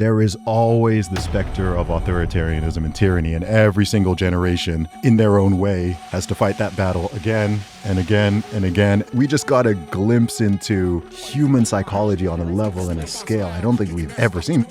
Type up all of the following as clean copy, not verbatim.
there is always the specter of authoritarianism and tyranny, and every single generation in their own way has to fight that battle again and again and again. We just got a glimpse into human psychology on a level and a scale I don't think we've ever seen.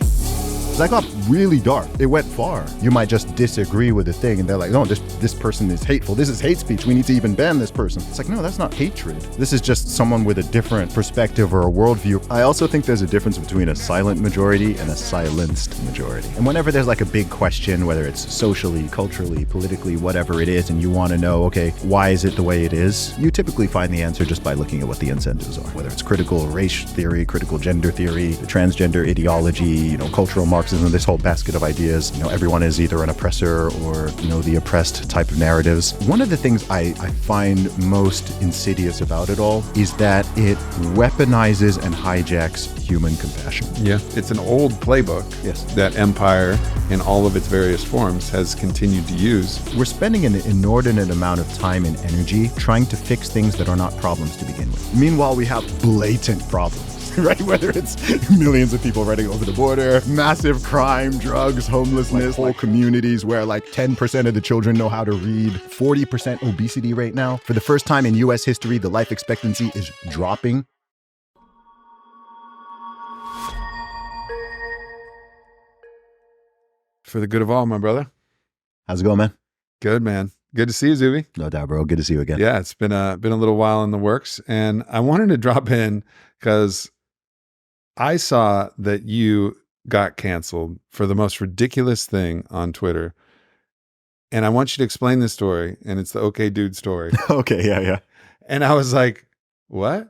That got really dark. It went far. You might just disagree with a thing and they're like, no, this person is hateful. This is hate speech. We need to even ban this person. It's like, no, that's not hatred. This is just someone with a different perspective or a worldview. I also think there's a difference between a silent majority and a silenced majority. And whenever there's like a big question, whether it's socially, culturally, politically, whatever it is, and you want to know, okay, why is it the way it is? You typically find the answer just by looking at what the incentives are, whether it's critical race theory, critical gender theory, the transgender ideology, cultural Marxism, this whole basket of ideas. Everyone is either an oppressor or, the oppressed type of narratives. One of the things I find most insidious about it all is that it weaponizes and hijacks human compassion. Yeah, it's an old playbook that empire in all of its various forms has continued to use. We're spending an inordinate amount of time and energy trying to fix things that are not problems to begin with. Meanwhile, we have blatant problems. Right? Whether it's millions of people running over the border, massive crime, drugs, homelessness, whole communities where 10% of the children know how to read, 40% obesity rate now. For the first time in US history, the life expectancy is dropping. For the good of all, my brother. How's it going, man? Good, man. Good to see you, Zuby. No doubt, bro. Good to see you again. Yeah, it's been a little while in the works, and I wanted to drop in because I saw that you got canceled for the most ridiculous thing on Twitter. And I want you to explain this story. And it's the okay dude story. Okay. Yeah. And I was like, what?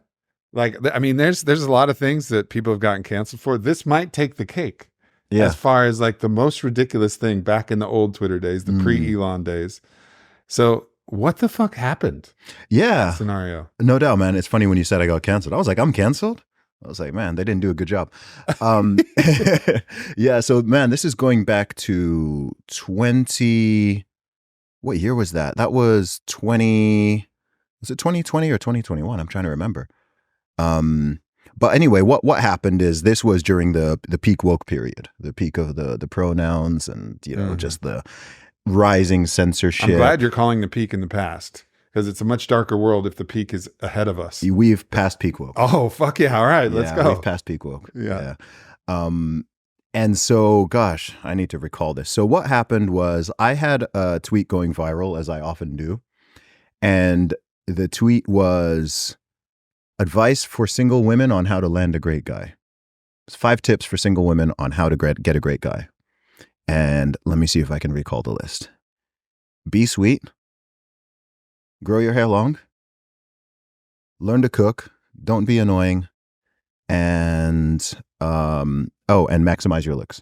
There's a lot of things that people have gotten canceled for. This might take the cake. Yeah. As far as the most ridiculous thing back in the old Twitter days, the pre-Elon days. So what the fuck happened? Yeah. Scenario. No doubt, man. It's funny when you said I got canceled. I was like, I'm canceled? I was like, man, they didn't do a good job. Yeah. So, man, this is going back to what year was that? That was was it 2020 or 2021? I'm trying to remember. But anyway, what happened is this was during the peak woke period, the peak of the pronouns and, just the rising censorship. I'm glad you're calling the peak in the past. Because it's a much darker world if the peak is ahead of us. We've passed peak woke. Oh, fuck yeah. All right, let's go. We've passed peak woke. Yeah. And so, gosh, I need to recall this. So what happened was I had a tweet going viral, as I often do. And the tweet was advice for single women on how to land a great guy. It's 5 tips for single women on how to get a great guy. And let me see if I can recall the list. Be sweet. Grow your hair long, learn to cook, don't be annoying, and maximize your looks.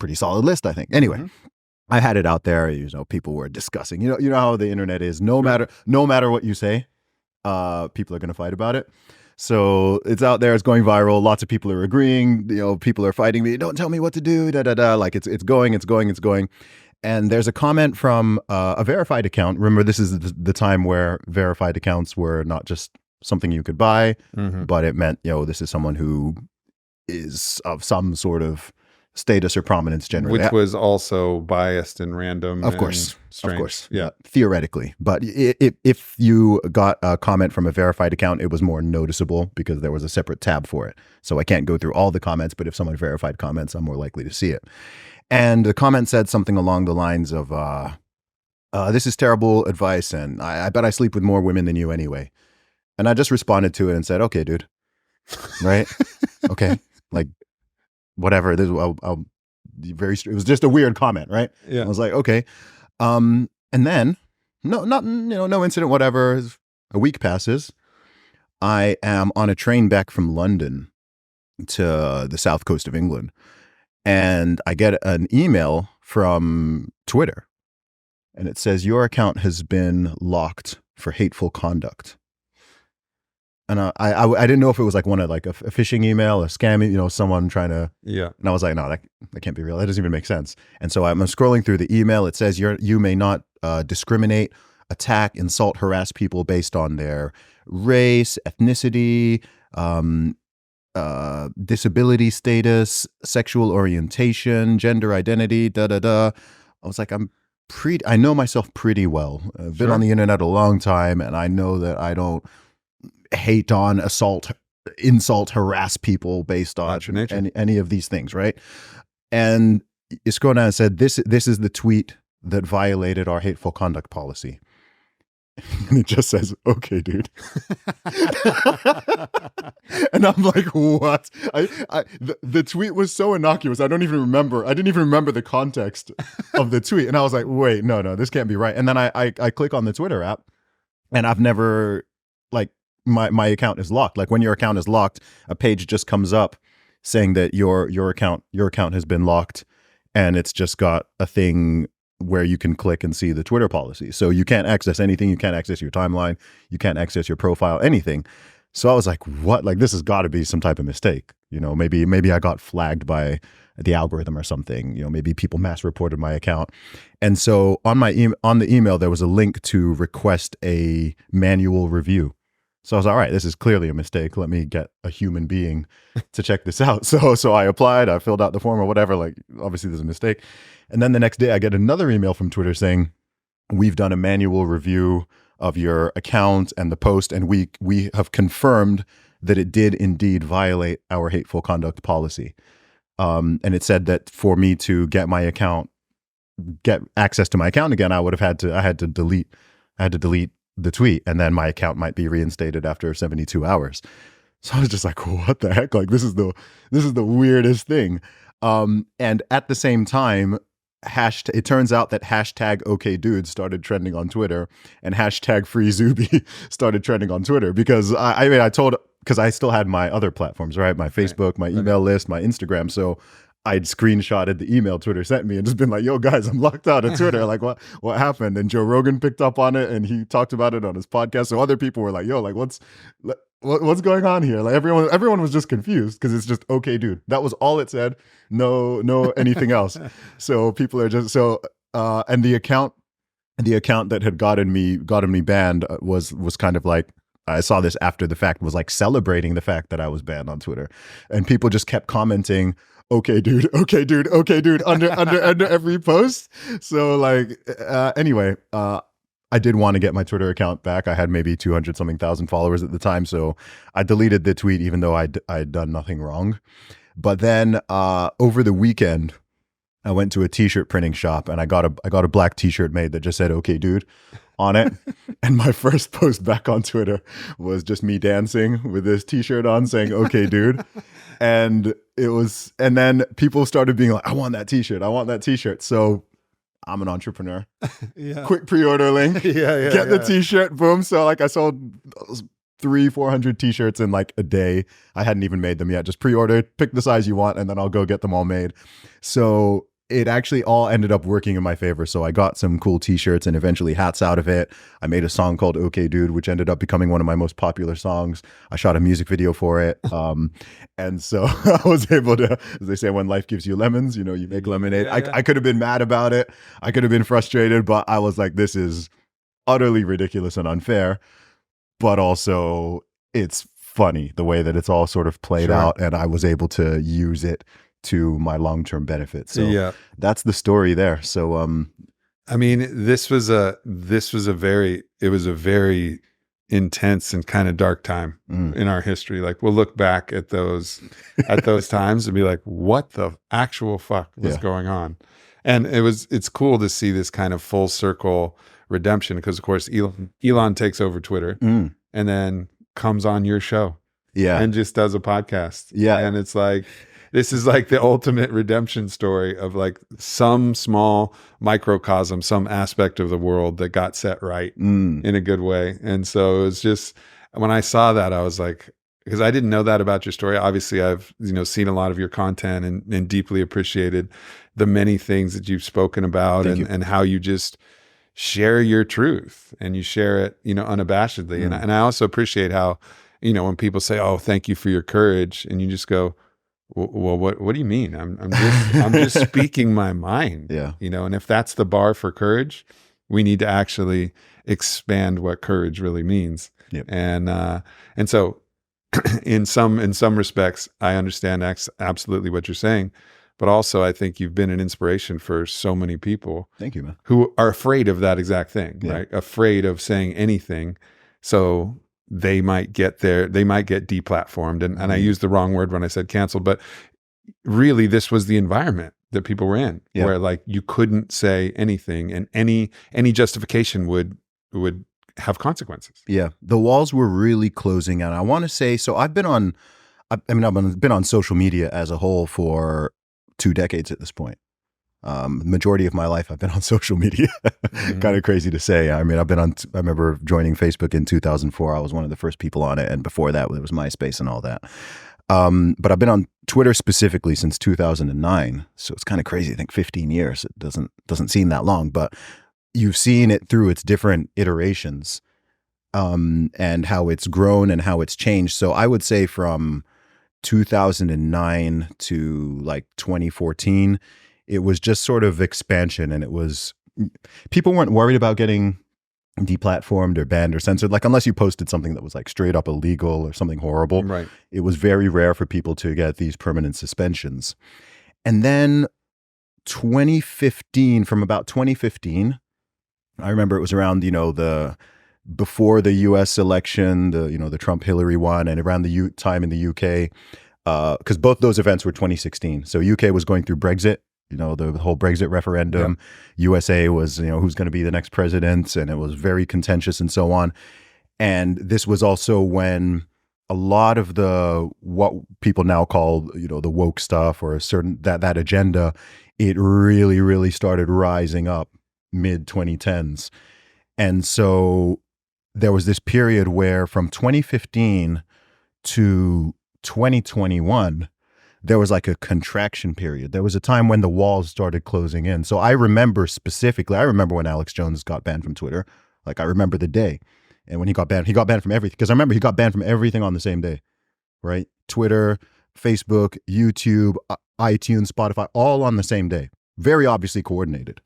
Pretty solid list, I think. Anyway, I had it out there. People were discussing. You know how the internet is. No matter what you say, people are going to fight about it. So it's out there. It's going viral. Lots of people are agreeing. People are fighting me. Don't tell me what to do. It's going. And there's a comment from a verified account. Remember, this is the time where verified accounts were not just something you could buy, but it meant, this is someone who is of some sort of status or prominence generally. Which was also biased and random. Of course. Yeah. Theoretically. But if you got a comment from a verified account, it was more noticeable because there was a separate tab for it. So I can't go through all the comments, but if someone verified comments, I'm more likely to see it. And the comment said something along the lines of, this is terrible advice, and I bet I sleep with more women than you anyway. And I just responded to it and said, okay, dude. Right? Okay. Whatever. It was just a weird comment, right? Yeah. I was like, okay. And then, no incident, whatever. A week passes. I am on a train back from London to the south coast of England. And I get an email from Twitter, and it says, your account has been locked for hateful conduct. And I didn't know if it was one of a phishing email, a scam, someone trying to. Yeah. And I was like, no, that can't be real. That doesn't even make sense. And so I'm scrolling through the email. It says you may not discriminate, attack, insult, harass people based on their race, ethnicity, disability status, sexual orientation, gender identity, da da da. I was like, I know myself pretty well. I've been on the internet a long time, and I know that I don't hate on, insult, harass people based on any of these things, right? And you scroll down and said, this is the tweet that violated our hateful conduct policy. And it just says, okay, dude. And I'm like, what? The tweet was so innocuous. I didn't even remember the context of the tweet. And I was like, wait, no, this can't be right. And then I click on the Twitter app, and I've never, like, my account is locked. Like, when your account is locked, a page just comes up saying that your account has been locked, and it's just got a thing where you can click and see the Twitter policy. So you can't access anything. You can't access your timeline. You can't access your profile, anything. So I was like, what? Like, this has got to be some type of mistake. You know, maybe I got flagged by the algorithm or something. You know, maybe people mass reported my account. And so on the email, there was a link to request a manual review. So I was like, all right, this is clearly a mistake. Let me get a human being to check this out. So I applied, I filled out the form or whatever. Like, obviously there's a mistake. And then the next day I get another email from Twitter saying, we've done a manual review of your account and the post, and we have confirmed that it did indeed violate our hateful conduct policy. And it said that for me to get access to my account again, I had to delete the tweet, and then my account might be reinstated after 72 hours. So I was just like, what the heck? Like, this is the weirdest thing. And at the same time, it turns out that hashtag OKDude started trending on Twitter, and hashtag Free Zuby started trending on Twitter, because because I still had my other platforms, right? My Facebook, my email list, my Instagram. So I'd screenshotted the email Twitter sent me and just been like, yo, guys, I'm locked out of Twitter. Like, what happened? And Joe Rogan picked up on it, and he talked about it on his podcast. So other people were like, yo, like, what's going on here? Like, everyone was just confused, because it's just, okay, dude. That was all it said. No anything else. So people are just and the account that had gotten me banned was kind of like, I saw this after the fact, was like celebrating the fact that I was banned on Twitter, and people just kept commenting, okay, dude, under every post. So like, anyway, I did want to get my Twitter account back. I had maybe 200 something thousand followers at the time. So I deleted the tweet, even though I'd done nothing wrong. But then, over the weekend, I went to a t-shirt printing shop, and I got a black t-shirt made that just said, okay, dude, on it. And my first post back on Twitter was just me dancing with this t-shirt on saying, okay, dude. And then people started being like, I want that t-shirt. So I'm an entrepreneur. Yeah. Quick pre-order link. Get the t-shirt. Boom. So like, I sold 300-400 t-shirts in like a day. I hadn't even made them yet. Just pre-ordered, pick the size you want, and then I'll go get them all made. So it actually all ended up working in my favor. So I got some cool t-shirts and eventually hats out of it. I made a song called Okay Dude, which ended up becoming one of my most popular songs. I shot a music video for it. And so I was able to, as they say, when life gives you lemons, you make lemonade. I could have been mad about it. I could have been frustrated, but I was like, this is utterly ridiculous and unfair. But also, it's funny the way that it's all sort of played out, and I was able to use it to my long-term benefit. So that's the story there. So I mean, it was a very intense and kind of dark time in our history. Like, we'll look back at those times and be like, what the actual fuck was going on? And it's cool to see this kind of full circle redemption, because of course Elon takes over Twitter and then comes on your show and just does a podcast. And it's like, this is like the ultimate redemption story of like some small microcosm, some aspect of the world that got set right in a good way. And so it was just, when I saw that, I was like, because I didn't know that about your story. Obviously, I've seen a lot of your content and deeply appreciated the many things that you've spoken about and how you just share your truth and you share it, unabashedly. And I also appreciate how, when people say, "Oh, thank you for your courage," and you just go, well, what do you mean? I'm just speaking my mind. And if that's the bar for courage, we need to actually expand what courage really means. And so in some respects, I understand absolutely what you're saying, but also I think you've been an inspiration for so many people. Thank you, man. Who are afraid of that exact thing, Yeah. right? Afraid of saying anything, so they might get deplatformed. And I used the wrong word when I said canceled, but really, this was the environment that people were in, where like you couldn't say anything, and any justification would have consequences. Yeah, the walls were really closing out. I want to say, so I've been on social media as a whole for 2 decades at this point. The majority of my life I've been on social media. Kind of crazy to say. I mean, I remember joining Facebook in 2004. I was one of the first people on it, and before that it was MySpace and all that. But I've been on Twitter specifically since 2009. So it's kind of crazy. I think 15 years. It doesn't seem that long, but you've seen it through its different iterations, and how it's grown and how it's changed. So I would say from 2009 to like 2014, it was just sort of expansion, and people weren't worried about getting deplatformed or banned or censored, like unless you posted something that was like straight up illegal or something horrible. Right. It was very rare for people to get these permanent suspensions. And then from about 2015, I remember it was around, before the US election, the Trump-Hillary one, and around the time in the UK, because both those events were 2016. So UK was going through Brexit, the whole Brexit referendum. USA was, who's going to be the next president, and it was very contentious and so on. And this was also when a lot of what people now call, the woke stuff, or a certain that agenda, it really, really started rising up mid 2010s. And so there was this period where from 2015 to 2021, there was like a contraction period. There was a time when the walls started closing in. So I remember when Alex Jones got banned from Twitter. Like, I remember the day. And when he got banned from everything. Because I remember he got banned from everything on the same day, right? Twitter, Facebook, YouTube, iTunes, Spotify, all on the same day. Very obviously coordinated,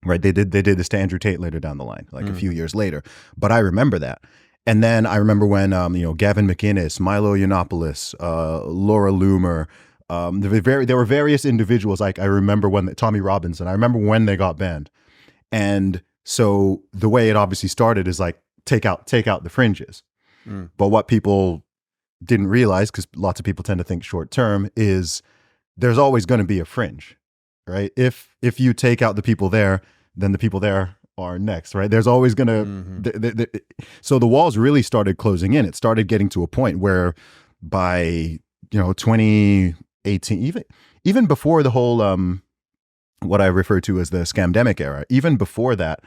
right? They did this to Andrew Tate later down the line, like a few years later. But I remember that. And then I remember when, Gavin McInnes, Milo Yiannopoulos, Laura Loomer, there were various individuals. Like, I remember Tommy Robinson, I remember when they got banned. And so the way it obviously started is like, take out the fringes. But what people didn't realize, because lots of people tend to think short term, is there's always going to be a fringe, right? If you take out the people there, then the people there are next, right? There's always going to, so the walls really started closing in. It started getting to a point where by, 2018, even before the whole, what I refer to as the scamdemic era, even before that,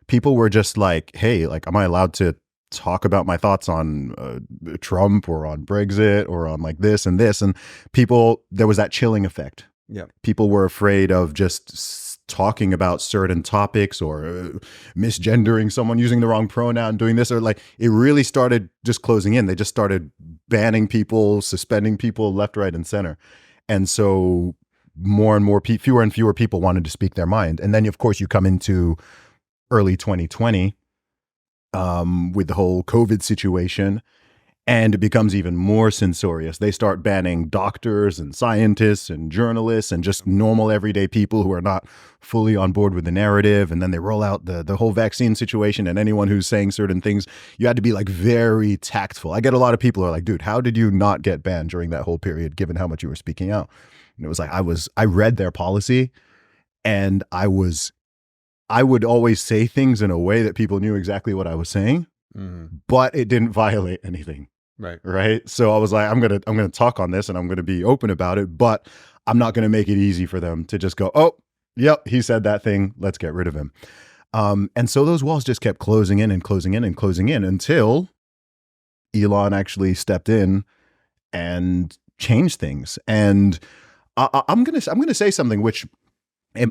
people were just like, hey, like, am I allowed to talk about my thoughts on Trump or on Brexit or on like this and this? And there was that chilling effect. Yeah. People were afraid of just talking about certain topics, or misgendering someone, using the wrong pronoun, doing this, or like, it really started just closing in. They just started banning people, suspending people left, right, and center. And so more and more, fewer and fewer people wanted to speak their mind. And then, of course, you come into early 2020 with the whole COVID situation, and it becomes even more censorious. They start banning doctors and scientists and journalists and just normal everyday people who are not fully on board with the narrative. And then they roll out the whole vaccine situation, and anyone who's saying certain things, you had to be like very tactful. I get a lot of people who are like, dude, how did you not get banned during that whole period, given how much you were speaking out? And it was like, I read their policy, and I would always say things in a way that people knew exactly what I was saying, but it didn't violate anything. Right. So I was like, I'm going to talk on this, and I'm going to be open about it, but I'm not going to make it easy for them to just go, oh, yep, he said that thing, let's get rid of him. And so those walls just kept closing in and closing in and closing in until Elon actually stepped in and changed things. And I'm going to say something which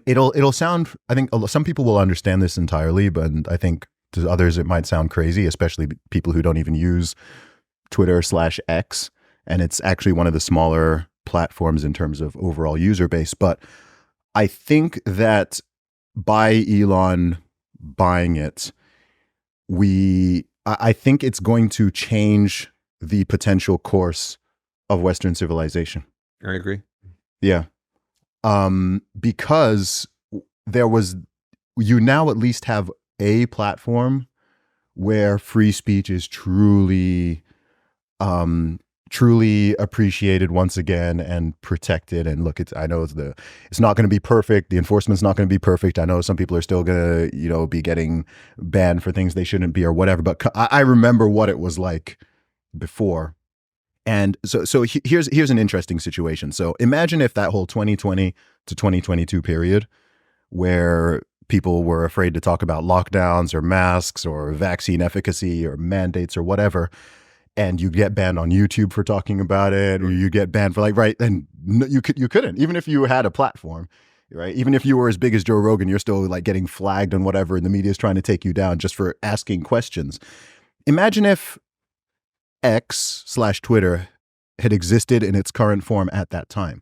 it'll sound, I think some people will understand this entirely, but I think to others it might sound crazy, especially people who don't even use Twitter/X, and it's actually one of the smaller platforms in terms of overall user base. But I think that by Elon buying it, I think it's going to change the potential course of Western civilization. I agree. Yeah. Because you now at least have a platform where free speech is truly appreciated once again and protected. And look, I know it's not going to be perfect. The enforcement's not going to be perfect. I know some people are still going to, be getting banned for things they shouldn't be or whatever. But I remember what it was like before. And so here's an interesting situation. So imagine if that whole 2020 to 2022 period where people were afraid to talk about lockdowns or masks or vaccine efficacy or mandates or whatever, and you get banned on YouTube for talking about it, or you get banned for right, and you couldn't, even if you had a platform, right? Even if you were as big as Joe Rogan, you're still getting flagged and whatever, and the media is trying to take you down just for asking questions. Imagine if X/Twitter had existed in its current form at that time,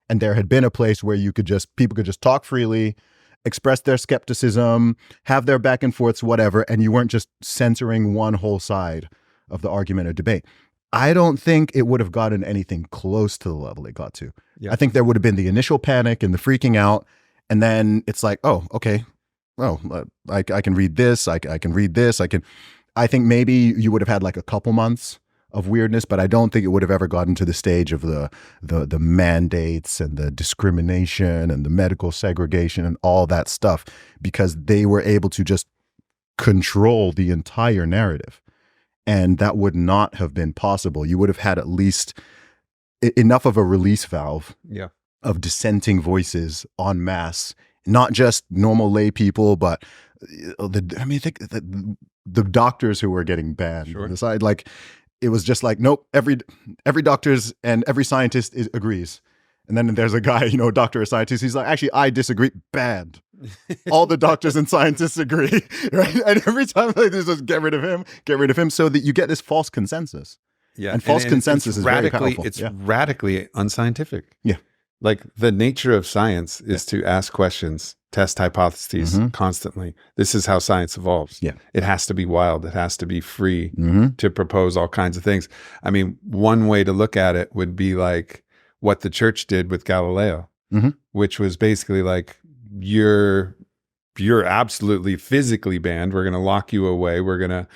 and there had been a place where people could just talk freely, express their skepticism, have their back and forths, whatever, and you weren't just censoring one whole side of the argument or debate. I don't think it would have gotten anything close to the level it got to. Yeah. I think there would have been the initial panic and the freaking out, and then it's like, oh, okay, well, I can read this, I can read this, I think maybe you would have had a couple months of weirdness, but I don't think it would have ever gotten to the stage of the mandates and the discrimination and the medical segregation and all that stuff, because they were able to just control the entire narrative. And that would not have been possible. You would have had at least enough of a release valve of dissenting voices en masse, not just normal lay people, but the doctors who were getting banned. Sure. It was just nope, every doctors and every scientist agrees. And then there's a guy, doctor or scientist, he's like, actually, I disagree, banned. All the doctors and scientists agree, right? And every time they just get rid of him so that you get this false consensus. Yeah. And false consensus is very powerful. It's radically unscientific. Yeah. The nature of science is to ask questions, test hypotheses constantly. This is how science evolves. Yeah. It has to be wild. It has to be free to propose all kinds of things. I mean, one way to look at it would be what the church did with Galileo, which was basically you're absolutely physically banned. We're going to lock you away. We're going to,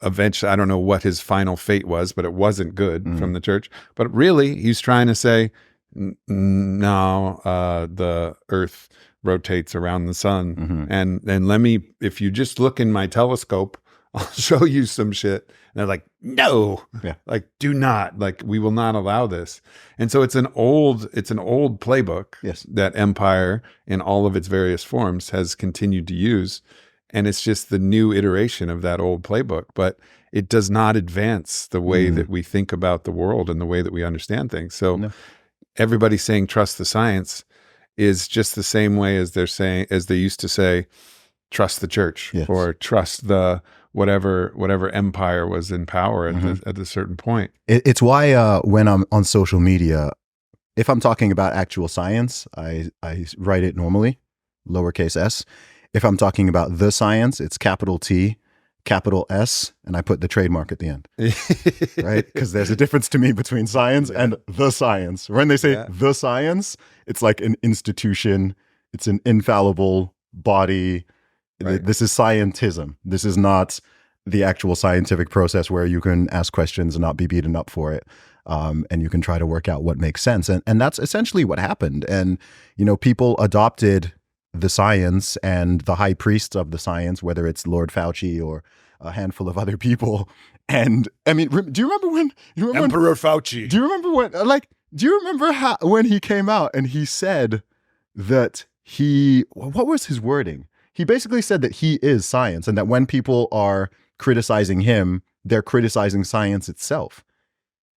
eventually, I don't know what his final fate was, but it wasn't good from the church. But really, he's trying to say, no, the earth rotates around the sun. And let me, if you just look in my telescope, I'll show you some shit. And they're like, no, do not, we will not allow this. And so it's an old playbook that empire in all of its various forms has continued to use. And it's just the new iteration of that old playbook, but it does not advance the way that we think about the world and the way that we understand things. So everybody saying, trust the science is just the same way as they used to say, trust the church or trust the whatever empire was in power at a certain point. It's why when I'm on social media, if I'm talking about actual science, I write it normally, lowercase s. If I'm talking about the science, it's capital T, capital S, and I put the trademark at the end, right? Because there's a difference to me between science and the science. When they say the science, it's like an institution. It's an infallible body. Right. This is scientism. This is not the actual scientific process where you can ask questions and not be beaten up for it. And you can try to work out what makes sense. And that's essentially what happened. And, people adopted the science and the high priests of the science, whether it's Lord Fauci or a handful of other people. And I mean, do you remember when Emperor Fauci? Do you remember when he came out and he said that what was his wording? He basically said that he is science and that when people are criticizing him, they're criticizing science itself.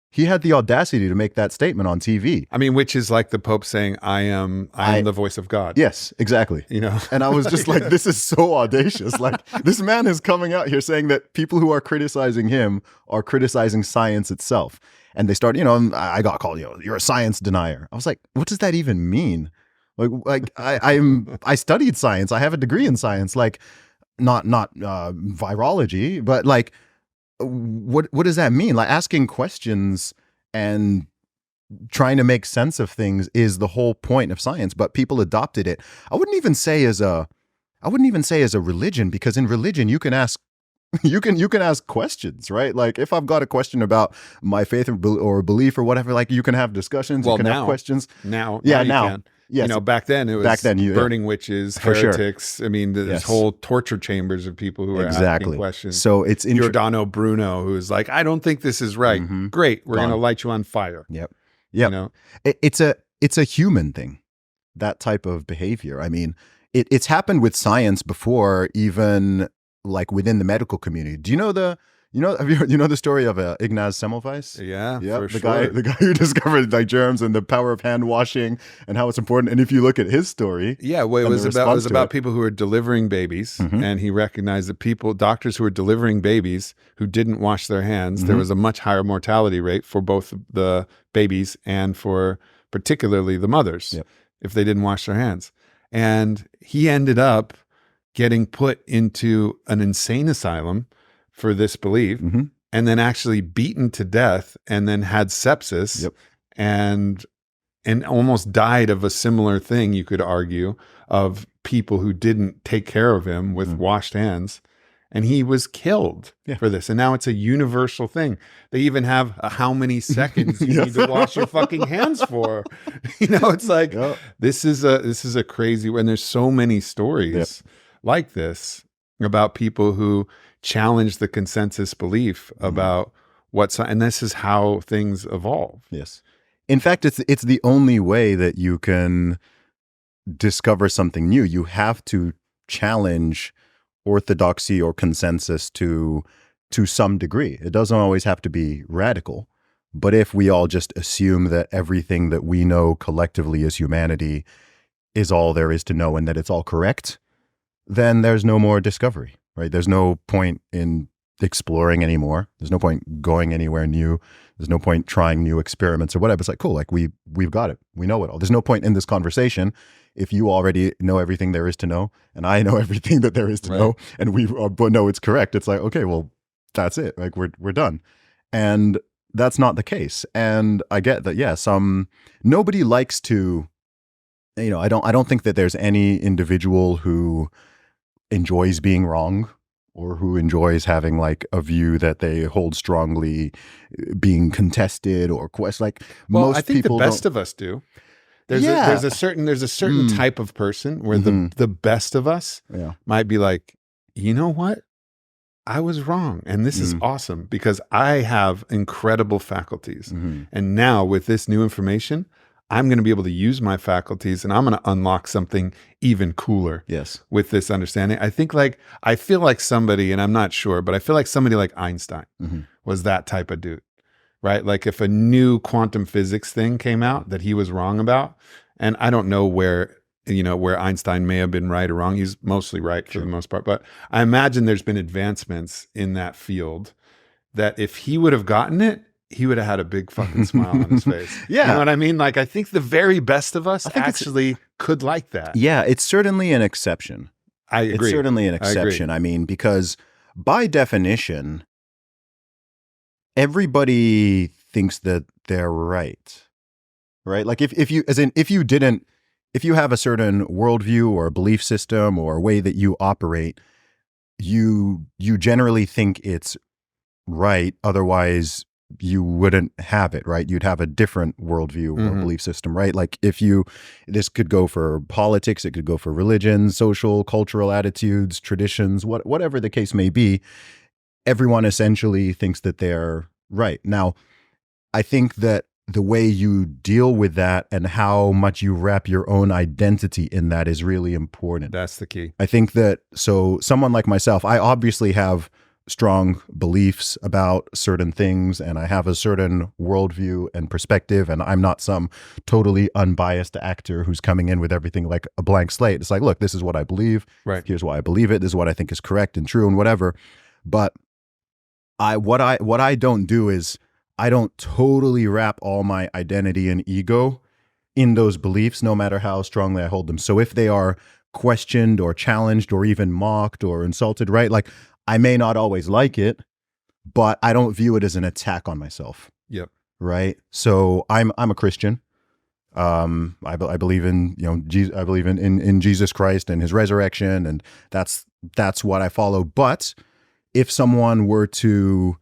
He had the audacity to make that statement on TV. I mean, which is like the Pope saying, I am the voice of God. Yes, exactly. And I was just like, this is so audacious. This man is coming out here saying that people who are criticizing him are criticizing science itself. And they start, I got called, you're a science denier. I was like, what does that even mean? I studied science. I have a degree in science, not virology, but what does that mean? Like asking questions and trying to make sense of things is the whole point of science, but people adopted it. I wouldn't even say as a religion, because in religion you can ask you can ask questions, right? Like if I've got a question about my faith or belief or whatever, like you can have discussions, you can have questions. Now you can. Yes. You know, back then it was burning witches, for heretics. Sure. I mean, there's whole torture chambers of people who are asking questions. So it's Giordano Bruno, who's like, I don't think this is right. Mm-hmm. Great, we're going to light you on fire. Yep. You know, it's a human thing, that type of behavior. I mean, it's happened with science before, even like within the medical community. Do you know the story of Ignaz Semmelweis? Yeah, the guy who discovered like germs and the power of hand washing and how it's important. And if you look at his story, it was about people who were delivering babies, mm-hmm. and he recognized that doctors who were delivering babies who didn't wash their hands, mm-hmm. there was a much higher mortality rate for both the babies and for particularly the mothers if they didn't wash their hands. And he ended up getting put into an insane asylum for this belief, mm-hmm. and then actually beaten to death, and then had sepsis, and almost died of a similar thing, you could argue, of people who didn't take care of him with mm-hmm. washed hands. And he was killed for this. And now it's a universal thing. They even have how many seconds you need to wash your fucking hands for. You know, it's like, this is a crazy, and there's so many stories like this about people who challenge the consensus belief about and this is how things evolve. Yes. In fact, it's the only way that you can discover something new. You have to challenge orthodoxy or consensus to some degree. It doesn't always have to be radical. But if we all just assume that everything that we know collectively as humanity is all there is to know and that it's all correct, then there's no more discovery, right? There's no point in exploring anymore. There's no point going anywhere new. There's no point trying new experiments or whatever. It's like, cool, like we've got it. We know it all. There's no point in this conversation if you already know everything there is to know and I know everything that there is to know and we know it's correct. It's like, okay, well, that's it. Like we're done. And that's not the case. And I get that, nobody likes to, I don't think that there's any individual who enjoys being wrong or who enjoys having like a view that they hold strongly being contested or like most I think people the best of us do. There's a certain type of person where the best of us might be like, you know what? I was wrong. And this is awesome because I have incredible faculties. Mm-hmm. And now with this new information, I'm going to be able to use my faculties and I'm going to unlock something even cooler with this understanding. I feel like somebody, and I'm not sure, but I feel like somebody like Einstein was that type of dude, right? Like if a new quantum physics thing came out that he was wrong about, and I don't know where Einstein may have been right or wrong. He's mostly right for the most part, but I imagine there's been advancements in that field that if he would have gotten it, he would have had a big fucking smile on his face. Yeah. You know what I mean? Like, I think the very best of us actually could like that. Yeah, it's certainly an exception. I agree. It's certainly an exception. I mean, because by definition, everybody thinks that they're right? Like if you have a certain worldview or a belief system or a way that you operate, you generally think it's right. Otherwise, you wouldn't have it, right? You'd have a different worldview or belief system, right? Like this could go for politics, it could go for religion, social, cultural attitudes, traditions, whatever the case may be, everyone essentially thinks that they're right. Now, I think that the way you deal with that and how much you wrap your own identity in that is really important. That's the key. I think that, so someone like myself, I obviously have strong beliefs about certain things and I have a certain worldview and perspective, and I'm not some totally unbiased actor who's coming in with everything like a blank slate. It's like, look, this is what I believe. Right. Here's why I believe it. This is what I think is correct and true and whatever. But what I don't do is I don't totally wrap all my identity and ego in those beliefs, no matter how strongly I hold them. So if they are questioned or challenged or even mocked or insulted, right? Like I may not always like it, but I don't view it as an attack on myself. Yep. Right. So I'm a Christian. I believe in, I believe in Jesus Christ and his resurrection, and that's what I follow. But if someone were to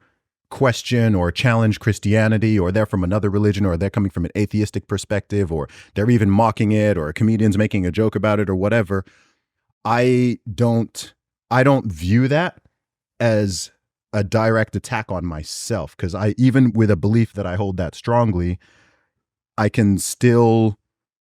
question or challenge Christianity, or they're from another religion, or they're coming from an atheistic perspective, or they're even mocking it, or a comedian's making a joke about it or whatever, I don't view that as a direct attack on myself, because even with a belief that I hold that strongly, I can still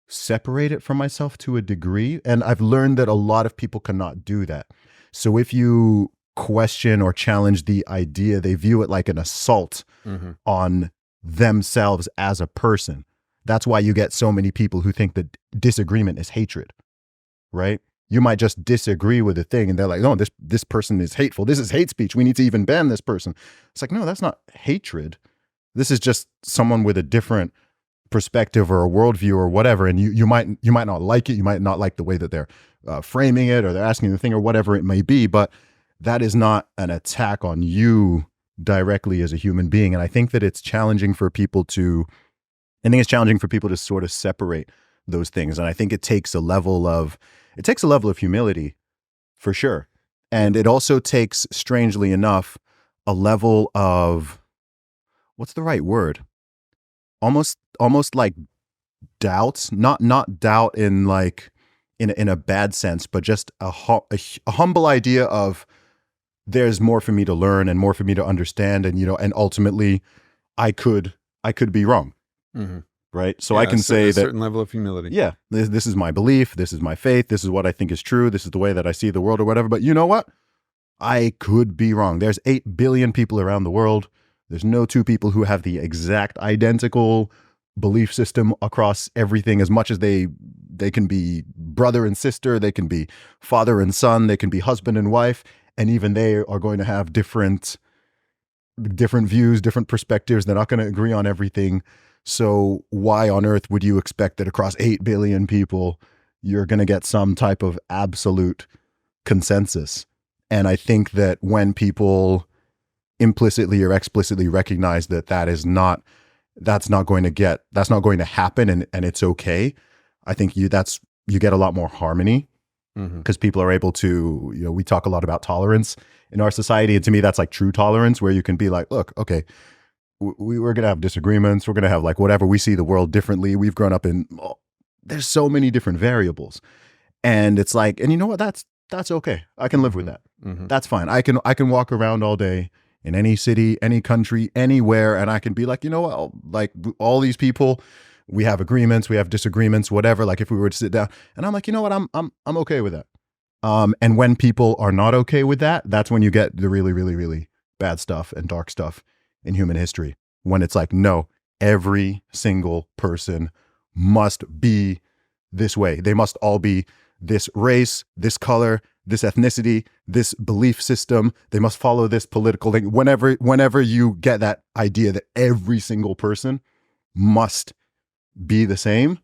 separate it from myself to a degree. And I've learned that a lot of people cannot do that. So if you question or challenge the idea, they view it like an assault on themselves as a person. That's why you get so many people who think that disagreement is hatred, right? You might just disagree with a thing and they're like, no, this person is hateful. This is hate speech. We need to even ban this person. It's like, no, that's not hatred. This is just someone with a different perspective or a worldview or whatever. And you might not like it. You might not like the way that they're framing it, or they're asking the thing, or whatever it may be. But that is not an attack on you directly as a human being. And I think that it's challenging for people to sort of separate those things. And I think it takes a level of humility, for sure. And it also takes, strangely enough, a level of, what's the right word? Almost like doubt, not doubt in like in a bad sense, but just a humble idea of, there's more for me to learn and more for me to understand, and and ultimately I could be wrong. Right? So I can say that a certain level of humility. Yeah, this is my belief, this is my faith, this is what I think is true, this is the way that I see the world or whatever, but you know what? I could be wrong. There's 8 billion people around the world. There's no two people who have the exact identical belief system across everything, as much as they can be brother and sister, they can be father and son, they can be husband and wife, and even they are going to have different views, different perspectives. They're not going to agree on everything. So why on earth would you expect that across 8 billion people, you're going to get some type of absolute consensus? And I think that when people implicitly or explicitly recognize that that's not going to happen, and it's okay, I think you get a lot more harmony, because people are able to, we talk a lot about tolerance in our society, and to me that's like true tolerance, where you can be like, look, okay, we're going to have disagreements, we're going to have like whatever, we see the world differently, we've grown up in, there's so many different variables, and it's like, and you know what, that's okay, I can live with that. That's fine. I can walk around all day in any city, any country, anywhere, and I can be like, you know what, like all these people, we have agreements, we have disagreements, whatever. Like if we were to sit down, and I'm like, you know what, I'm okay with that. And when people are not okay with that, that's when you get the really, really, really bad stuff and dark stuff in human history. When it's like, no, every single person must be this way. They must all be this race, this color, this ethnicity, this belief system. They must follow this political thing. Whenever you get that idea that every single person must be the same,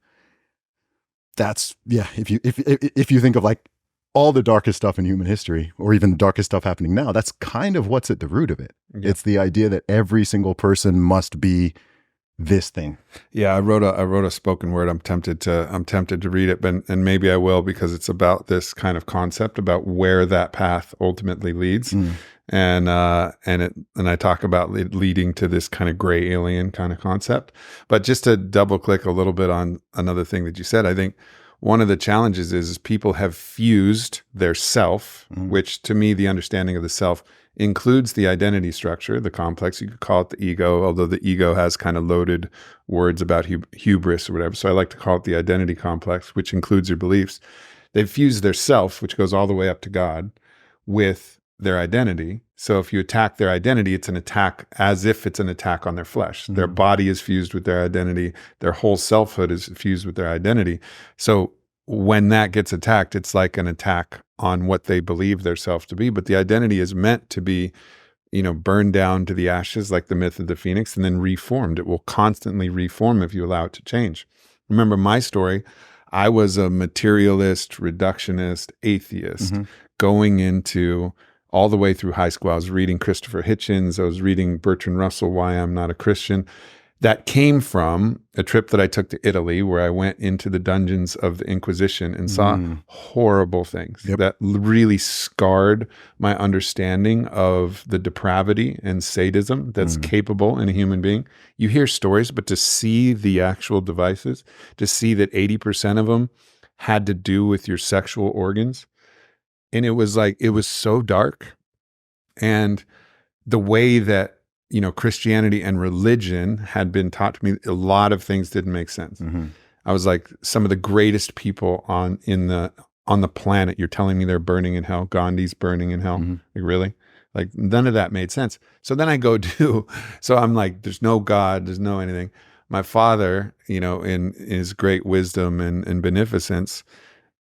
that's, yeah, if you think of like all the darkest stuff in human history, or even the darkest stuff happening now, that's kind of what's at the root of it. Yeah. It's the idea that every single person must be this thing. Yeah, I wrote a spoken word. I'm tempted to read it, and maybe I will, because it's about this kind of concept about where that path ultimately leads. And I talk about it leading to this kind of gray alien kind of concept. But just to double click a little bit on another thing that you said, I think one of the challenges is people have fused their self, which to me, the understanding of the self includes the identity structure, the complex. You could call it the ego, although the ego has kind of loaded words about hubris or whatever. So I like to call it the identity complex, which includes your beliefs. They've fused their self, which goes all the way up to God, with their identity. So if you attack their identity, it's an attack as if it's an attack on their flesh. Their body is fused with their identity. Their whole selfhood is fused with their identity. So when that gets attacked, it's like an attack on what they believe their self to be. But the identity is meant to be, burned down to the ashes, like the myth of the phoenix, and then reformed. It will constantly reform if you allow it to change. Remember my story. I was a materialist, reductionist, atheist, going into all the way through high school. I was reading Christopher Hitchens. I was reading Bertrand Russell, Why I'm Not a Christian. That came from a trip that I took to Italy, where I went into the dungeons of the Inquisition and saw horrible things that really scarred my understanding of the depravity and sadism that's capable in a human being. You hear stories, but to see the actual devices, to see that 80% of them had to do with your sexual organs. And it was so dark. And the way that, Christianity and religion had been taught to me, a lot of things didn't make sense. I was like, some of the greatest people on the planet, you're telling me they're burning in hell. Gandhi's burning in hell. Like, really? Like, none of that made sense. So then I so I'm like, there's no God, there's no anything. My father, in his great wisdom and beneficence,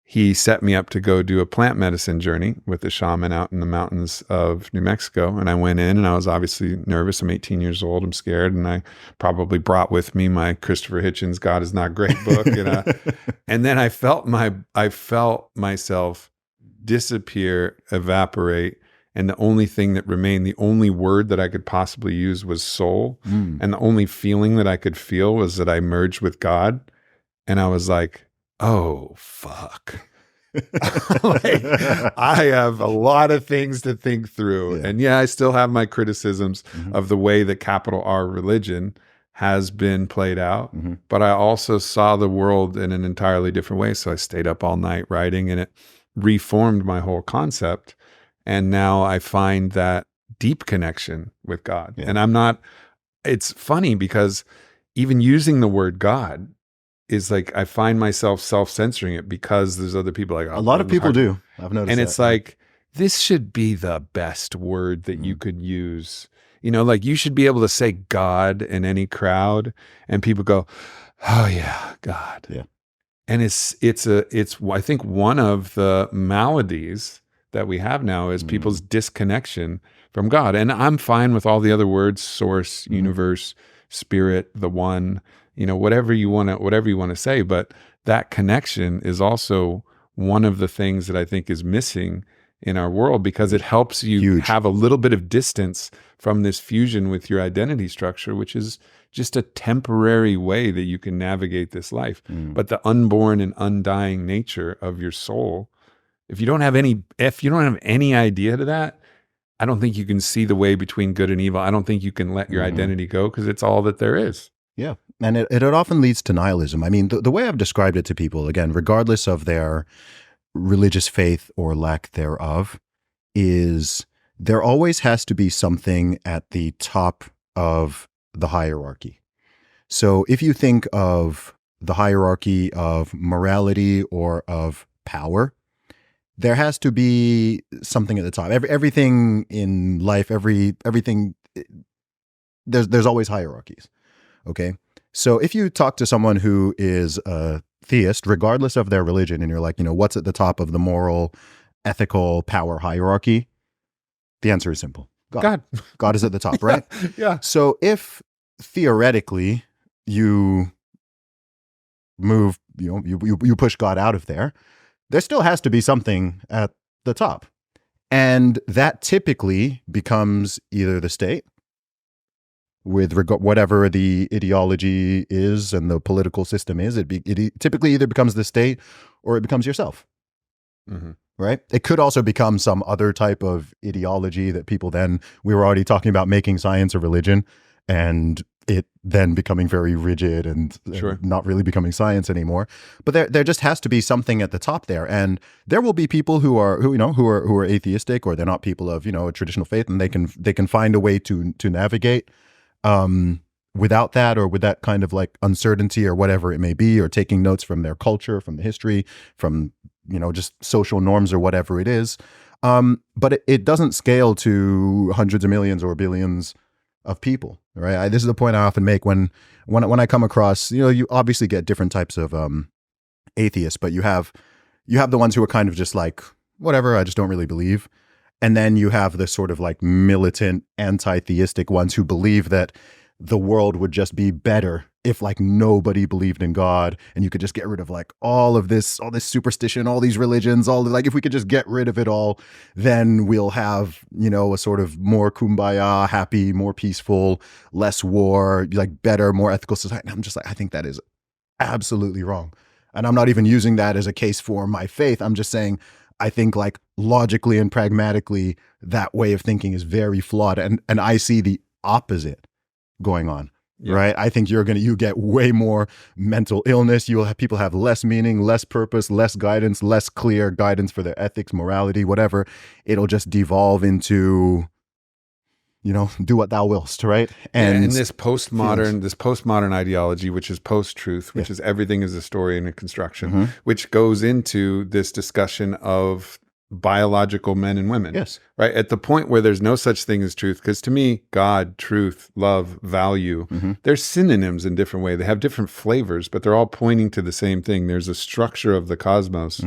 he set me up to go do a plant medicine journey with a shaman out in the mountains of New Mexico. And I went in, and I was obviously nervous. I'm 18 years old. I'm scared. And I probably brought with me my Christopher Hitchens God Is Not Great book. And then I felt myself disappear, evaporate. And the only thing that remained, the only word that I could possibly use was soul. And the only feeling that I could feel was that I merged with God. And I was like, oh, fuck. Like, I have a lot of things to think through. And I still have my criticisms of the way that capital R religion has been played out. But I also saw the world in an entirely different way. So I stayed up all night writing, and it reformed my whole concept. And now I find that deep connection with God. And it's funny because even using the word God is like, I find myself self-censoring it because there's other people like, a lot of people do. I've noticed and that. It's like, this should be the best word that you could use. Like, you should be able to say God in any crowd and people go, oh yeah, God. Yeah. And it's I think one of the maladies that we have now is people's disconnection from God. And I'm fine with all the other words, source, universe, spirit, the one, whatever you want to say. But that connection is also one of the things that I think is missing in our world, because it helps you have a little bit of distance from this fusion with your identity structure, which is just a temporary way that you can navigate this life. But the unborn and undying nature of your soul, if you don't have any idea to that, I don't think you can see the way between good and evil. I don't think you can let your identity go, because it's all that there is. Yeah. And it often leads to nihilism. I mean, the way I've described it to people, again, regardless of their religious faith or lack thereof, is there always has to be something at the top of the hierarchy. So if you think of the hierarchy of morality or of power, there has to be something at the top. Everything in life, everything, there's always hierarchies. Okay. So if you talk to someone who is a theist, regardless of their religion, and you're like, what's at the top of the moral, ethical power hierarchy? The answer is simple. God. God is at the top, right? Yeah. So if theoretically you move, you push God out of there still has to be something at the top. And that typically becomes either the state, with whatever the ideology is and the political system is, it typically either becomes the state or it becomes yourself. Right? It could also become some other type of ideology that people we were already talking about making science a religion, and it then becoming very rigid and not really becoming science anymore. But there just has to be something at the top there. And there will be people who are atheistic, or they're not people of, a traditional faith, and they can find a way to navigate without that, or with that kind of like uncertainty or whatever it may be, or taking notes from their culture, from the history, from, just social norms or whatever it is. But it doesn't scale to hundreds of millions or billions of people, right? This is the point I often make when I come across, you obviously get different types of atheists, but you have the ones who are kind of just like, whatever, I just don't really believe. And then you have the sort of like militant anti-theistic ones who believe that the world would just be better if like nobody believed in God and you could just get rid of like all this superstition, all these religions, like if we could just get rid of it all, then we'll have, you know, a sort of more kumbaya, happy, more peaceful, less war, like better, more ethical society. And I'm just like, I think that is absolutely wrong. And I'm not even using that as a case for my faith. I'm just saying, I think like logically and pragmatically, that way of thinking is very flawed. And I see the opposite going on. Yeah. Right. I think you get way more mental illness. You'll have people have less meaning, less purpose, less guidance, less clear guidance for their ethics, morality, whatever. It'll just devolve into, you know, do what thou willst, right? And this postmodern ideology, which is post-truth, which is everything is a story and a construction, which goes into this discussion of biological men and women. Yes. Right? At the point where there's no such thing as truth, because to me, God, truth, love, value, they're synonyms in different ways. They have different flavors, but they're all pointing to the same thing. There's a structure of the cosmos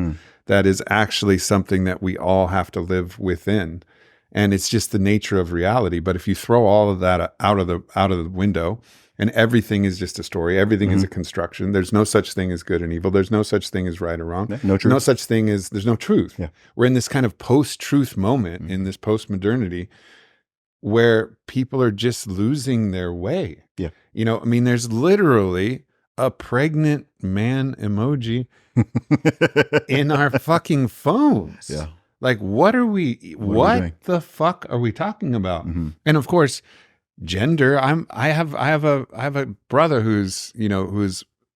that is actually something that we all have to live within. And it's just the nature of reality. But if you throw all of that out of the window, and everything is just a story, everything is a construction. There's no such thing as good and evil. There's no such thing as right or wrong. No truth. No such thing as there's no truth. Yeah. We're in this kind of post-truth moment in this post-modernity where people are just losing their way. Yeah. You know, I mean, there's literally a pregnant man emoji in our fucking phones. Yeah. Like, what the fuck are we talking about? And of course, gender. I have a brother who's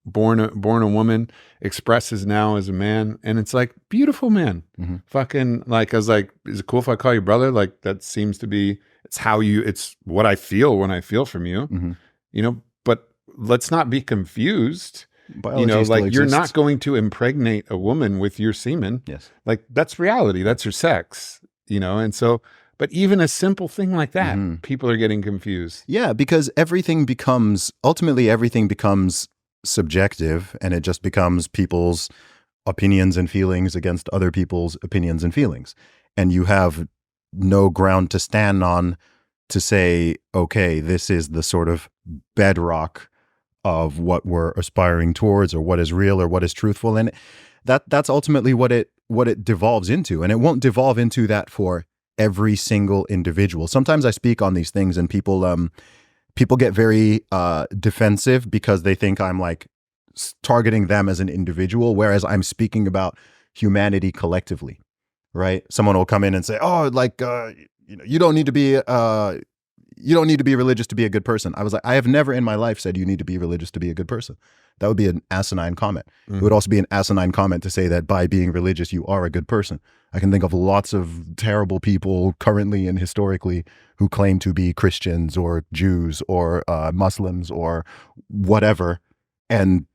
born a woman, expresses now as a man, and it's like beautiful man. Fucking like I was like, is it cool if I call you brother? Like that seems to be it's what I feel when I feel from you. You know, but let's not be confused. Biology, you know, like you're not going to impregnate a woman with your semen. Yes. Like that's reality. That's her sex, you know? And so, but even a simple thing like that, people are getting confused. Yeah. Because ultimately everything becomes subjective, and it just becomes people's opinions and feelings against other people's opinions and feelings. And you have no ground to stand on to say, okay, this is the sort of bedrock of what we're aspiring towards, or what is real, or what is truthful. And that's ultimately what it devolves into. And it won't devolve into that for every single individual. Sometimes I speak on these things and people get very defensive because they think I'm like targeting them as an individual, whereas I'm speaking about humanity collectively, right? Someone will come in and say, oh, like, you don't need to be religious to be a good person. I was like, I have never in my life said you need to be religious to be a good person. That would be an asinine comment. It would also be an asinine comment to say that by being religious, you are a good person. I can think of lots of terrible people currently and historically who claim to be Christians or Jews or Muslims or whatever, and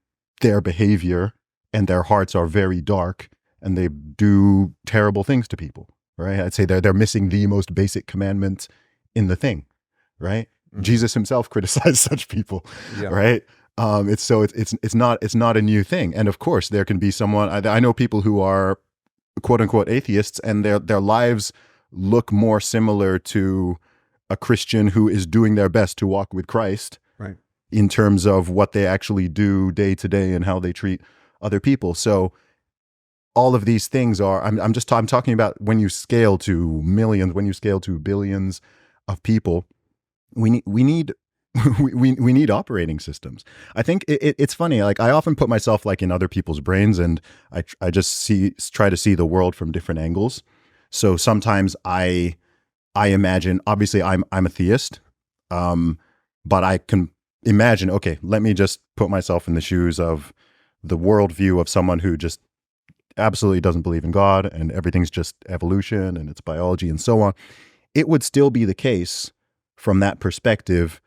their behavior and their hearts are very dark and they do terrible things to people, right? I'd say they're missing the most basic commandment in the thing. Right? Jesus himself criticized such people, right? It's not a new thing. And of course, there can be someone, I know people who are quote unquote atheists, and their lives look more similar to a Christian who is doing their best to walk with Christ, right, in terms of what they actually do day to day and how they treat other people. So all of these things are, I'm talking about when you scale to millions, when you scale to billions of people, we need operating systems. I think it's funny. Like I often put myself like in other people's brains, and I just try to see the world from different angles. So sometimes I imagine, obviously I'm a theist, but I can imagine, okay, let me just put myself in the shoes of the worldview of someone who just absolutely doesn't believe in God and everything's just evolution and it's biology and so on. It would still be the case from that perspective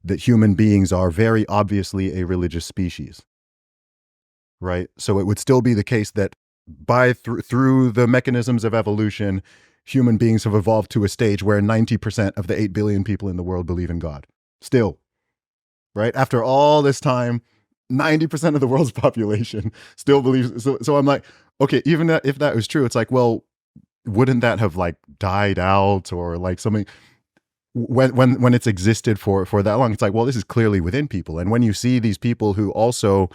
that human beings are very obviously a religious species, right? So it would still be the case that through the mechanisms of evolution, human beings have evolved to a stage where 90% of the 8 billion people in the world believe in God. Still, right? After all this time, 90% of the world's population still believes. So I'm like, okay, even if that was true, it's like, well, wouldn't that have like died out or like something? when it's existed for that long, it's like, well, this is clearly within people. And when you see these people who also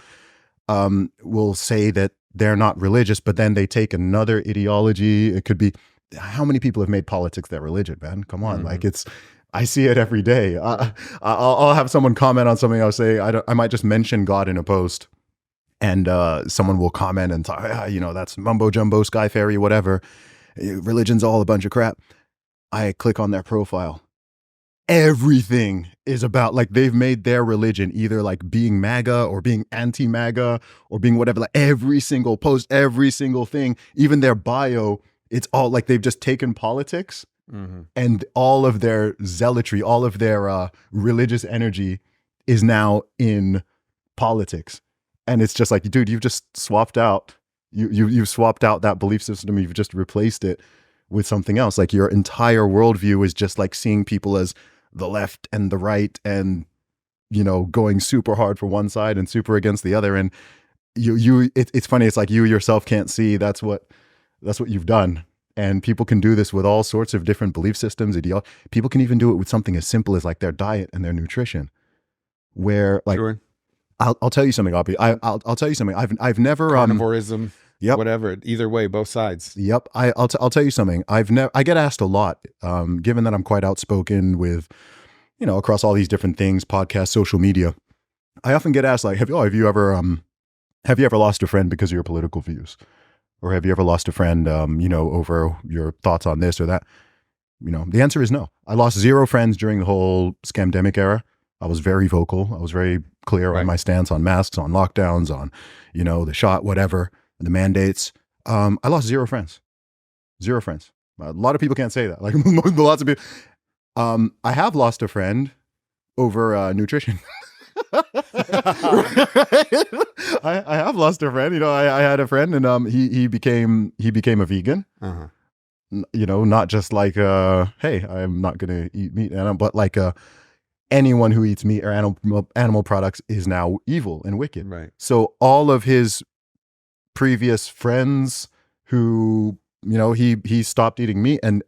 will say that they're not religious, but then they take another ideology. It could be, how many people have made politics their religion, man? Come on. Like I see it every day. I'll have someone comment on something. I'll say, I might just mention God in a post, and someone will comment and talk, that's mumbo jumbo, sky fairy, whatever. Religion's all a bunch of crap. I click on their profile. Everything is about, like, they've made their religion either like being MAGA or being anti-MAGA or being whatever. Like every single post, every single thing, even their bio, it's all like they've just taken politics and all of their zealotry, all of their religious energy is now in politics. And it's just like, dude, you've just swapped out. You've swapped out that belief system. You've just replaced it with something else. Like your entire worldview is just like seeing people as the left and the right, and going super hard for one side and super against the other. And it's funny. It's like you yourself can't see that's what you've done. And people can do this with all sorts of different belief systems. People can even do it with something as simple as like their diet and their nutrition. Where like, sure. I'll tell you something, Aubrey. I'll tell you something. I've never carnivorism. Yep. Whatever. Either way, both sides. Yep. I'll tell you something. I get asked a lot, given that I'm quite outspoken with, across all these different things, podcasts, social media. I often get asked like, have you ever lost a friend because of your political views? Or have you ever lost a friend, over your thoughts on this or that? The answer is no. I lost 0 friends during the whole scamdemic era. I was very vocal. I was very clear on my stance on masks, on lockdowns, on, the shot, whatever. The mandates. I lost 0 friends. 0 friends. A lot of people can't say that. Like lots of people. I have lost a friend over nutrition. I have lost a friend. I had a friend, and he became a vegan. Not just like hey, I'm not gonna eat meat, but like anyone who eats meat or animal products is now evil and wicked. Right. So all of his previous friends who, he stopped eating meat, and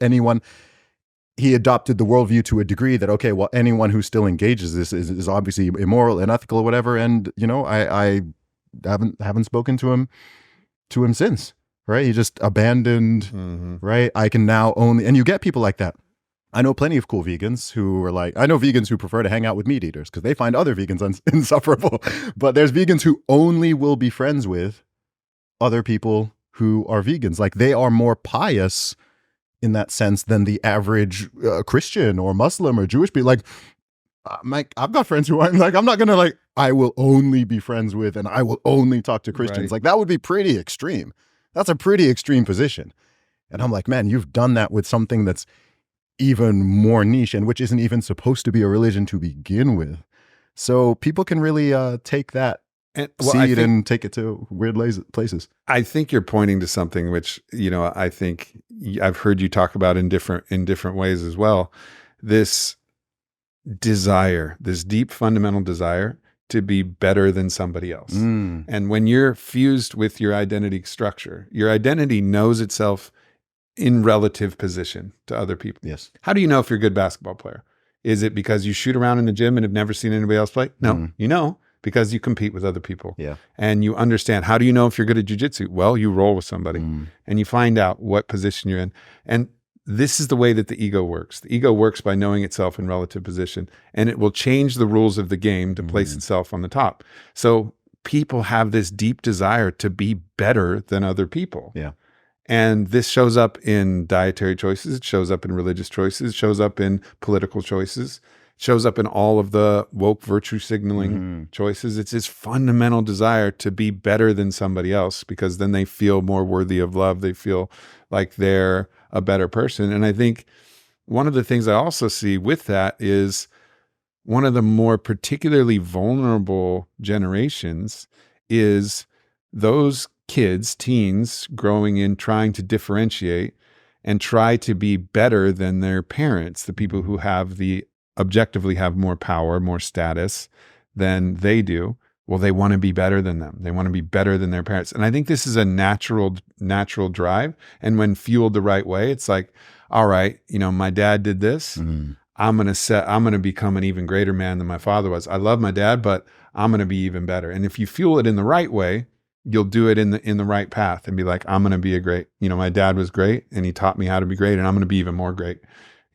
he adopted the worldview to a degree that, okay, well, anyone who still engages this is obviously immoral, unethical, or whatever. And, I haven't spoken to him since, right? He just abandoned, right? I can now only, and you get people like that. I know plenty of cool vegans who are like, I know vegans who prefer to hang out with meat eaters because they find other vegans insufferable. But there's vegans who only will be friends with other people who are vegans. Like they are more pious in that sense than the average Christian or Muslim or Jewish people. Like, I've got friends who aren't like, I'm not going to like, I will only be friends with, and I will only talk to Christians. Right. Like that would be pretty extreme. That's a pretty extreme position. And I'm like, man, you've done that with something that's even more niche and which isn't even supposed to be a religion to begin with. So people can really take that, and see it and take it to weird places. I think you're pointing to something which, I think I've heard you talk about in different ways as well. This desire, this deep fundamental desire to be better than somebody else. And when you're fused with your identity structure, your identity knows itself in relative position to other people. Yes. How do you know if you're a good basketball player? Is it because you shoot around in the gym and have never seen anybody else play? No, because you compete with other people. Yeah. And you understand. How do you know if you're good at jiu-jitsu? Well, you roll with somebody and you find out what position you're in. And this is the way that the ego works. The ego works by knowing itself in relative position, and it will change the rules of the game to place itself on the top. So people have this deep desire to be better than other people. Yeah. And this shows up in dietary choices. It shows up in religious choices. It shows up in political choices. Shows up in all of the woke virtue signaling choices. It's this fundamental desire to be better than somebody else because then they feel more worthy of love. They feel like they're a better person. And I think one of the things I also see with that is one of the more particularly vulnerable generations is those kids, teens growing in trying to differentiate and try to be better than their parents, the people who have objectively have more power, more status than they do. Well, they want to be better than them. They want to be better than their parents. And I think this is a natural drive. And when fueled the right way, it's like, all right, my dad did this. I'm going to become an even greater man than my father was. I love my dad, but I'm going to be even better. And if you fuel it in the right way, you'll do it in the right path and be like, I'm going to be a great, my dad was great and he taught me how to be great, and I'm going to be even more great,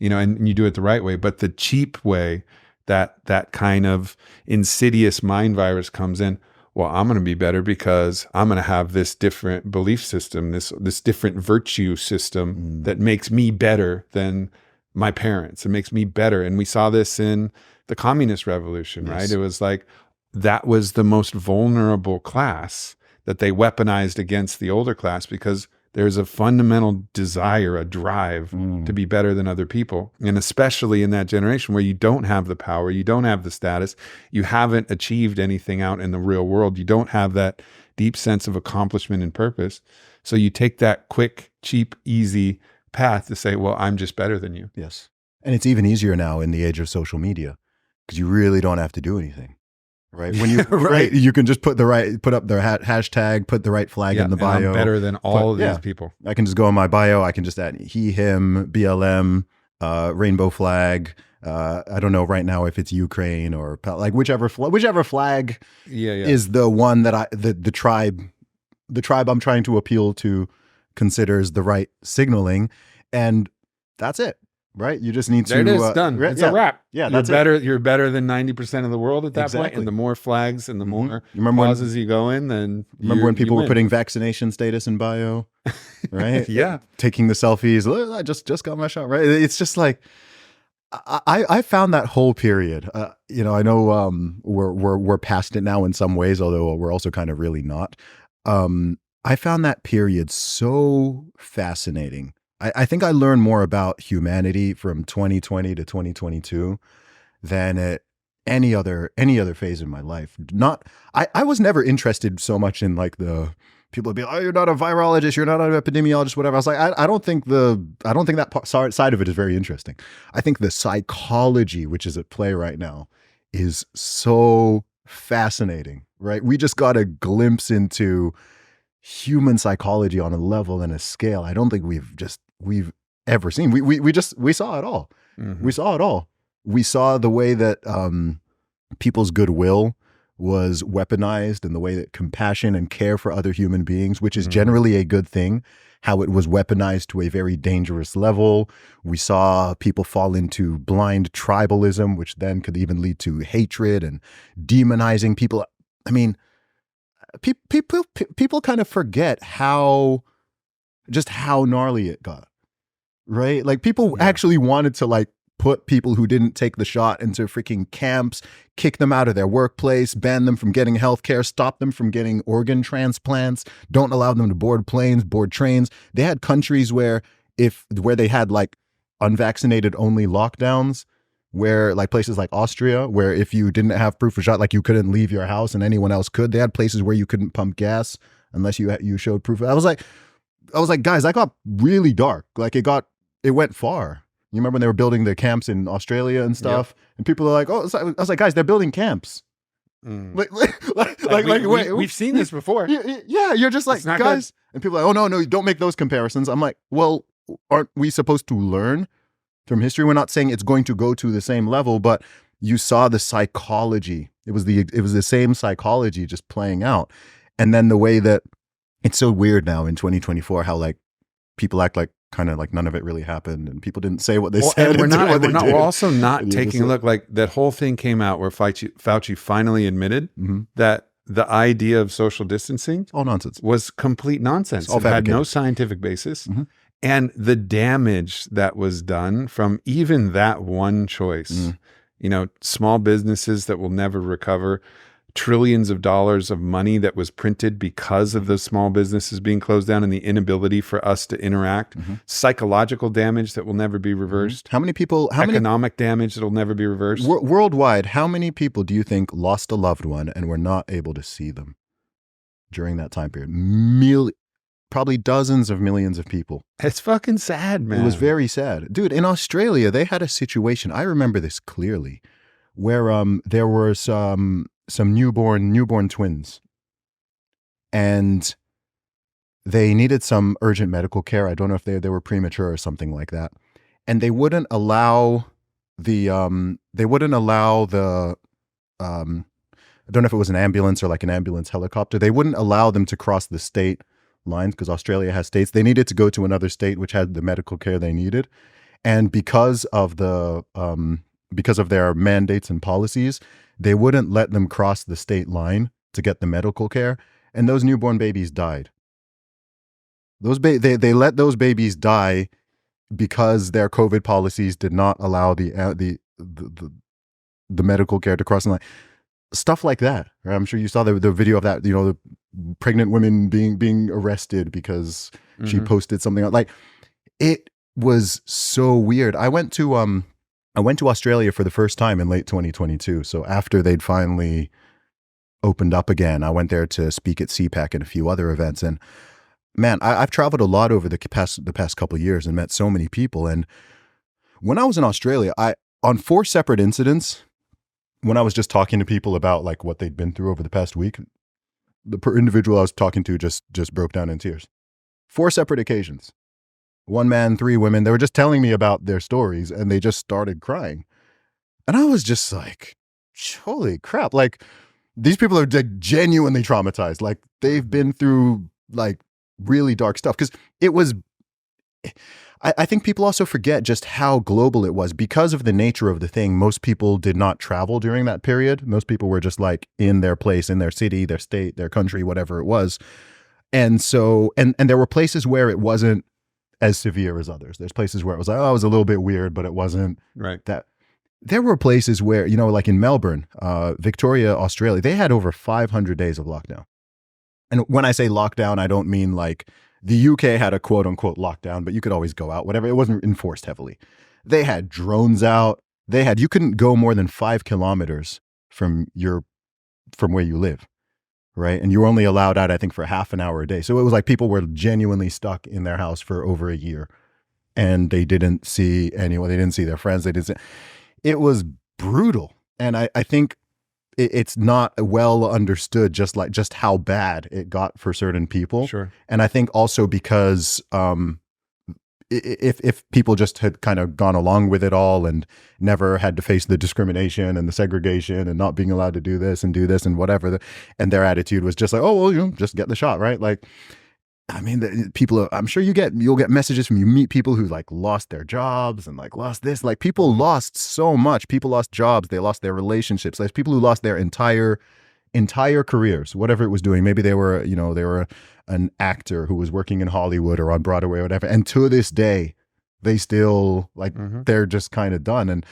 and you do it the right way. But the cheap way, that kind of insidious mind virus comes in. Well, I'm going to be better because I'm going to have this different belief system, this different virtue system that makes me better than my parents. It makes me better. And we saw this in the communist revolution, Yes. right? It was like, that was the most vulnerable class that they weaponized against the older class, because there's a fundamental desire, a drive to be better than other people. And especially in that generation where you don't have the power, you don't have the status, you haven't achieved anything out in the real world, you don't have that deep sense of accomplishment and purpose. So you take that quick, cheap, easy path to say, well, I'm just better than you. Yes. And it's even easier now in the age of social media, because you really don't have to do anything. Right. When you right, you can just put up the hashtag, put the right flag in the bio. I'm better than all of these people. I can just go in my bio. I can just add he, him, BLM, rainbow flag. I don't know right now if it's Ukraine or like whichever flag is the one that the tribe I'm trying to appeal to considers the right signaling, and that's it. Right, you just need to. There it is, done. It's a wrap. Yeah, You're better than 90% of the world at that point. And the more flags and the more causes you go in, then remember when people were putting vaccination status in bio, right? Yeah, taking the selfies. Look, I just got my shot. Right, it's just like I found that whole period. I know we're past it now in some ways, although we're also kind of really not. I found that period so fascinating. I think I learned more about humanity from 2020 to 2022 than at any other phase in my life. I was never interested so much in like the people would be like, oh, you're not a virologist, you're not an epidemiologist, whatever. I was like, I don't think that side of it is very interesting. I think the psychology which is at play right now is so fascinating, right? We just got a glimpse into human psychology on a level and a scale I don't think we've ever seen. We saw it all. Mm-hmm. We saw it all. We saw the way that people's goodwill was weaponized, and the way that compassion and care for other human beings, which is generally a good thing, how it was weaponized to a very dangerous level. We saw people fall into blind tribalism, which then could even lead to hatred and demonizing people. I mean, people kind of forget how gnarly it got, right? Like people actually wanted to like put people who didn't take the shot into freaking camps, kick them out of their workplace, ban them from getting healthcare, stop them from getting organ transplants, don't allow them to board planes, board trains. They had countries where they had like unvaccinated only lockdowns, where like places like Austria, where if you didn't have proof of shot, like you couldn't leave your house and anyone else could. They had places where you couldn't pump gas unless you showed proof. I was like, guys, that got really dark. Like it went far. You remember when they were building the camps in Australia and stuff, and people are like, oh, I was like, guys, they're building camps. We've seen this before. Yeah, you're just like, guys, good. And people are like, oh no, don't make those comparisons. I'm like, well, aren't we supposed to learn from history? We're not saying it's going to go to the same level, but you saw the psychology. It was the same psychology just playing out. And then the way that it's so weird now in 2024, how like people act like kind of like none of it really happened, and people didn't say what they said. We're also not taking a look. Like that whole thing came out where Fauci finally admitted that the idea of social distancing, all nonsense, was complete nonsense. It had no scientific basis. And the damage that was done from even that one choice, small businesses that will never recover, trillions of dollars of money that was printed because of those small businesses being closed down and the inability for us to interact, psychological damage that will never be reversed. Economic damage that will never be reversed. Worldwide, how many people do you think lost a loved one and were not able to see them during that time period? Probably dozens of millions of people. It's fucking sad, man. It was very sad. Dude, in Australia, they had a situation, I remember this clearly, where there were some newborn twins, and they needed some urgent medical care. I don't know if they were premature or something like that. And they wouldn't allow they wouldn't allow the I don't know if it was an ambulance or like an ambulance helicopter. They wouldn't allow them to cross the state lines because Australia has states. They needed to go to another state which had the medical care they needed. And because of their mandates and policies, they wouldn't let them cross the state line to get the medical care. And those newborn babies died. They let those babies die because their COVID policies did not allow the medical care to cross the line. Stuff like that. Right? I'm sure you saw the video of that, the pregnant women being arrested because she posted something like it was so weird. I went to Australia for the first time in late 2022. So after they'd finally opened up again, I went there to speak at CPAC and a few other events. And man, I've traveled a lot over the past couple of years and met so many people. And when I was in Australia, on 4 separate incidents, when I was just talking to people about like what they'd been through over the past week, the individual I was talking to just broke down in tears. 4 separate occasions. 1 man, 3 women. They were just telling me about their stories and they just started crying. And I was just like, holy crap. Like these people are genuinely traumatized. Like they've been through like really dark stuff. Because it was, I think people also forget just how global it was because of the nature of the thing. Most people did not travel during that period. Most people were just like in their place, in their city, their state, their country, whatever it was. And so, and there were places where it wasn't as severe as others. There's places where it was like, oh, it was a little bit weird, but it wasn't right. That. There were places where, like in Melbourne, Victoria, Australia, they had over 500 days of lockdown. And when I say lockdown, I don't mean like the UK had a quote unquote lockdown, but you could always go out, whatever. It wasn't enforced heavily. They had drones out. You couldn't go more than 5 kilometers from where you live. Right. And you were only allowed out, I think, for half an hour a day. So it was like people were genuinely stuck in their house for over a year and they didn't see anyone. They didn't see their friends. It was brutal. And I think it's not well understood just how bad it got for certain people. Sure. And I think also because if people just had kind of gone along with it all and never had to face the discrimination and the segregation and not being allowed to do this and whatever, and their attitude was just like, oh, well, just get the shot, right? Like, I mean, I'm sure you'll get messages from, you meet people who like lost their jobs and like lost this, like people lost so much. People lost jobs. They lost their relationships. There's people who lost their entire careers, whatever it was doing. Maybe they were an actor who was working in Hollywood or on Broadway or whatever. And to this day, they still like, they're just kind of done. And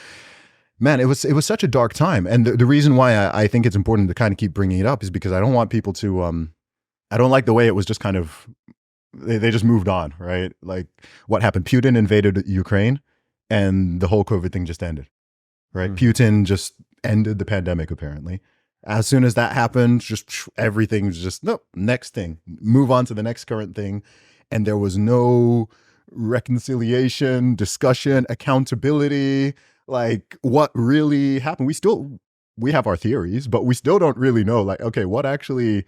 man, it was such a dark time. And the reason why I think it's important to kind of keep bringing it up is because I don't want people to, I don't like the way it was just kind of, they just moved on, right? Like what happened? Putin invaded Ukraine and the whole COVID thing just ended, right? Putin just ended the pandemic apparently. As soon as that happened, just everything was just, nope, next thing, move on to the next current thing. And there was no reconciliation, discussion, accountability, like what really happened. We have our theories, but we still don't really know, like, okay, what actually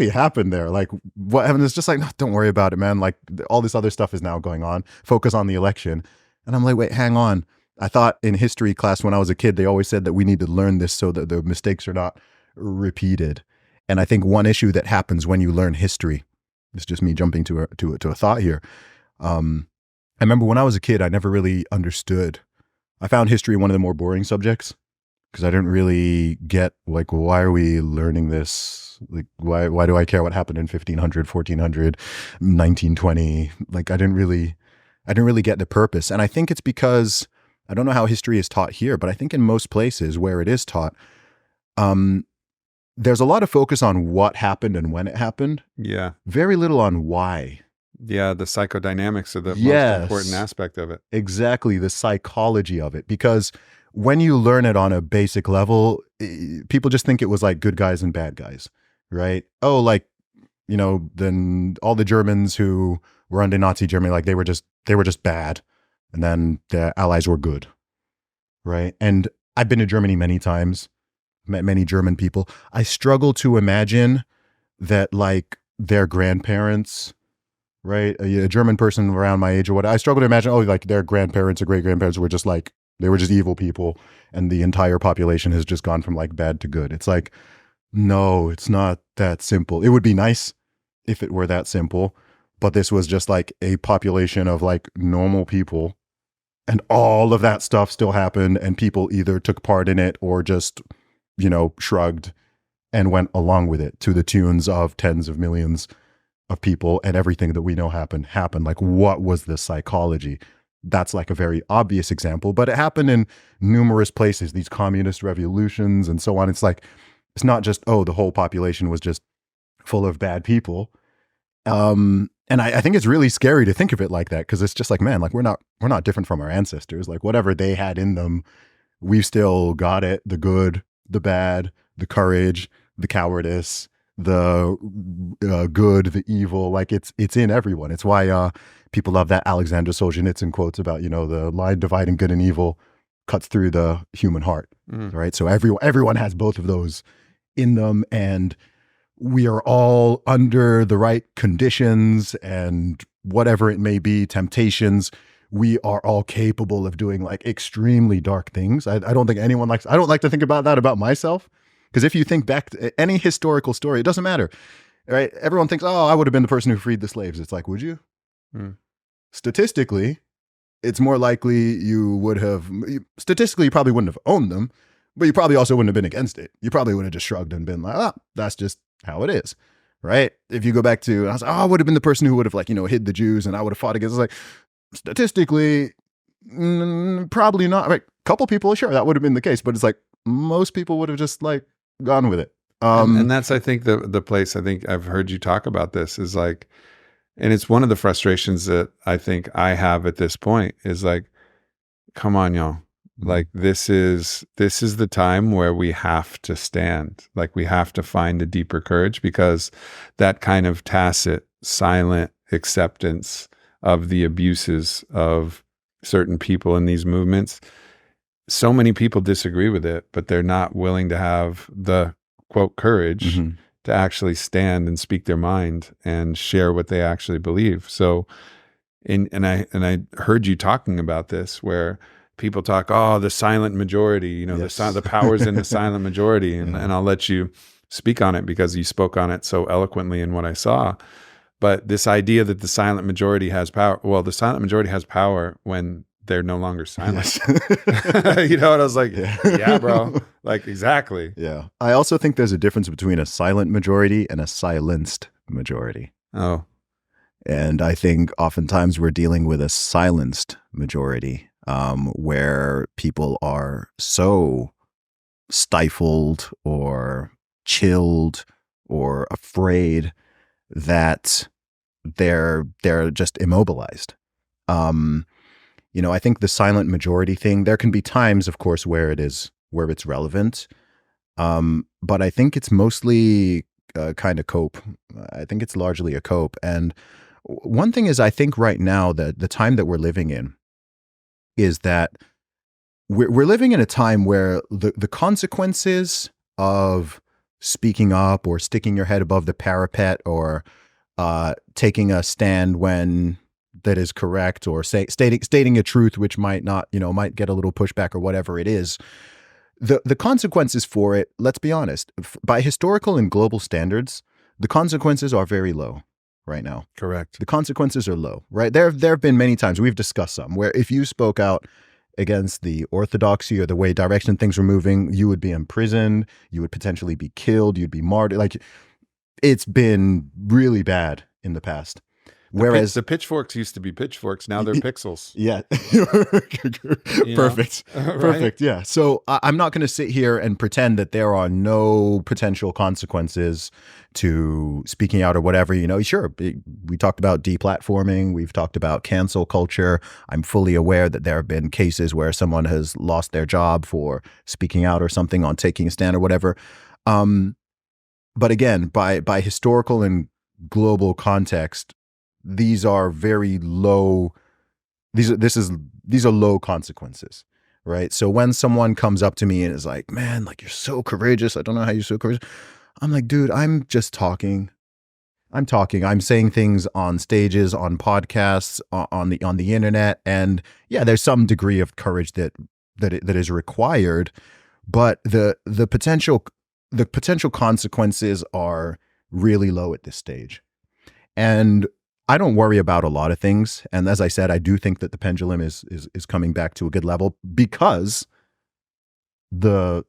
happened there? Like what happened? It's just like, no, don't worry about it, man. Like all this other stuff is now going on. Focus on the election. And I'm like, wait, hang on. I thought in history class when I was a kid, they always said that we need to learn this so that the mistakes are not repeated. And I think one issue that happens when you learn history, it's just me jumping to a thought here. I remember when I was a kid, I never really understood. I found history one of the more boring subjects because I didn't really get like, why are we learning this? Like, why do I care what happened in 1500, 1400, 1920? Like, I didn't really get the purpose. And I think it's because I don't know how history is taught here, but I think in most places where it is taught, there's a lot of focus on what happened and when it happened. Yeah. Very little on why. Yeah, the psychodynamics are the most important aspect of it. Exactly, the psychology of it. Because when you learn it on a basic level, people just think it was like good guys and bad guys, right? Oh, like, then all the Germans who were under Nazi Germany, like they were just bad. And then the allies were good, right? And I've been to Germany many times, met many German people. I struggle to imagine that like their grandparents, right? A German person around my age or what, I struggle to imagine, oh, like their grandparents or great-grandparents were just like They were just evil people, and the entire population has just gone from like bad to good. It's like, no, it's not that simple. It would be nice if it were that simple, but this was just like a population of like normal people, and all of that stuff still happened, and people either took part in it or just, shrugged and went along with it to the tunes of tens of millions of people, and everything that we know happened. Like, what was the psychology? That's like a very obvious example, but it happened in numerous places, these communist revolutions and so on. It's like, it's not just, the whole population was just full of bad people. And I think it's really scary to think of it like that, because it's just like, man, like we're not different from our ancestors. Like whatever they had in them, we've still got it. The good, the bad, the courage, the cowardice, the good, the evil. Like it's in everyone. It's why people love that Alexander Solzhenitsyn quotes about, the line dividing good and evil cuts through the human heart, right? So everyone has both of those in them, and we are all under the right conditions and whatever it may be, temptations, we are all capable of doing like extremely dark things. I don't think anyone likes, I don't like to think about that about myself, because if you think back to any historical story, it doesn't matter, right? Everyone thinks, I would have been the person who freed the slaves. It's like, would you? Statistically, it's more likely you would have, statistically, you probably wouldn't have owned them, but you probably also wouldn't have been against it. You probably would have just shrugged and been like, that's just how it is, right? If you go back to, I was like, I would have been the person who would have like, hid the Jews, and I would have fought against, it's like, statistically, probably not. Right? Couple people, sure, that would have been the case, but it's like most people would have just like gone with it. And that's, I think, the place, I think I've heard you talk about this is like, and it's one of the frustrations that I think I have at this point is like, come on, y'all. Like this is the time where we have to stand. Like we have to find a deeper courage, because that kind of tacit, silent acceptance of the abuses of certain people in these movements, so many people disagree with it, but they're not willing to have the quote courage to actually stand and speak their mind and share what they actually believe. So, and I heard you talking about this where people talk, the silent majority, yes. The power's in the silent majority. And I'll let you speak on it because you spoke on it so eloquently in what I saw. But this idea that the silent majority has power, well, the silent majority has power when they're no longer silent. Yes. And I was like, yeah, bro, like exactly. Yeah. I also think there's a difference between a silent majority and a silenced majority. Oh. And I think oftentimes we're dealing with a silenced majority. Where people are so stifled or chilled or afraid that they're just immobilized. I think the silent majority thing, there can be times, of course, where it's relevant. But I think it's mostly kind of cope. I think it's largely a cope. And one thing is, I think right now that the time that we're living in is that we're living in a time where the consequences of speaking up or sticking your head above the parapet or taking a stand when that is correct, or stating a truth which might not, might get a little pushback or whatever it is, the consequences for it, let's be honest, by historical and global standards, the consequences are very low. Right now. Correct. The consequences are low, right? There have been many times, we've discussed some, where if you spoke out against the orthodoxy or the way direction things were moving, you would be imprisoned, you would potentially be killed, you'd be martyred. Like, it's been really bad in the past. Whereas the pitchforks used to be pitchforks, now they're pixels. Yeah. Perfect. Right? Perfect. Yeah. So I'm not going to sit here and pretend that there are no potential consequences to speaking out or whatever. Sure, we talked about deplatforming. We've talked about cancel culture. I'm fully aware that there have been cases where someone has lost their job for speaking out or something, on taking a stand or whatever. But again, by historical and global context, these are very low. These are low consequences, right? So when someone comes up to me and is like, "Man, like you're so courageous. I don't know how you're so courageous." I'm like, "Dude, I'm just talking. I'm talking. I'm saying things on stages, on podcasts, on the internet, and yeah, there's some degree of courage that that is required, but the potential consequences are really low at this stage. And I don't worry about a lot of things. And as I said, I do think that the pendulum is coming back to a good level because the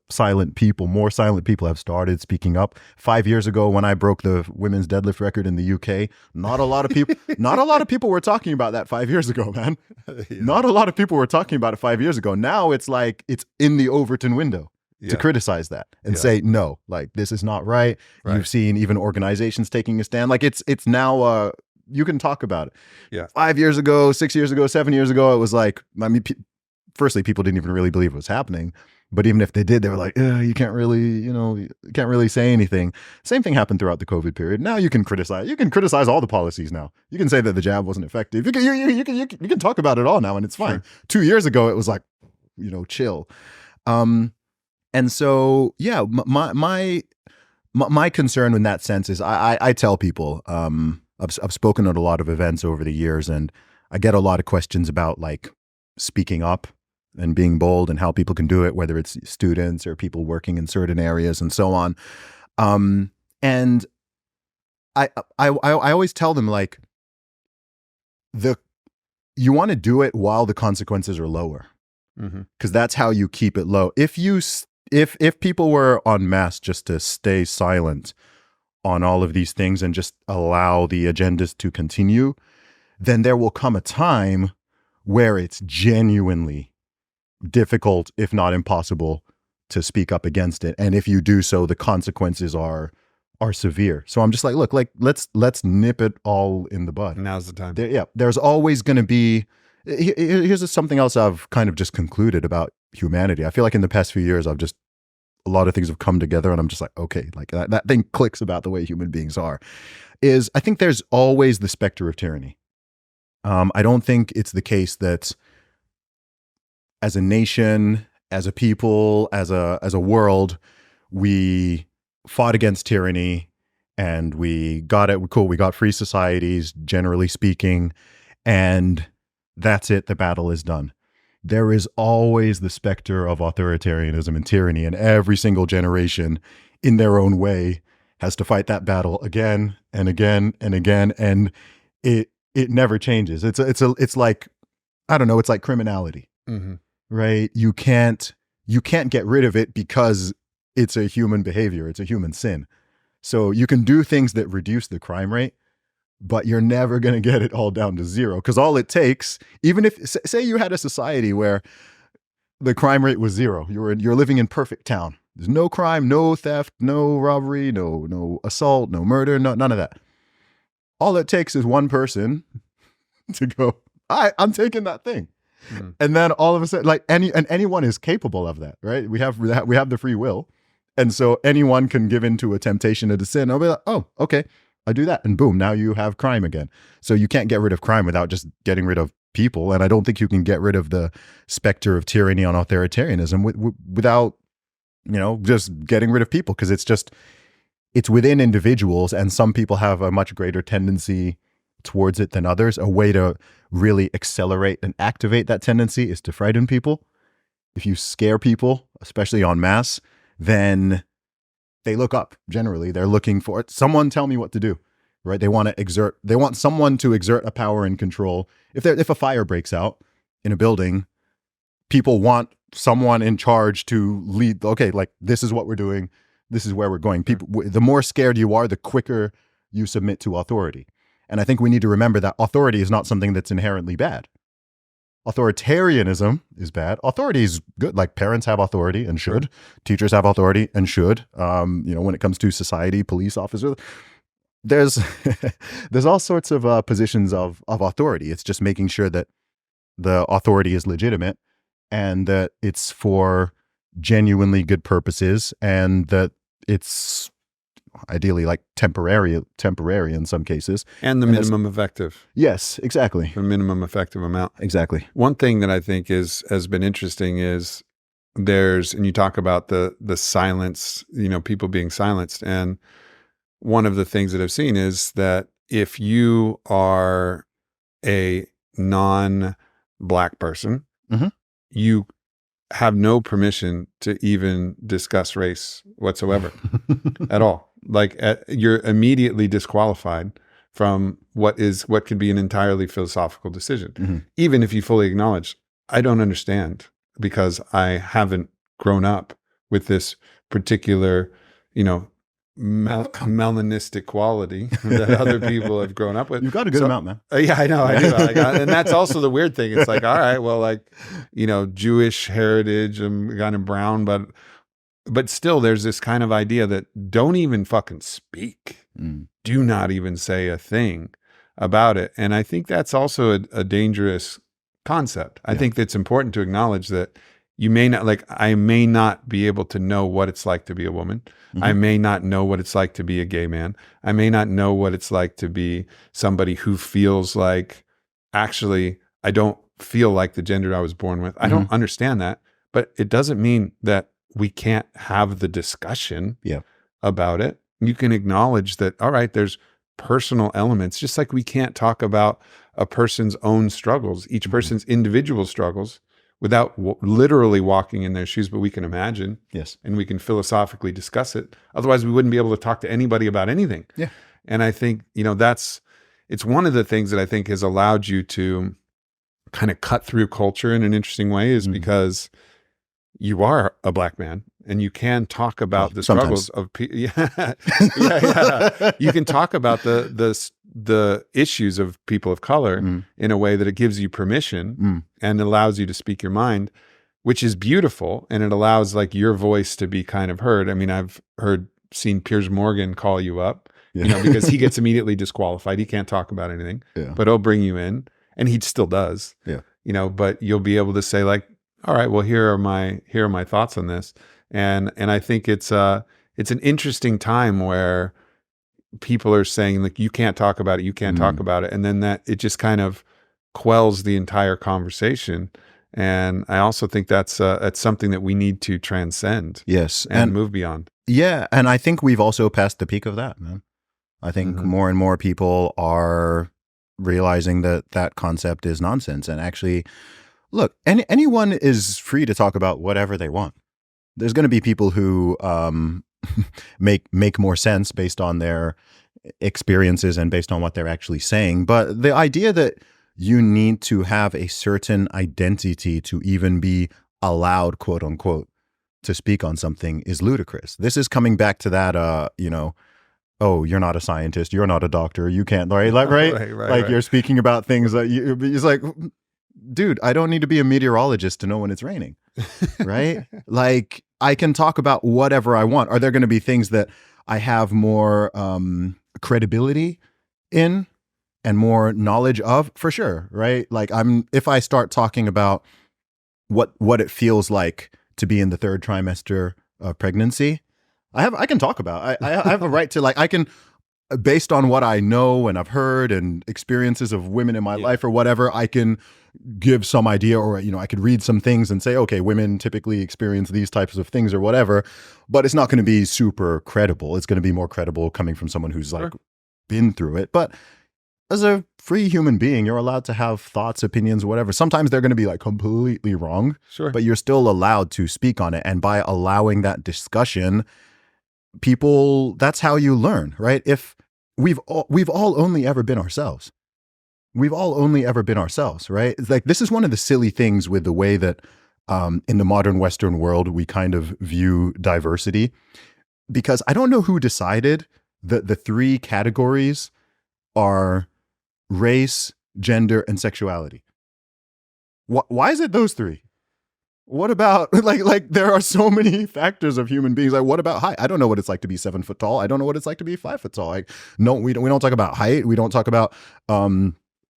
more silent people have started speaking up. 5 years ago, when I broke the women's deadlift record in the UK, not a lot of people were talking about that 5 years ago, man. Yeah. Not a lot of people were talking about it 5 years ago. Now it's like it's in the Overton window to criticize that and say, no, like this is not right. You've seen even organizations taking a stand. Like it's now you can talk about it. Yeah. 5 years ago, 6 years ago, 7 years ago, it was like, I mean, firstly, people didn't even really believe it was happening. But even if they did, they were like, you can't really say anything. Same thing happened throughout the COVID period. Now you can criticize. You can criticize all the policies now. You can say that the jab wasn't effective. You can talk about it all now, and it's fine. Sure. 2 years ago, it was like, chill. And so, yeah, my concern in that sense is I tell people, I've spoken at a lot of events over the years, and I get a lot of questions about like speaking up and being bold and how people can do it, whether it's students or people working in certain areas and so on. And I always tell them, like, you want to do it while the consequences are lower, because that's how you keep it low. If people were en masse just to stay silent on all of these things and just allow the agendas to continue, then there will come a time where it's genuinely difficult, if not impossible, to speak up against it. And if you do so, the consequences are severe. So I'm just like, look, like let's nip it all in the bud. Now's the time. There's always going to be. Here's something else I've kind of just concluded about humanity. I feel like in the past few years, a lot of things have come together, and I'm just like, okay, like that thing clicks about the way human beings are. I think there's always the specter of tyranny. I don't think it's the case that as a nation, as a people, as a world, we fought against tyranny and we got it. Cool. We got free societies, generally speaking, and that's it. The battle is done. There is always the specter of authoritarianism and tyranny, and every single generation in their own way has to fight that battle again and again and again. And it never changes. It's like, I don't know, it's like criminality. Right? You can't get rid of it because it's a human behavior. It's a human sin. So you can do things that reduce the crime rate, but you're never going to get it all down to zero. Because all it takes, even if, say you had a society where the crime rate was zero, you're living in perfect town. There's no crime, no theft, no robbery, no assault, no murder, none of that. All it takes is one person to go, I'm taking that thing. And then all of a sudden, like anyone is capable of that, right? We have the free will. And so anyone can give into a temptation of sin. I'll be like, oh, okay, I do that. And boom, now you have crime again. So you can't get rid of crime without just getting rid of people. And I don't think you can get rid of the specter of tyranny and authoritarianism without, just getting rid of people. Because it's within individuals, and some people have a much greater tendency towards it than others. A way to really accelerate and activate that tendency is to frighten people. If you scare people, especially en masse, then they look up. Generally, they're looking for someone tell me what to do, right? They want someone to exert a power and control. If a fire breaks out in a building, people want someone in charge to lead. Okay, like this is what we're doing. This is where we're going. People, the more scared you are, the quicker you submit to authority. And I think we need to remember that authority is not something that's inherently bad. Authoritarianism is bad. Authority is good. Like parents have authority and should. Sure. Teachers have authority and should. When it comes to society, police officers, there's all sorts of positions of authority. It's just making sure that the authority is legitimate and that it's for genuinely good purposes, and that it's ideally like temporary in some cases. And the minimum effective. Yes, exactly. The minimum effective amount. Exactly. One thing that I think has been interesting is and you talk about the silence, people being silenced. And one of the things that I've seen is that if you are a non-Black person, you have no permission to even discuss race whatsoever at all. Like you're immediately disqualified from what could be an entirely philosophical decision. Even if you fully acknowledge, I don't understand because I haven't grown up with this particular, melanistic quality that other people have grown up with. You've got a good amount, man. Yeah, I know. I do. And that's also the weird thing. It's like, all right, well, like, Jewish heritage, I'm kind of brown, but still there's this kind of idea that don't even fucking speak. Do not even say a thing about it. And I think that's also a dangerous concept. I think that's important to acknowledge that you may not, like, I may not be able to know what it's like to be a woman. I may not know what it's like to be a gay man. I may not know what it's like to be somebody who feels like, actually, I don't feel like the gender I was born with. I don't understand that, but it doesn't mean that we can't have the discussion about it. You can acknowledge that, all right, there's personal elements, just like we can't talk about a person's own struggles, each person's individual struggles, without literally walking in their shoes, but we can imagine. Yes. And we can philosophically discuss it. Otherwise, we wouldn't be able to talk to anybody about anything. Yeah. And I think, it's one of the things that I think has allowed you to kind of cut through culture in an interesting way is because you are a black man and you can talk about the struggles of people. Yeah. You can talk about the issues of people of color in a way that it gives you permission and allows you to speak your mind, which is beautiful. And it allows like your voice to be kind of heard. I mean, I've seen Piers Morgan call you up, because he gets immediately disqualified. He can't talk about anything, but he'll bring you in and he still does, but you'll be able to say like, all right, well, here are my thoughts on this. And I think it's an interesting time where people are saying like, you can't talk about it. You can't talk about it. And then that it just kind of quells the entire conversation. And I also think that's something that we need to transcend. Yes. And move beyond. Yeah. And I think we've also passed the peak of that, man. I think more and more people are realizing that concept is nonsense. And actually, look, anyone is free to talk about whatever they want. There's going to be people who make more sense based on their experiences and based on what they're actually saying. But the idea that you need to have a certain identity to even be allowed, quote unquote, to speak on something is ludicrous. This is coming back to that, oh, you're not a scientist, you're not a doctor, you can't, right? Right. You're speaking about things that it's like, dude, I don't need to be a meteorologist to know when it's raining, right? Like, I can talk about whatever I want. Are there going to be things that I have more credibility in and more knowledge of? For sure, right? Like, if I start talking about what it feels like to be in the third trimester of pregnancy, I can talk about. I have a right to, like, I can, based on what I know and I've heard and experiences of women in my life or whatever, I can give some idea, or, I could read some things and say, okay, women typically experience these types of things or whatever, but it's not going to be super credible. It's going to be more credible coming from someone who's like been through it. But as a free human being, you're allowed to have thoughts, opinions, whatever. Sometimes they're going to be like completely wrong, but you're still allowed to speak on it. And by allowing that discussion, that's how you learn, right? If we've all only ever been ourselves. We've all only ever been ourselves, right? It's like, this is one of the silly things with the way that in the modern Western world, we kind of view diversity, because I don't know who decided that the three categories are race, gender, and sexuality. Why is it those three? What about like there are so many factors of human beings. Like, what about height? I don't know what it's like to be 7 foot tall. I don't know what it's like to be 5 foot tall. Like, no, we don't talk about height. We don't talk about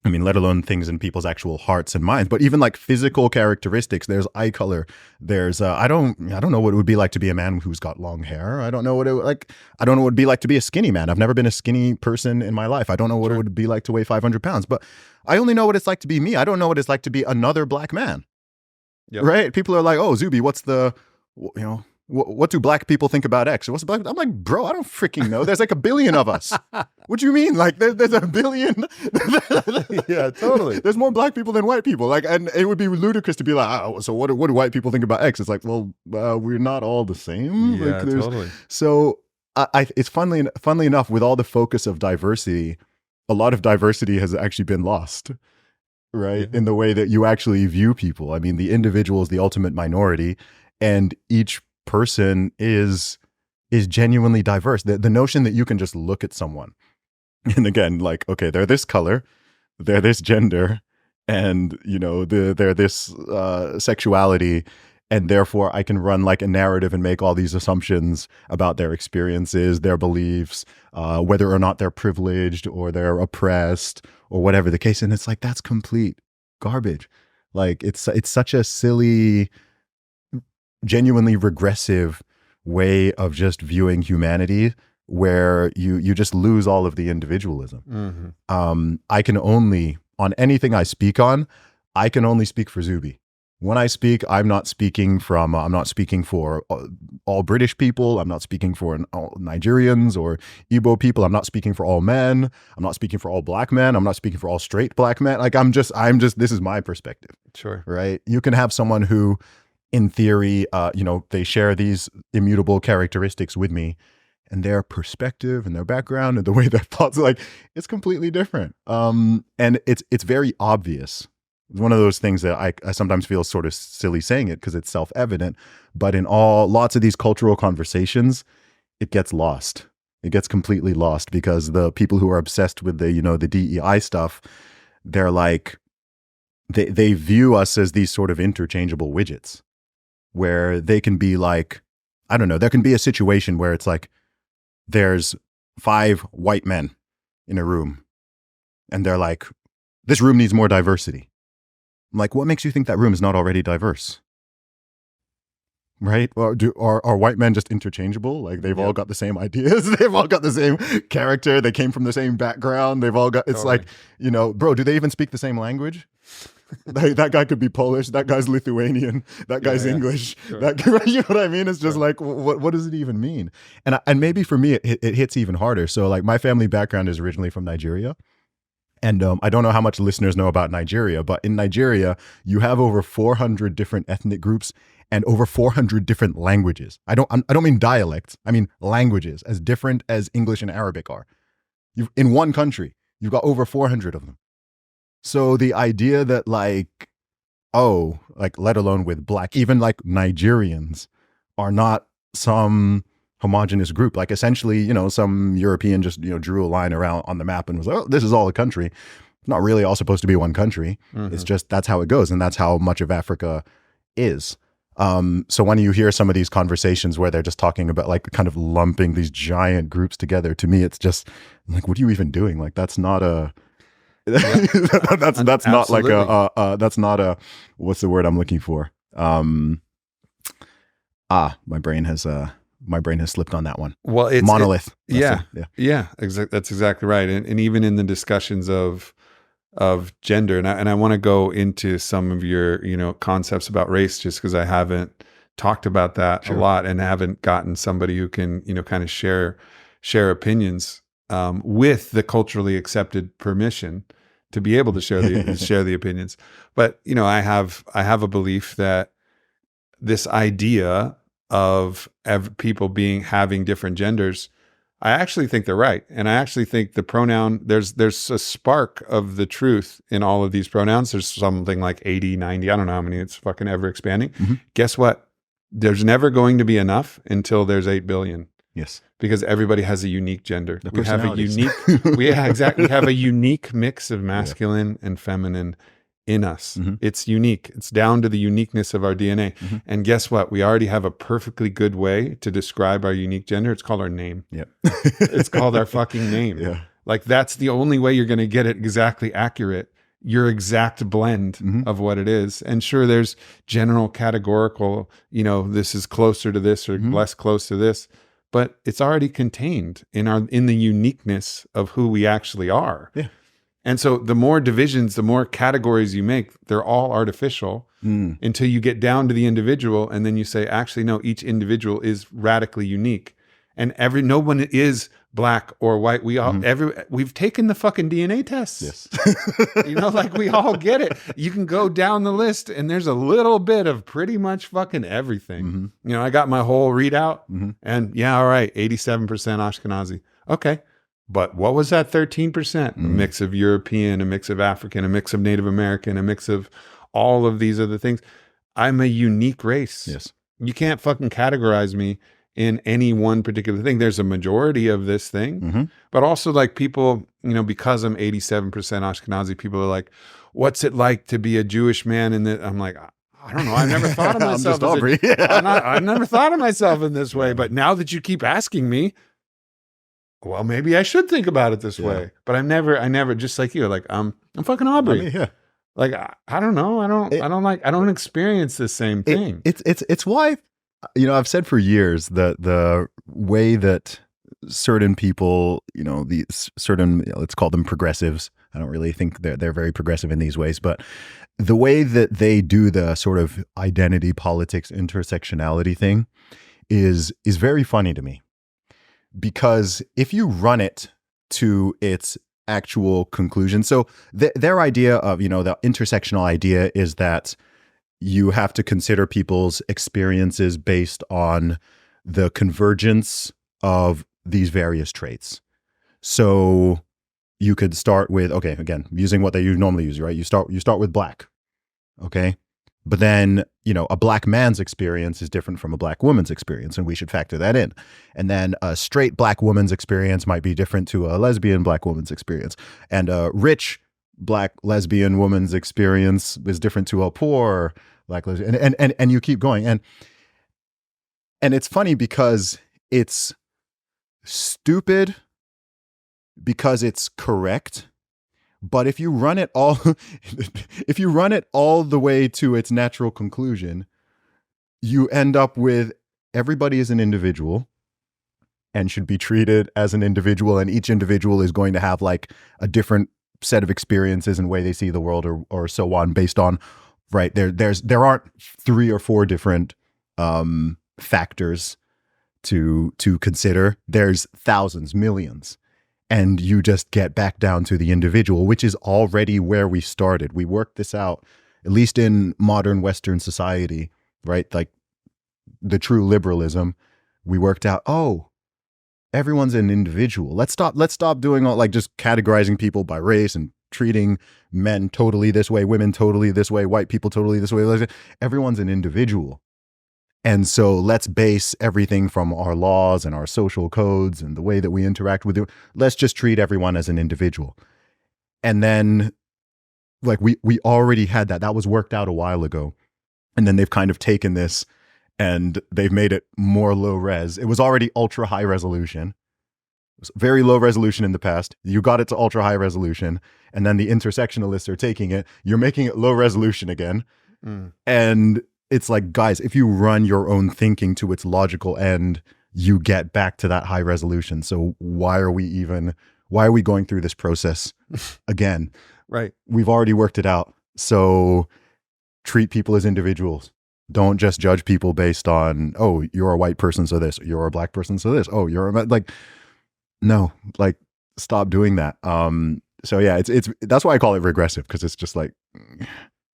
let alone things in people's actual hearts and minds. But even like physical characteristics, there's eye color. There's I don't know what it would be like to be a man who's got long hair. I don't know what it would be like to be a skinny man. I've never been a skinny person in my life. I don't know what it would be like to weigh 500 pounds. But I only know what it's like to be me. I don't know what it's like to be another black man. Yep. Right? People are like, oh, Zuby, what's the What do black people think about X? What's black? I'm like, bro, I don't freaking know. There's like a billion of us. What do you mean? Like, there's a billion. Yeah, totally. There's more black people than white people. Like, and it would be ludicrous to be like, oh, so what do white people think about X? It's like, well, we're not all the same. Yeah, like, totally. So it's funnily enough, with all the focus of diversity, a lot of diversity has actually been lost, right? In the way that you actually view people. I mean, the individual is the ultimate minority, and each person is genuinely diverse. The notion that you can just look at someone and again, like, okay, they're this color, they're this gender, and they're this sexuality, and therefore I can run like a narrative and make all these assumptions about their experiences, their beliefs, whether or not they're privileged or they're oppressed or whatever the case. And it's like, that's complete garbage. Like, it's such a silly, genuinely regressive way of just viewing humanity, where you just lose all of the individualism. I can only, on anything I speak on, I can only speak for Zuby. When I speak, I'm not speaking for all British people. I'm not speaking for all Nigerians or Igbo people. I'm not speaking for all men. I'm not speaking for all black men. I'm not speaking for all straight black men. Like, I'm just, this is my perspective. Sure. Right. You can have someone who, in theory, they share these immutable characteristics with me, and their perspective and their background and the way their thoughts are, like, it's completely different. And it's very obvious. It's one of those things that I sometimes feel sort of silly saying it because it's self-evident, but in lots of these cultural conversations, it gets lost. It gets completely lost because the people who are obsessed with the DEI stuff, they're like, they view us as these sort of interchangeable widgets, where they can be like, I don't know, there can be a situation where it's like, there's 5 white men in a room, and they're like, this room needs more diversity. I'm like, what makes you think that room is not already diverse? Right? Or are white men just interchangeable? Like, they've all got the same ideas. They've all got the same character. They came from the same background. They've all got, it's like, bro, do they even speak the same language? That guy could be Polish. That guy's Lithuanian. That guy's English. Sure. You know what I mean? It's just like, what does it even mean? And maybe for me, it hits even harder. So, like, my family background is originally from Nigeria. And I don't know how much listeners know about Nigeria, but in Nigeria, you have over 400 different ethnic groups and over 400 different languages. I don't mean dialects. I mean languages, as different as English and Arabic are. In one country, you've got over 400 of them. So the idea that, like, let alone with black, even like Nigerians are not some homogenous group. Like, essentially, some European just, drew a line around on the map and was like, oh, this is all a country. It's not really all supposed to be one country. It's just, that's how it goes. And that's how much of Africa is. So when you hear some of these conversations where they're just talking about, like, kind of lumping these giant groups together, to me, it's just like, what are you even doing? Like, that's not a, that's not like that's not a, what's the word I'm looking for? My brain has slipped on that one. Well, it's monolith. Yeah. That's exactly right. And even in the discussions of gender, and I want to go into some of your concepts about race, just because I haven't talked about that a lot and haven't gotten somebody who can kind of share opinions with the culturally accepted permission to be able to share the opinions. But I have a belief that this idea of people having different genders, I actually think they're right. And I actually think the pronoun, there's a spark of the truth in all of these pronouns. There's something like 80, 90, I don't know how many, it's fucking ever expanding. Guess what? There's never going to be enough until there's 8 billion. Yes. Because everybody has a unique gender. The We have a unique, exactly. We have a unique mix of masculine and feminine in us. It's unique. It's down to the uniqueness of our DNA. And guess what? We already have a perfectly good way to describe our unique gender. It's called our name. Yep. It's called our fucking name. Yeah. Like, that's the only way you're going to get it exactly accurate. Your exact blend of what it is. And sure, there's general categorical, this is closer to this or less close to this, but it's already contained in the uniqueness of who we actually are. Yeah. And so the more divisions, the more categories you make, they're all artificial until you get down to the individual. And then you say, actually, no, each individual is radically unique. And no one is black or white. We've taken the fucking DNA tests. Yes. Like we all get it. You can go down the list and there's a little bit of pretty much fucking everything. I got my whole readout and yeah, all right, 87% Ashkenazi. Okay. But what was that 13%? A mix of European, a mix of African, a mix of Native American, a mix of all of these other things. I'm a unique race. Yes. You can't fucking categorize me in any one particular thing. There's a majority of this thing, but also like people, because I'm 87% Ashkenazi, people are like, what's it like to be a Jewish man? And I'm like, I don't know. I've never thought of myself. I've never thought of myself in this way. But now that you keep asking me, well, maybe I should think about it this way. But I never, just like you, like I'm fucking Aubrey. Like I don't know. I don't experience the same thing. It's why, I've said for years that the way that certain people, let's call them progressives. I don't really think they're very progressive in these ways, but the way that they do the sort of identity politics intersectionality thing is very funny to me. Because if you run it to its actual conclusion, so their idea of, the intersectional idea is that you have to consider people's experiences based on the convergence of these various traits. So you could start with, okay, again, using what they normally use, right? You start with black, okay? But then, a black man's experience is different from a black woman's experience, and we should factor that in. And then a straight black woman's experience might be different to a lesbian black woman's experience. And a rich black lesbian woman's experience is different to a poor black lesbian. And you keep going. And it's funny because it's stupid because it's correct. But if you run it all the way to its natural conclusion, you end up with everybody is an individual and should be treated as an individual. And each individual is going to have like a different set of experiences and way they see the world or so on based on, right. There aren't 3 or 4 different factors to consider. There's thousands, millions. And you just get back down to the individual, which is already where we started. We worked this out, at least in modern Western society, right? Like the true liberalism, we worked out, everyone's an individual. Let's stop doing all like just categorizing people by race and treating men totally this way, women totally this way, white people totally this way. Everyone's an individual. And so let's base everything from our laws and our social codes and the way that we interact with it. Let's just treat everyone as an individual. And then like we already had that. That was worked out a while ago. And then they've kind of taken this and they've made it more low res. It was already ultra high resolution. It was very low resolution in the past. You got it to ultra high resolution. And then the intersectionalists are taking it. You're making it low resolution again. And it's like, guys, if you run your own thinking to its logical end, you get back to that high resolution. So why are we going through this process again? Right. We've already worked it out. So treat people as individuals. Don't just judge people based on, you're a white person, so this, you're a black person, so this, no, like stop doing that. So yeah, it's that's why I call it regressive, because it's just like,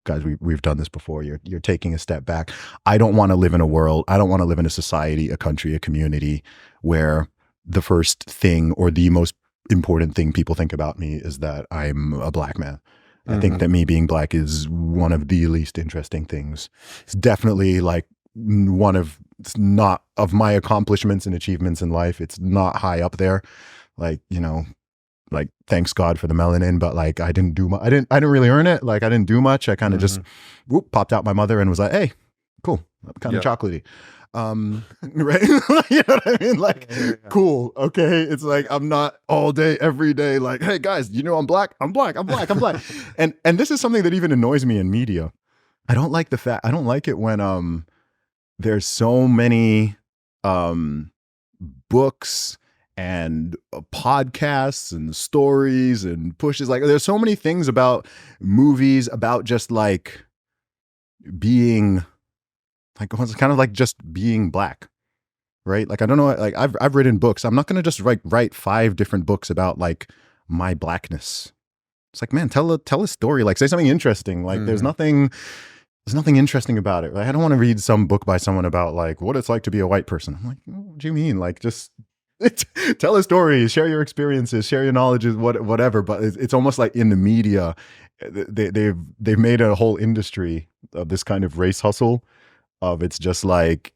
guys, we've done this before. You're taking a step back. I don't want to live in a society, a country, a community where the first thing or the most important thing people think about me is that I'm a black man. I think that me being black is one of the least interesting things. It's definitely like it's not of my accomplishments and achievements in life. It's not high up there. Like, like thanks God for the melanin, but like I didn't really earn it. Like I didn't do much. I kind of just popped out my mother and was like, hey, cool, kind of chocolatey. Right? You know what I mean? Like, cool. Okay. It's like, I'm not all day, every day, like, hey guys, I'm black. I'm black. And this is something that even annoys me in media. I don't like it when, there's so many, books and podcasts and stories and pushes. Like there's so many things about movies about just like being like, it's kind of like just being black, right? Like, I don't know, like I've written books. I'm not going to just write 5 different books about like my blackness. It's like, man, tell a story, like say something interesting. Like there's nothing interesting about it. Right? I don't want to read some book by someone about like what it's like to be a white person. I'm like, what do you mean? Like just tell a story, share your experiences, share your knowledge, whatever. But it's almost like in the media, they've made a whole industry of this kind of race hustle of it's just like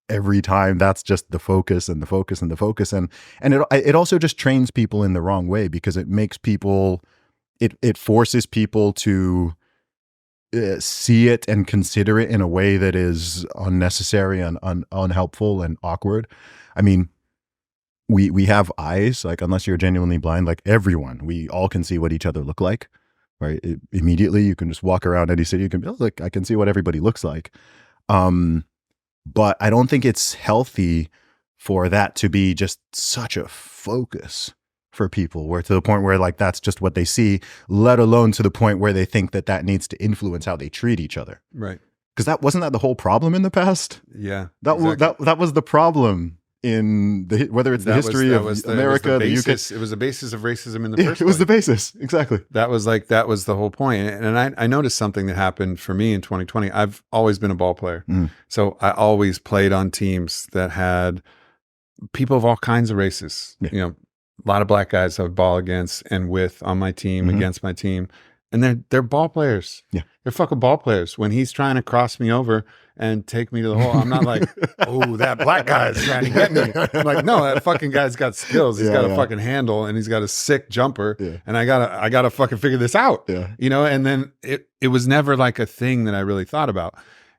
every time that's just the focus and the focus and the focus. And it also just trains people in the wrong way because it makes people, it forces people to see it and consider it in a way that is unnecessary and unhelpful and awkward. I mean, we have eyes, like unless you're genuinely blind, like everyone, we all can see what each other look like, right? Immediately, you can just walk around any city, you can be, oh, look, I can see what everybody looks like. But I don't think it's healthy for that to be just such a focus for people, where to the point where like that's just what they see, let alone to the point where they think that needs to influence how they treat each other. Right. Because wasn't that the whole problem in the past? Yeah. That was the problem in whether it's the history of America, the UK. It was the basis of racism in the first place. It was the basis. Exactly. That was the whole point. And I noticed something that happened for me in 2020. I've always been a ball player. So I always played on teams that had people of all kinds of races. Yeah. You know, a lot of black guys I would ball against and with on my team, against my team. And they're ball players. Yeah. They're fucking ball players. When he's trying to cross me over and take me to the hole, I'm not like, oh, that black guy's trying to get me. I'm like, no, that fucking guy's got skills. He's got a fucking handle and he's got a sick jumper. Yeah. And I gotta fucking figure this out. Yeah. You know, and then it was never like a thing that I really thought about.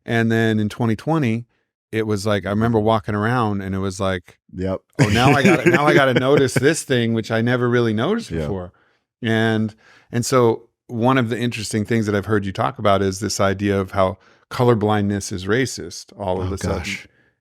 And then in 2020, it was like, I remember walking around and it was like, yep. Oh, now I gotta notice this thing, which I never really noticed before. And so one of the interesting things that I've heard you talk about is this idea of how colorblindness is racist all of a sudden.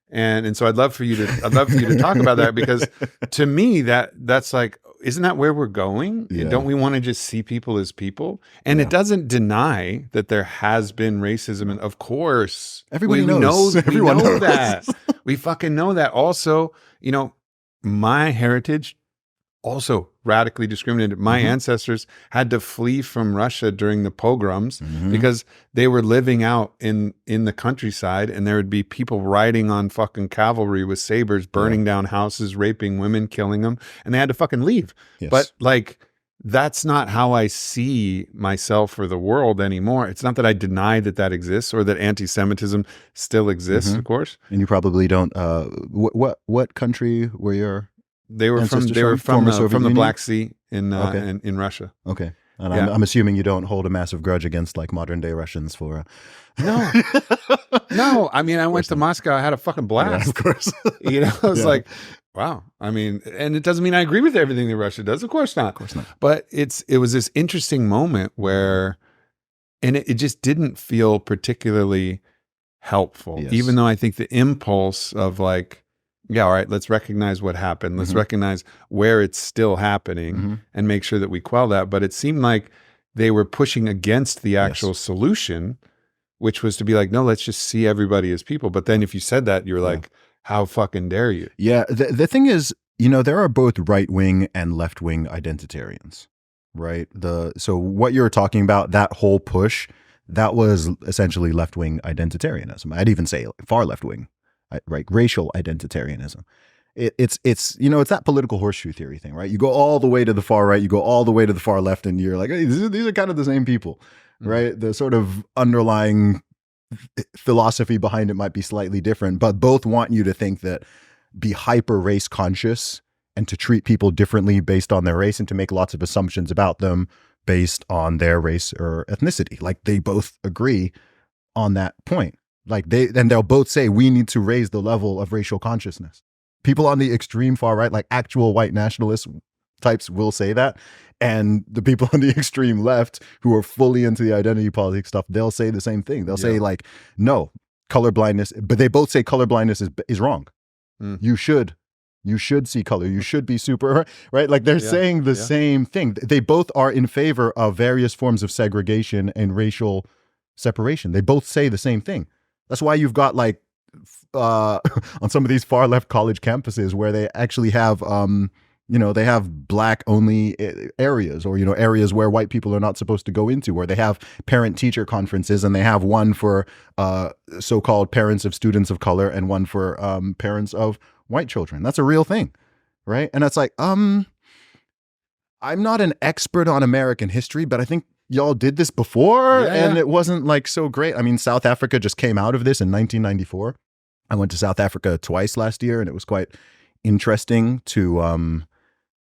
And so I'd love for you to talk about that, because to me that's like, isn't that where we're going? Yeah. Don't we want to just see people as people? And it doesn't deny that there has been racism. And of course, everybody knows. Everyone knows that. We fucking know that. Also, you know, my heritage also radically discriminated. My ancestors had to flee from Russia during the pogroms because they were living out in the countryside, and there would be people riding on fucking cavalry with sabers, burning down houses, raping women, killing them, and they had to fucking leave. Yes. But like, that's not how I see myself or the world anymore. It's not that I deny that exists or that anti-Semitism still exists, of course. And you probably don't, what country were your They were from the Black Sea in Russia. Okay. And I'm assuming you don't hold a massive grudge against like modern day Russians for No. No. I mean, I went to Moscow, I had a fucking blast. Yeah, of course. You know, I was like, wow. I mean, and it doesn't mean I agree with everything that Russia does. Of course not. Of course not. But it was this interesting moment where, and it just didn't feel particularly helpful, even though I think the impulse of like, yeah, all right, let's recognize what happened. Let's recognize where it's still happening and make sure that we quell that. But it seemed like they were pushing against the actual solution, which was to be like, no, let's just see everybody as people. But then if you said that, you're like, how fucking dare you? Yeah, the thing is, you know, there are both right-wing and left-wing identitarians, right? So what you're talking about, that whole push, that was essentially left-wing identitarianism. I'd even say far left-wing. Right, racial identitarianism. It's you know, it's that political horseshoe theory thing, right? You go all the way to the far right, you go all the way to the far left, and you're like, hey, these are kind of the same people, right? The sort of underlying philosophy behind it might be slightly different, but both want you to think that, be hyper race conscious and to treat people differently based on their race and to make lots of assumptions about them based on their race or ethnicity. Like they both agree on that point. Like they'll both say we need to raise the level of racial consciousness. People on the extreme far right, like actual white nationalist types, will say that. And the people on the extreme left who are fully into the identity politics stuff, they'll say the same thing. They'll say like, no, colorblindness, but they both say colorblindness is wrong. You should You should see color. You should be super, right? Like they're saying the same thing. They both are in favor of various forms of segregation and racial separation. They both say the same thing. That's why you've got like on some of these far left college campuses where they actually have, they have black only areas, or, areas where white people are not supposed to go into, where they have parent teacher conferences, and they have one for so-called parents of students of color and one for parents of white children. That's a real thing, right? And it's like, I'm not an expert on American history, but I think y'all did this before, and it wasn't like so great. I mean, South Africa just came out of this in 1994. I went to South Africa twice last year, and it was quite interesting to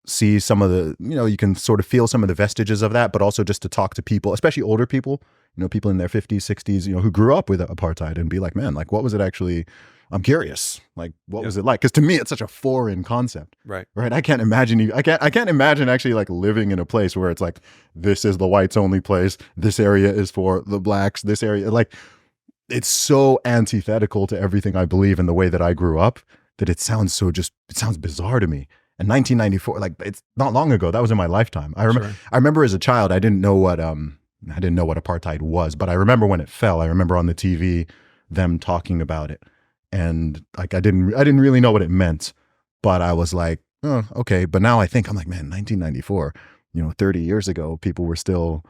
see some of the, you can sort of feel some of the vestiges of that, but also just to talk to people, especially older people, people in their 50s, 60s, who grew up with apartheid, and be like, man, like, what was it actually? I'm curious, like, what was it like? Because to me, it's such a foreign concept, right? I can't imagine I can't imagine actually like living in a place where it's like, this is the whites only place, this area is for the blacks, this area, like, it's so antithetical to everything I believe in the way that I grew up that it sounds bizarre to me. And 1994, like, it's not long ago. That was in my lifetime. I remember as a child, I didn't know what apartheid was, but I remember when it fell. I remember on the TV them talking about it. And like, I didn't really know what it meant, but I was like, oh, okay. But now I'm like, man, 1994, 30 years ago, people were still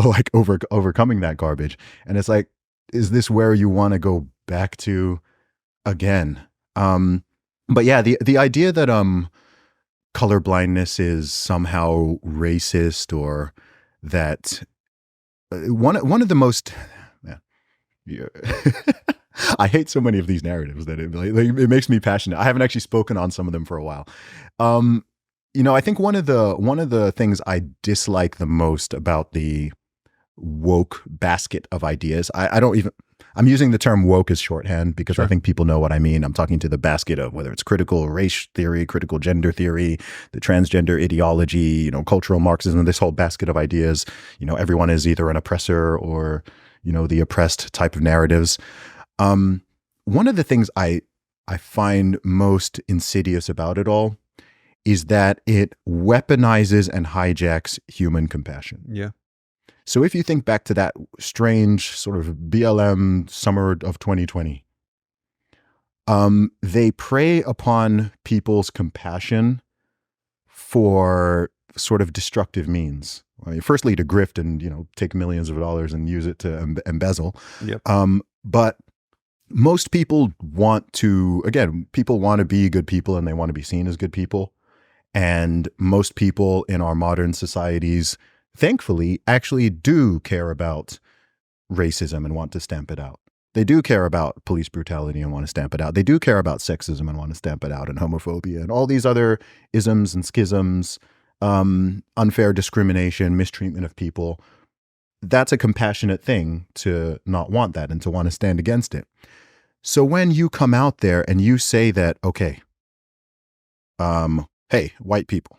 like overcoming that garbage. And it's like, is this where you want to go back to again? But yeah, the idea that colorblindness is somehow racist, or that one of the most I hate so many of these narratives that it makes me passionate. I haven't actually spoken on some of them for a while. I think one of the things I dislike the most about the woke basket of ideas, I'm using the term woke as shorthand because I think people know what I mean. I'm talking to the basket of whether it's critical race theory, critical gender theory, the transgender ideology, cultural Marxism, this whole basket of ideas. Everyone is either an oppressor or, the oppressed type of narratives. One of the things I find most insidious about it all is that it weaponizes and hijacks human compassion. Yeah. So if you think back to that strange sort of BLM summer of 2020, they prey upon people's compassion for sort of destructive means. Firstly, to grift and, take millions of dollars and use it to embezzle. Yep. But most people want to be good people, and they want to be seen as good people. And most people in our modern societies, thankfully, actually do care about racism and want to stamp it out. They do care about police brutality and want to stamp it out. They do care about sexism and want to stamp it out, and homophobia and all these other isms and schisms, unfair discrimination, mistreatment of people. That's a compassionate thing to not want that and to want to stand against it. So when you come out there and you say that, okay, hey, white people,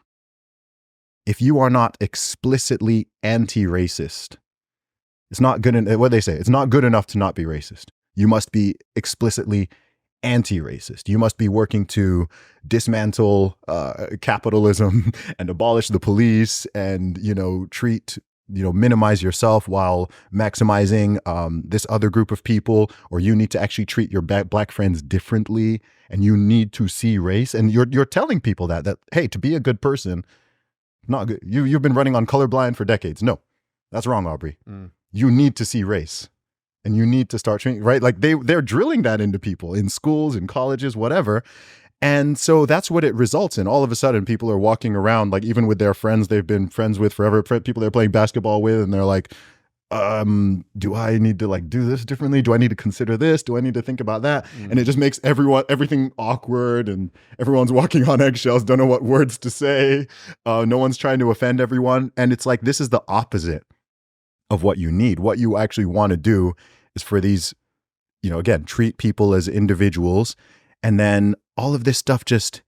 if you are not explicitly anti-racist, it's not good. What they say, it's not good enough to not be racist. You must be explicitly anti-racist. You must be working to dismantle capitalism and abolish the police, and minimize yourself while maximizing this other group of people. Or you need to actually treat your black friends differently, and you need to see race. And you're telling people that hey, to be a good person. Not good. You've been running on colorblind for decades. No, that's wrong, Aubrey. You need to see race, and you need to start training, right? Like they're drilling that into people in schools, in colleges, whatever. And so that's what it results in. All of a sudden, people are walking around, like, even with their friends they've been friends with forever, people they're playing basketball with, and they're like, do I need to like do this differently? Do I need to consider this? Do I need to think about that? And it just makes everything awkward, and everyone's walking on eggshells, don't know what words to say. No one's trying to offend everyone. And it's like, this is the opposite of what you need. What you actually want to do is for these, again, treat people as individuals. And then all of this stuff just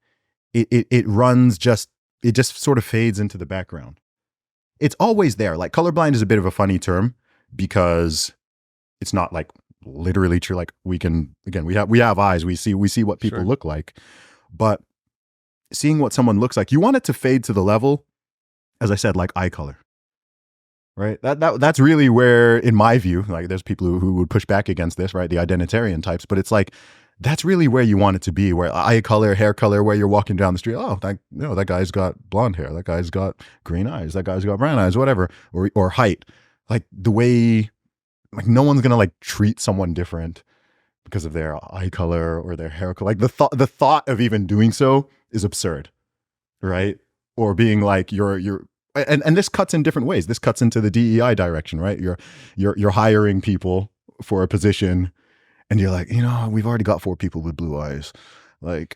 sort of fades into the background. It's always there. Like, colorblind is a bit of a funny term because it's not like literally true. Like, we have eyes, we see what people look like, but seeing what someone looks like, you want it to fade to the level, as I said, like eye color. Right. That's really where, in my view, like there's people who would push back against this, right? The identitarian types, but it's like, that's really where you want it to be, where eye color, hair color, where you're walking down the street. Oh, that guy's got blonde hair. That guy's got green eyes. That guy's got brown eyes, whatever, or height. Like the way, like no one's going to like treat someone different because of their eye color or their hair color. Like the thought of even doing so is absurd. Right. Or being like, and this cuts in different ways. This cuts into the DEI direction, right? You're hiring people for a position, and you're like, we've already got 4 people with blue eyes. Like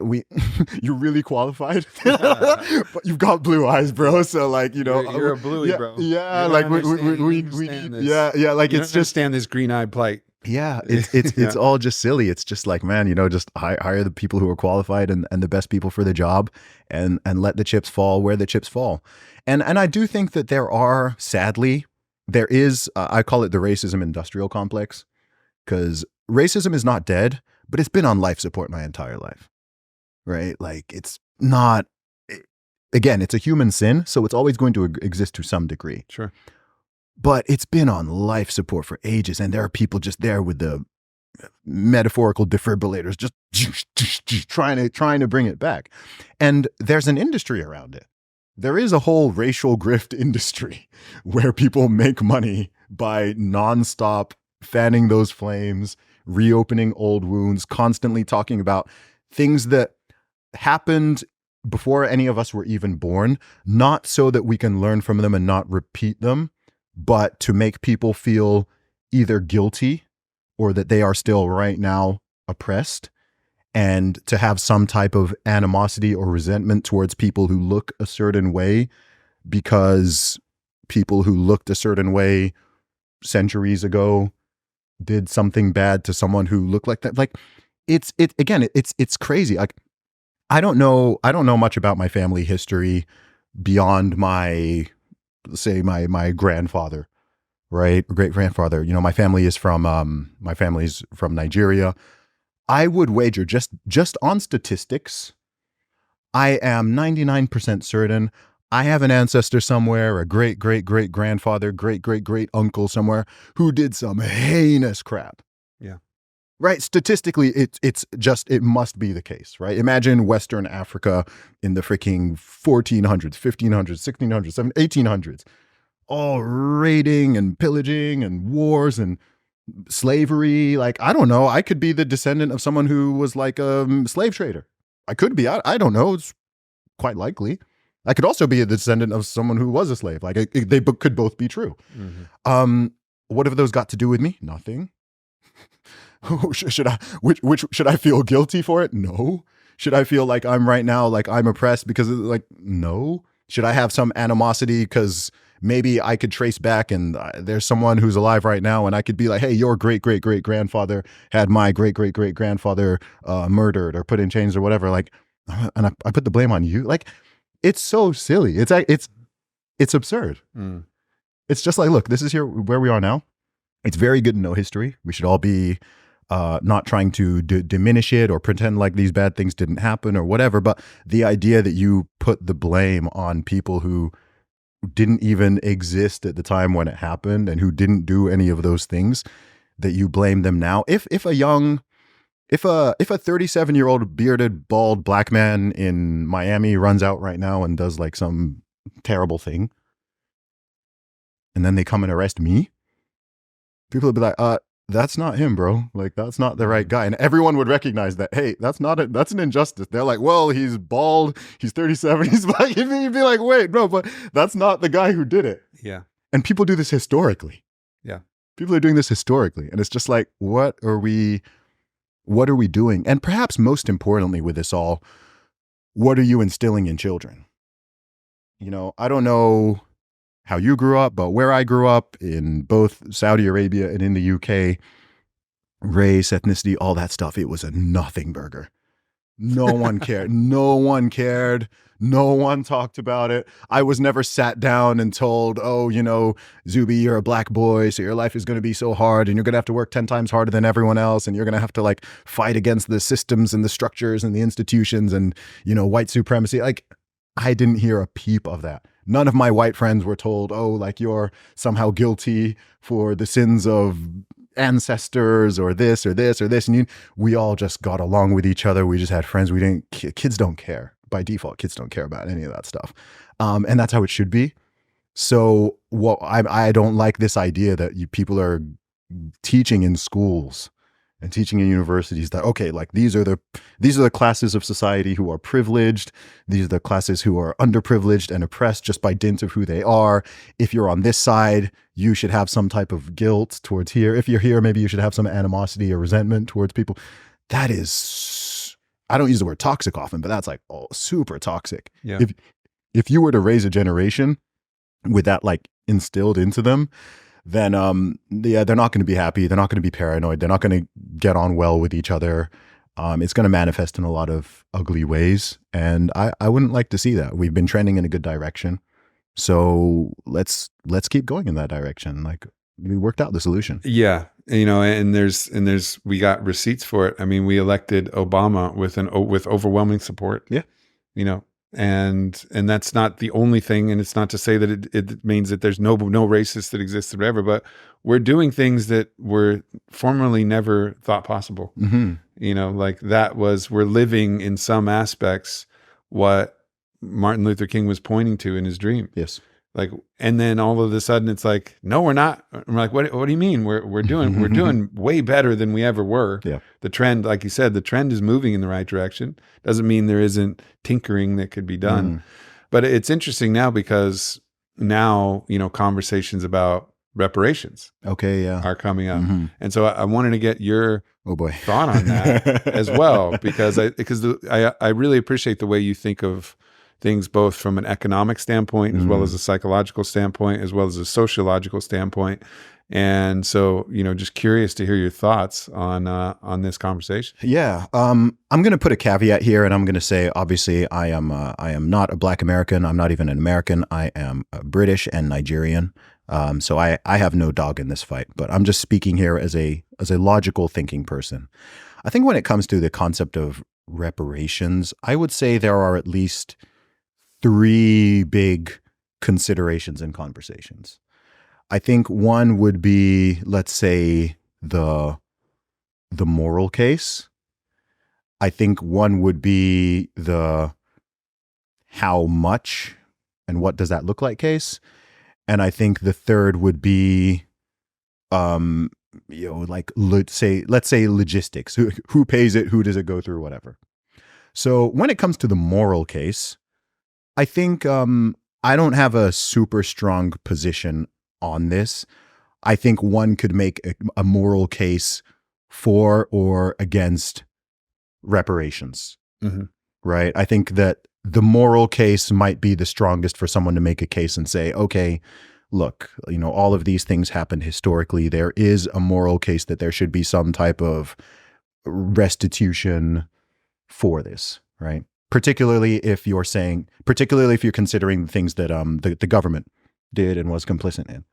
you're really qualified, but you've got blue eyes, bro. So like, you're a bluey, bro. Yeah, like we like it's just understand this green-eyed plight. Yeah, it's all just silly. It's just like, man, just hire the people who are qualified and the best people for the job, and let the chips fall where the chips fall. And I do think that sadly, there is, I call it the racism industrial complex, because racism is not dead, but it's been on life support my entire life, right? Like it's not, again, it's a human sin, so it's always going to exist to some degree. Sure. But it's been on life support for ages, and there are people just there with the metaphorical defibrillators, just trying to bring it back. And there's an industry around it. There is a whole racial grift industry where people make money by nonstop fanning those flames, reopening old wounds, constantly talking about things that happened before any of us were even born, not so that we can learn from them and not repeat them, but to make people feel either guilty or that they are still right now oppressed, and to have some type of animosity or resentment towards people who look a certain way because people who looked a certain way centuries ago did something bad to someone who looked like that. Like it's crazy. Like I don't know much about my family history beyond my grandfather, right? Great grandfather. My family's from Nigeria. I would wager just on statistics, I am 99% certain I have an ancestor somewhere, a great grandfather, great uncle somewhere who did some heinous crap. Yeah. Right. Statistically, it must be the case, right? Imagine Western Africa in the freaking 1400s, 1500s, 1600s, 1800s, all raiding and pillaging and wars and slavery. Like, I don't know. I could be the descendant of someone who was like a slave trader. I could be. I don't know. It's quite likely. I could also be a descendant of someone who was a slave. Like they could both be true. Mm-hmm. What have those got to do with me? Nothing. Should I feel guilty for it? No. Should I feel like I'm right now, like I'm oppressed because of, like, no. Should I have some animosity because maybe I could trace back and there's someone who's alive right now and I could be like, hey, your great grandfather had my great grandfather murdered or put in chains or whatever. Like, and I put the blame on you. Like, it's so silly. It's absurd. Mm. It's just like, look, this is where we are now. It's very good to know history. We should all be not trying to diminish it or pretend like these bad things didn't happen or whatever. But the idea that you put the blame on people who didn't even exist at the time when it happened and who didn't do any of those things, that you blame them now. If a 37-year-old bearded bald black man in Miami runs out right now and does like some terrible thing, and then they come and arrest me, people would be like, that's not him, bro. Like, that's not the right guy. And everyone would recognize that, hey, that's an injustice. They're like, well, he's bald, he's 37, he's black. You'd be like, wait, bro, but that's not the guy who did it. Yeah. And people do this historically. Yeah. People are doing this historically. And it's just like, what are we doing? And perhaps most importantly with this all, what are you instilling in children? I don't know how you grew up, but where I grew up in both Saudi Arabia and in the UK, race, ethnicity, all that stuff, it was a nothing burger. No one cared. No one cared. No one talked about it. I was never sat down and told, oh, Zuby, you're a black boy, so your life is going to be so hard and you're going to have to work 10 times harder than everyone else. And you're going to have to like fight against the systems and the structures and the institutions and, white supremacy. Like, I didn't hear a peep of that. None of my white friends were told, oh, like you're somehow guilty for the sins of ancestors or this or this or this. And we all just got along with each other. We just had friends. Kids don't care. By default, kids don't care about any of that stuff. And that's how it should be. So I don't like this idea that people are teaching in schools and teaching in universities that, okay, like these are the classes of society who are privileged. These are the classes who are underprivileged and oppressed just by dint of who they are. If you're on this side, you should have some type of guilt towards here. If you're here, maybe you should have some animosity or resentment towards people. That is, I don't use the word toxic often, but that's like, super toxic. Yeah. If you were to raise a generation with that like instilled into them, then they're not going to be happy. They're not going to be paranoid. They're not going to get on well with each other. It's going to manifest in a lot of ugly ways. And I wouldn't like to see that. We've been trending in a good direction. So let's keep going in that direction. Like, we worked out the solution. Yeah. And there's we got receipts for it. I mean, we elected Obama with overwhelming support. Yeah. And that's not the only thing. And it's not to say that it means that there's no racists that exist or whatever, but we're doing things that were formerly never thought possible. Mm-hmm. Like we're living in some aspects what Martin Luther King was pointing to in his dream. Yes. Like, and then all of a sudden it's like, no, we're not. I'm like, what do you mean? We're doing way better than we ever were. Yeah. The trend, like you said, the trend is moving in the right direction. Doesn't mean there isn't tinkering that could be done. But it's interesting now because now, conversations about reparations are coming up. Mm-hmm. And so I wanted to get your thought on that as well, because I really appreciate the way you think of things both from an economic standpoint as well as a psychological standpoint as well as a sociological standpoint. And so, just curious to hear your thoughts on this conversation. Yeah. I'm going to put a caveat here, and I'm going to say, obviously, I am not a Black American. I'm not even an American. I am British and Nigerian. So I have no dog in this fight, but I'm just speaking here as a logical thinking person. I think when it comes to the concept of reparations, I would say there are at least 3 big considerations and conversations. I think one would be, let's say, the moral case. I think one would be the how much and what does that look like case. And I think the third would be, like let's say logistics. Who pays it? Who does it go through? Whatever. So when it comes to the moral case, I think I don't have a super strong position on this. I think one could make a moral case for or against reparations, right? I think that the moral case might be the strongest for someone to make a case and say, okay, look, all of these things happened historically. There is a moral case that there should be some type of restitution for this, right? Particularly if you're considering the things that the government did and was complicit in,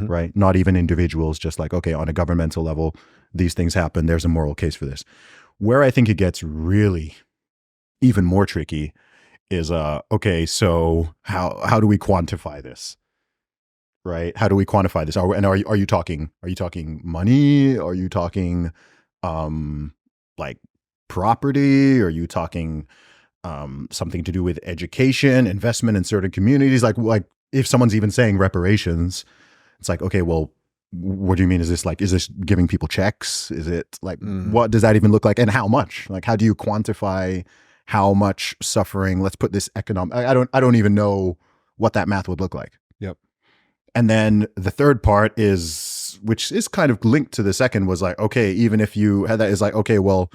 right? Not even individuals, just like, okay, on a governmental level, these things happen. There's a moral case for this. Where I think it gets really even more tricky is, okay, so how do we quantify this, right? How do we quantify this? Are you talking money? Are you talking like property? Are you talking something to do with education, investment in certain communities? Like if someone's even saying reparations, it's like, okay, well, what do you mean? Is this giving people checks? Is it like, what does that even look like? And how much? Like, how do you quantify how much suffering? Let's put this economic, I don't even know what that math would look like. Yep. And then the third part is, which is kind of linked to the second, was like, okay, even if you had that, is like, okay, well,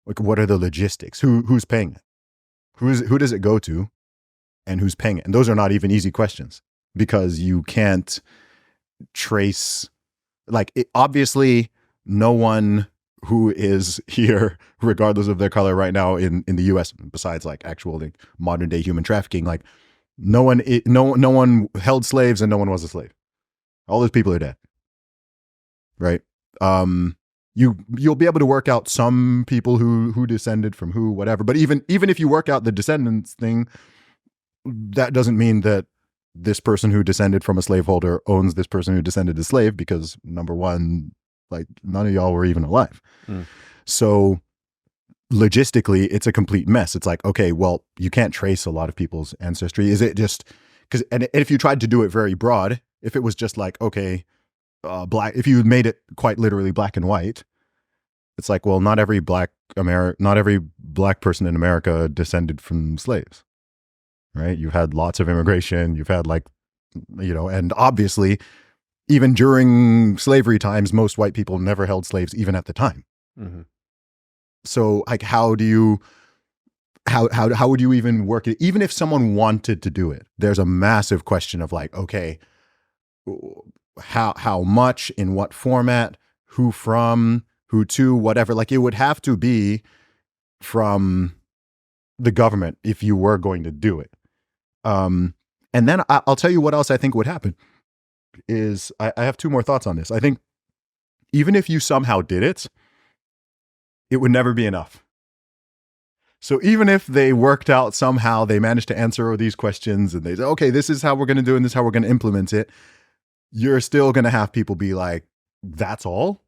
like, what are the logistics? Who's paying it? Who does it go to, and who's paying it? And those are not even easy questions, because you can't trace, like, obviously no one who is here regardless of their color right now in the US, besides like actual like modern day human trafficking, like no one held slaves and no one was a slave. All those people are dead. Right? You'll be able to work out some people who descended from who, whatever. But even if you work out the descendants thing, that doesn't mean that this person who descended from a slaveholder owns this person who descended a slave, because number one, like none of y'all were even alive. So logistically, it's a complete mess. It's like, okay, well, you can't trace a lot of people's ancestry. Is it just because, and if you tried to do it very broad, if it was just like, okay, black, if you made it quite literally black and white, it's like, well, not every black person in America descended from slaves, right? You've had lots of immigration. You've had like, and obviously, even during slavery times, most white people never held slaves, even at the time. Mm-hmm. So, like, how would you even work it? Even if someone wanted to do it, there's a massive question of like, okay, how much, in what format, who from, who to, whatever. Like, it would have to be from the government if you were going to do it. And then I'll tell you what else I think would happen is I have two more thoughts on this. I think even if you somehow did it, it would never be enough. So even if they worked out somehow, they managed to answer these questions and they say, okay, this is how we're going to do it and this is how we're going to implement it, you're still going to have people be like, that's all?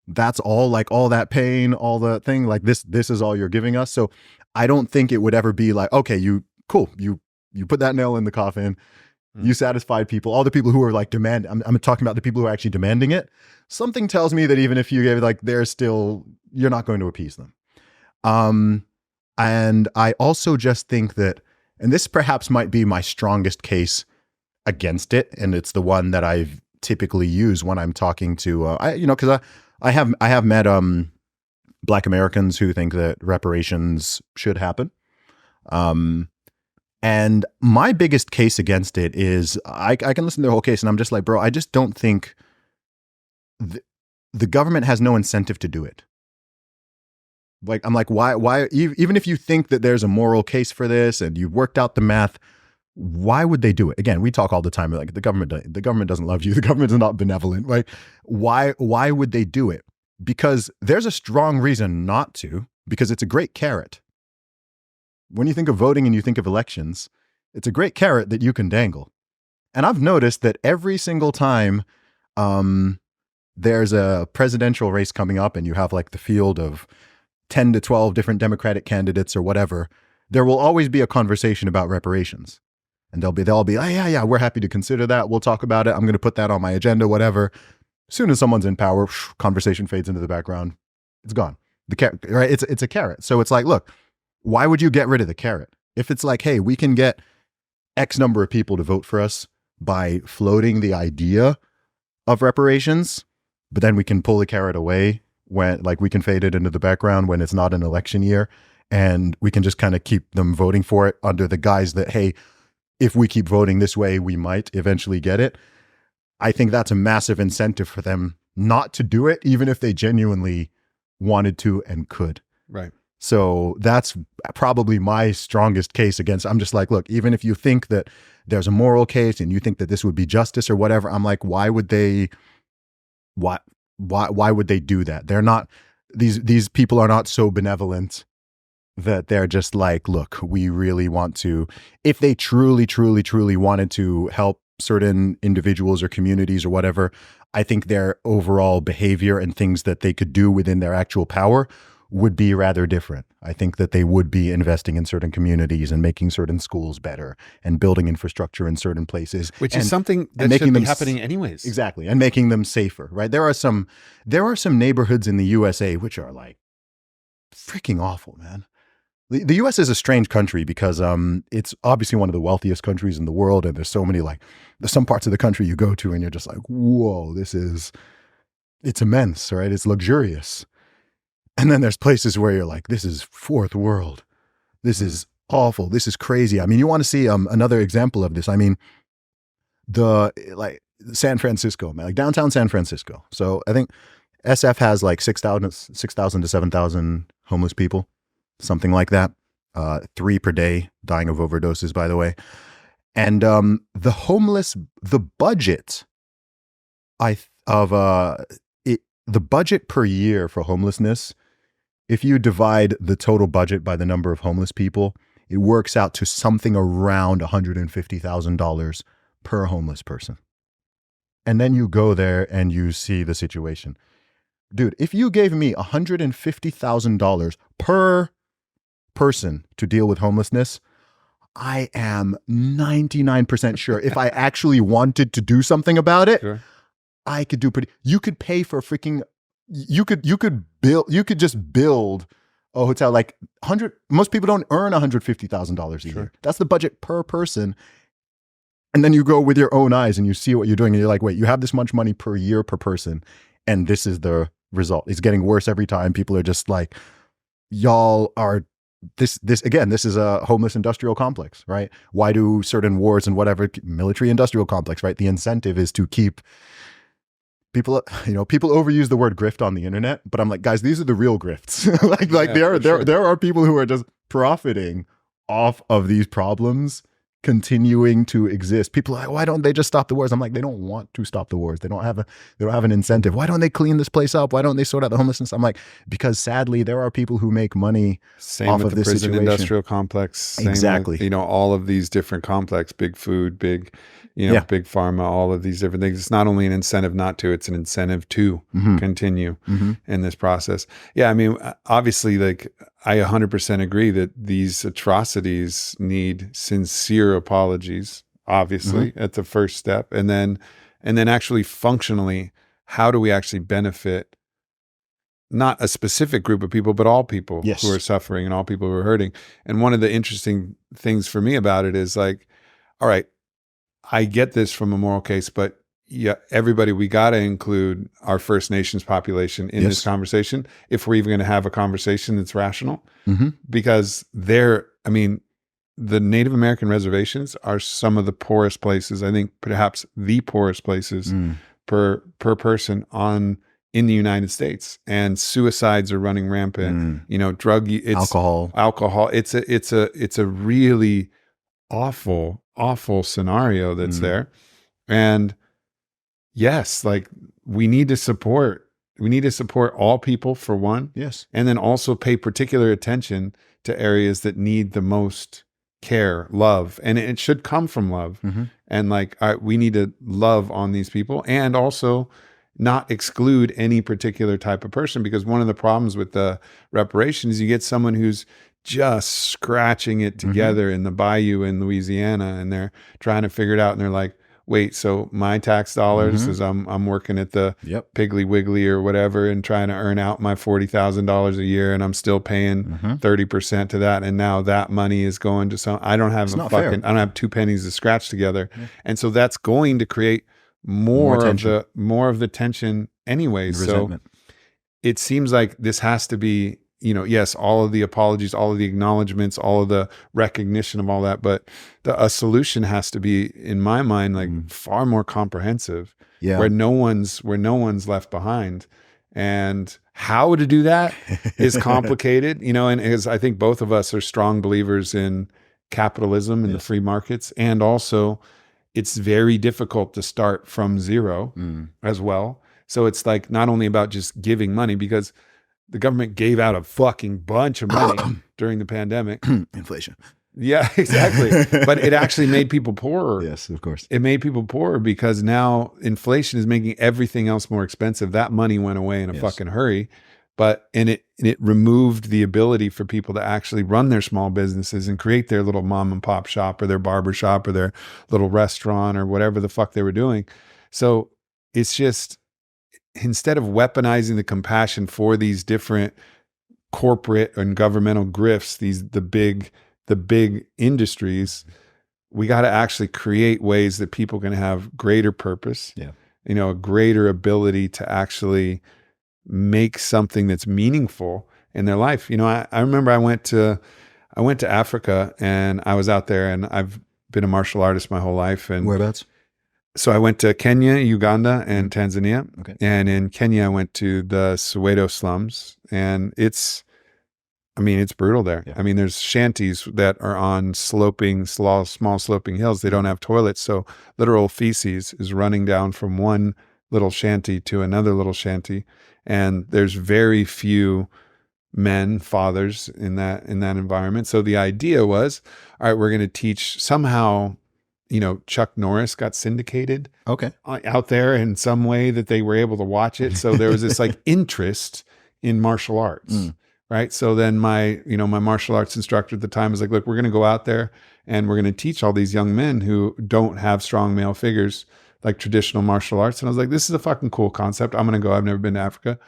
That's all? Like all that pain, all the thing, like this is all you're giving us? So I don't think it would ever be like, okay, you put that nail in the coffin. You satisfied people, all the people who are like I'm talking about the people who are actually demanding it. Something tells me that even if you gave it, like, you're not going to appease them. And I also just think that, and this perhaps might be my strongest case against it, and it's the one that I typically use when I'm talking to, because I have met Black Americans who think that reparations should happen. And my biggest case against it is I can listen to the whole case and I'm just like, bro, I just don't think the government has no incentive to do it. Like, I'm like, why, even if you think that there's a moral case for this and you've worked out the math, why would they do it? Again, we talk all the time, like the government doesn't love you. The government is not benevolent. Like, why would they do it? Because there's a strong reason not to, because it's a great carrot. When you think of voting and you think of elections, it's a great carrot that you can dangle. And I've noticed that every single time there's a presidential race coming up and you have like the field of 10 to 12 different Democratic candidates or whatever, there will always be a conversation about reparations. And they'll all be, oh, yeah, we're happy to consider that. We'll talk about it. I'm going to put that on my agenda, whatever. As soon as someone's in power, conversation fades into the background. It's gone. Right? It's a carrot. So it's like, look, why would you get rid of the carrot? If it's like, hey, we can get X number of people to vote for us by floating the idea of reparations, but then we can pull the carrot away when, like, we can fade it into the background when it's not an election year, and we can just kind of keep them voting for it under the guise that, hey, if we keep voting this way, we might eventually get it. I think that's a massive incentive for them not to do it, even if they genuinely wanted to and could. Right. So that's probably my strongest case against. I'm just like, look, even if you think that there's a moral case and you think that this would be justice or whatever, I'm like, why would they do that? They're not, these people are not so benevolent that they're just like, look, we really want to, if they truly wanted to help certain individuals or communities or whatever, I think their overall behavior and things that they could do within their actual power would be rather different. I think that they would be investing in certain communities and making certain schools better and building infrastructure in certain places. Which is something that should be happening anyways. Exactly. And making them safer, right? There are some neighborhoods in the USA which are like freaking awful, man. The US is a strange country because it's obviously one of the wealthiest countries in the world. And there's some parts of the country you go to and you're just like, whoa, it's immense, right? It's luxurious. And then there's places where you're like, this is fourth world. This is awful. This is crazy. I mean, you want to see another example of this. I mean, San Francisco, man, like downtown San Francisco. So I think SF has like 6,000 to 7,000 homeless people, something like that. 3 per day dying of overdoses, by the way. And the budget the budget per year for homelessness, if you divide the total budget by the number of homeless people, it works out to something around $150,000 per homeless person. And then you go there and you see the situation. Dude, if you gave me $150,000 per person to deal with homelessness, I am 99% sure if I actually wanted to do something about it, Sure. I could do you could pay for freaking, you could just build a hotel. Like most people don't earn $150,000 a year. That's the budget per person. And then you go with your own eyes and you see what you're doing and you're like, wait, you have this much money per year per person. And this is the result. It's getting worse every time. People are just like, y'all are this is a homeless industrial complex, right? Why do certain wars and whatever, military industrial complex, right? The incentive is to keep people, people overuse the word grift on the internet, but I'm like, guys, these are the real grifts. There are people who are just profiting off of these problems continuing to exist. People are like, why don't they just stop the wars? I'm like, they don't want to stop the wars. They don't have an incentive. Why don't they clean this place up? Why don't they sort out the homelessness? I'm like, because sadly there are people who make money off of this prison situation. Industrial complex. Exactly. With, all of these different complex, big food, big pharma, all of these different things. It's not only an incentive not to, it's an incentive to continue in this process. Yeah. I mean, obviously, like, I 100% agree that these atrocities need sincere apologies, obviously, at the first step. And then actually functionally, how do we actually benefit not a specific group of people, but all people who are suffering and all people who are hurting? And one of the interesting things for me about it is like, all right, I get this from a moral case, but yeah, everybody, we got to include our First Nations population in this conversation if we're even going to have a conversation that's rational. Because the Native American reservations are some of the poorest places, I think perhaps the poorest places per person in the United States. And suicides are running rampant, alcohol. It's a really awful scenario that's there. And yes, like we need to support all people for one. Yes. And then also pay particular attention to areas that need the most care, love. And it should come from love. And like, we need to love on these people and also not exclude any particular type of person, because one of the problems with the reparations, you get someone who's just scratching it together in the bayou in Louisiana, and they're trying to figure it out. And they're like, wait, so my tax dollars, as I'm working at the Piggly Wiggly or whatever and trying to earn out my $40,000 a year, and I'm still paying 30% to that. And now that money is going to I don't have I don't have 2 pennies to scratch together. And so that's going to create more of the tension anyways. So it seems like this has to be, yes, all of the apologies, all of the acknowledgments, all of the recognition of all that, but a solution has to be, in my mind, like far more comprehensive, where no one's left behind. And how to do that is complicated, and as I think both of us are strong believers in capitalism and the free markets, and also it's very difficult to start from zero as well. So it's like not only about just giving money, because the government gave out a fucking bunch of money during the pandemic. Inflation. Yeah, exactly. But it actually made people poorer. Yes, of course. It made people poorer because now inflation is making everything else more expensive. That money went away in a fucking hurry. And it removed the ability for people to actually run their small businesses and create their little mom and pop shop or their barber shop or their little restaurant or whatever the fuck they were doing. So it's just, instead of weaponizing the compassion for these different corporate and governmental grifts, the big industries, we got to actually create ways that people can have greater purpose, a greater ability to actually make something that's meaningful in their life. I remember I went to Africa, and I was out there, and I've been a martial artist my whole life. And whereabouts? So I went to Kenya, Uganda, and Tanzania. Okay. And in Kenya, I went to the Soweto slums, and it's brutal there. Yeah. I mean, there's shanties that are on sloping, small sloping hills. They don't have toilets. So literal feces is running down from one little shanty to another little shanty. And there's very few men, fathers in that environment. So the idea was, all right, we're going to teach somehow, Chuck Norris got syndicated out there in some way that they were able to watch it. So there was this like interest in martial arts. Right. So then my martial arts instructor at the time was like, look, we're going to go out there and we're going to teach all these young men who don't have strong male figures, like traditional martial arts. And I was like, this is a fucking cool concept. I'm going to go. I've never been to Africa.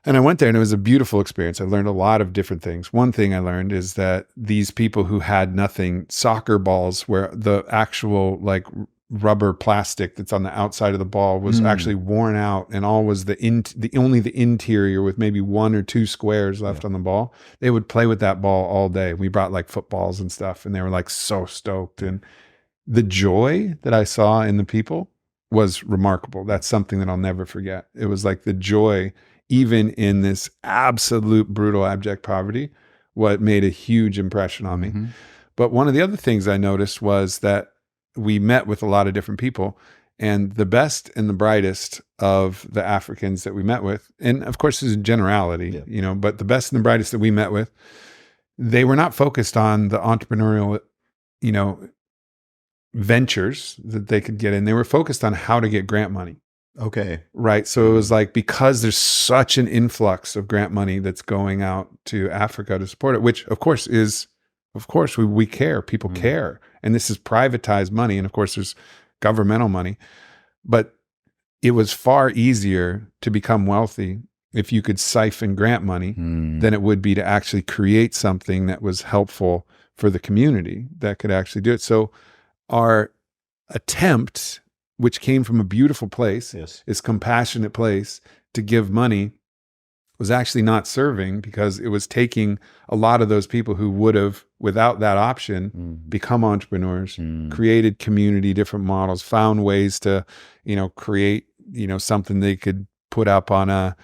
And I went there and it was a beautiful experience. I learned a lot of different things. One thing I learned is that these people who had nothing, soccer balls where the actual like rubber plastic that's on the outside of the ball was actually worn out, and all was only the interior with maybe 1 or 2 squares left on the ball. They would play with that ball all day. We brought like footballs and stuff, and they were like so stoked. And the joy that I saw in the people was remarkable. That's something that I'll never forget. It was like the joy, even in this absolute brutal abject poverty, what made a huge impression on me. But one of the other things I noticed was that we met with a lot of different people, and the best and the brightest of the Africans that we met with, and of course this is a generality, but the best and the brightest that we met with, they were not focused on the entrepreneurial, ventures that they could get in. They were focused on how to get grant money. Okay. Right. So it was like, because there's such an influx of grant money that's going out to Africa to support it, which of course we care, people care. And this is privatized money. And of course there's governmental money, but it was far easier to become wealthy if you could siphon grant money than it would be to actually create something that was helpful for the community that could actually do it. So our attempt, which came from a beautiful place, this compassionate place, to give money, was actually not serving, because it was taking a lot of those people who would have, without that option, become entrepreneurs, created community, different models, found ways to, create, something they could put up on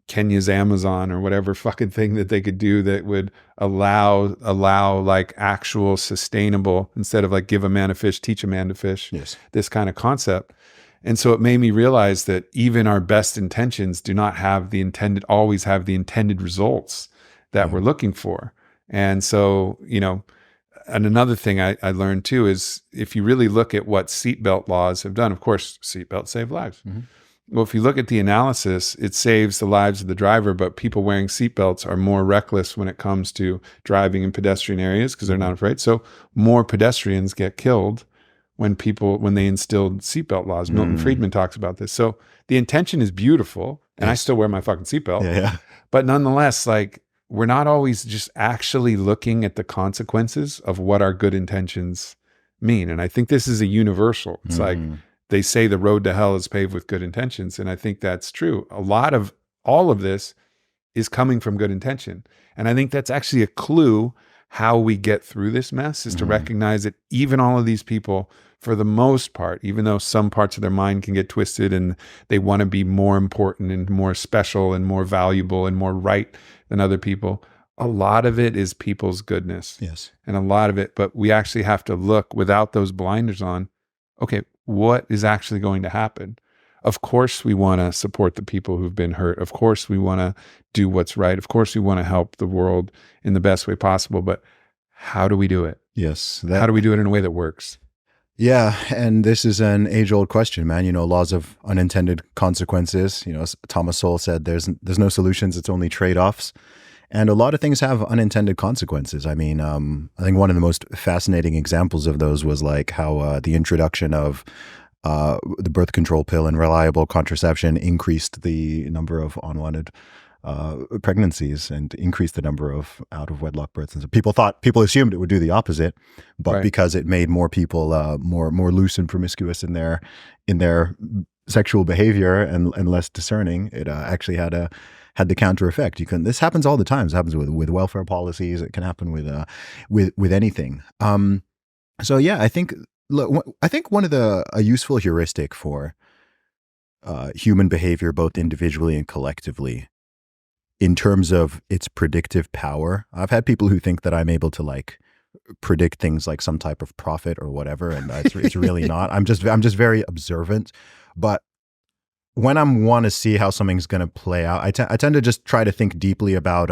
Kenya's Amazon or whatever fucking thing that they could do that would allow like actual sustainable, instead of like give a man a fish, teach a man to fish, this kind of concept. And so it made me realize that even our best intentions do not always have the intended results that we're looking for. And so, and another thing I learned too is, if you really look at what seatbelt laws have done, of course, seatbelts save lives. Well, if you look at the analysis, it saves the lives of the driver, but people wearing seatbelts are more reckless when it comes to driving in pedestrian areas because they're not afraid. So more pedestrians get killed when they instilled seatbelt laws. Milton Friedman talks about this. So the intention is beautiful, and I still wear my fucking seatbelt. But nonetheless, like, we're not always just actually looking at the consequences of what our good intentions mean. And I think this is a universal. It's like they say the road to hell is paved with good intentions. And I think that's true. A lot of all of this is coming from good intention. And I think that's actually a clue how we get through this mess, is to recognize that even all of these people, for the most part, even though some parts of their mind can get twisted and they want to be more important and more special and more valuable and more right than other people, a lot of it is people's goodness. And a lot of it, but we actually have to look without those blinders on. Okay, what is actually going to happen? Of course, we want to support the people who've been hurt. Of course, we want to do what's right. Of course, we want to help the world in the best way possible. But how do we do it? How do we do it in a way that works? Yeah, and this is an age-old question, man. Laws of unintended consequences. As Thomas Sowell said, there's no solutions, it's only trade-offs. And a lot of things have unintended consequences. I mean, I think one of the most fascinating examples of those was like how the introduction of the birth control pill and reliable contraception increased the number of unwanted pregnancies and increased the number of out of wedlock births. And so people assumed it would do the opposite, but because it made more people more loose and promiscuous in their sexual behavior and less discerning, it actually had the counter effect. This happens all the time. It happens with welfare policies. It can happen with anything. So yeah, I think look, I think a useful heuristic for human behavior, both individually and collectively, in terms of its predictive power. I've had people who think that I'm able to like predict things like some type of prophet or whatever, and it's really not. I'm just very observant. But when I want to see how something's going to play out, I tend to just try to think deeply about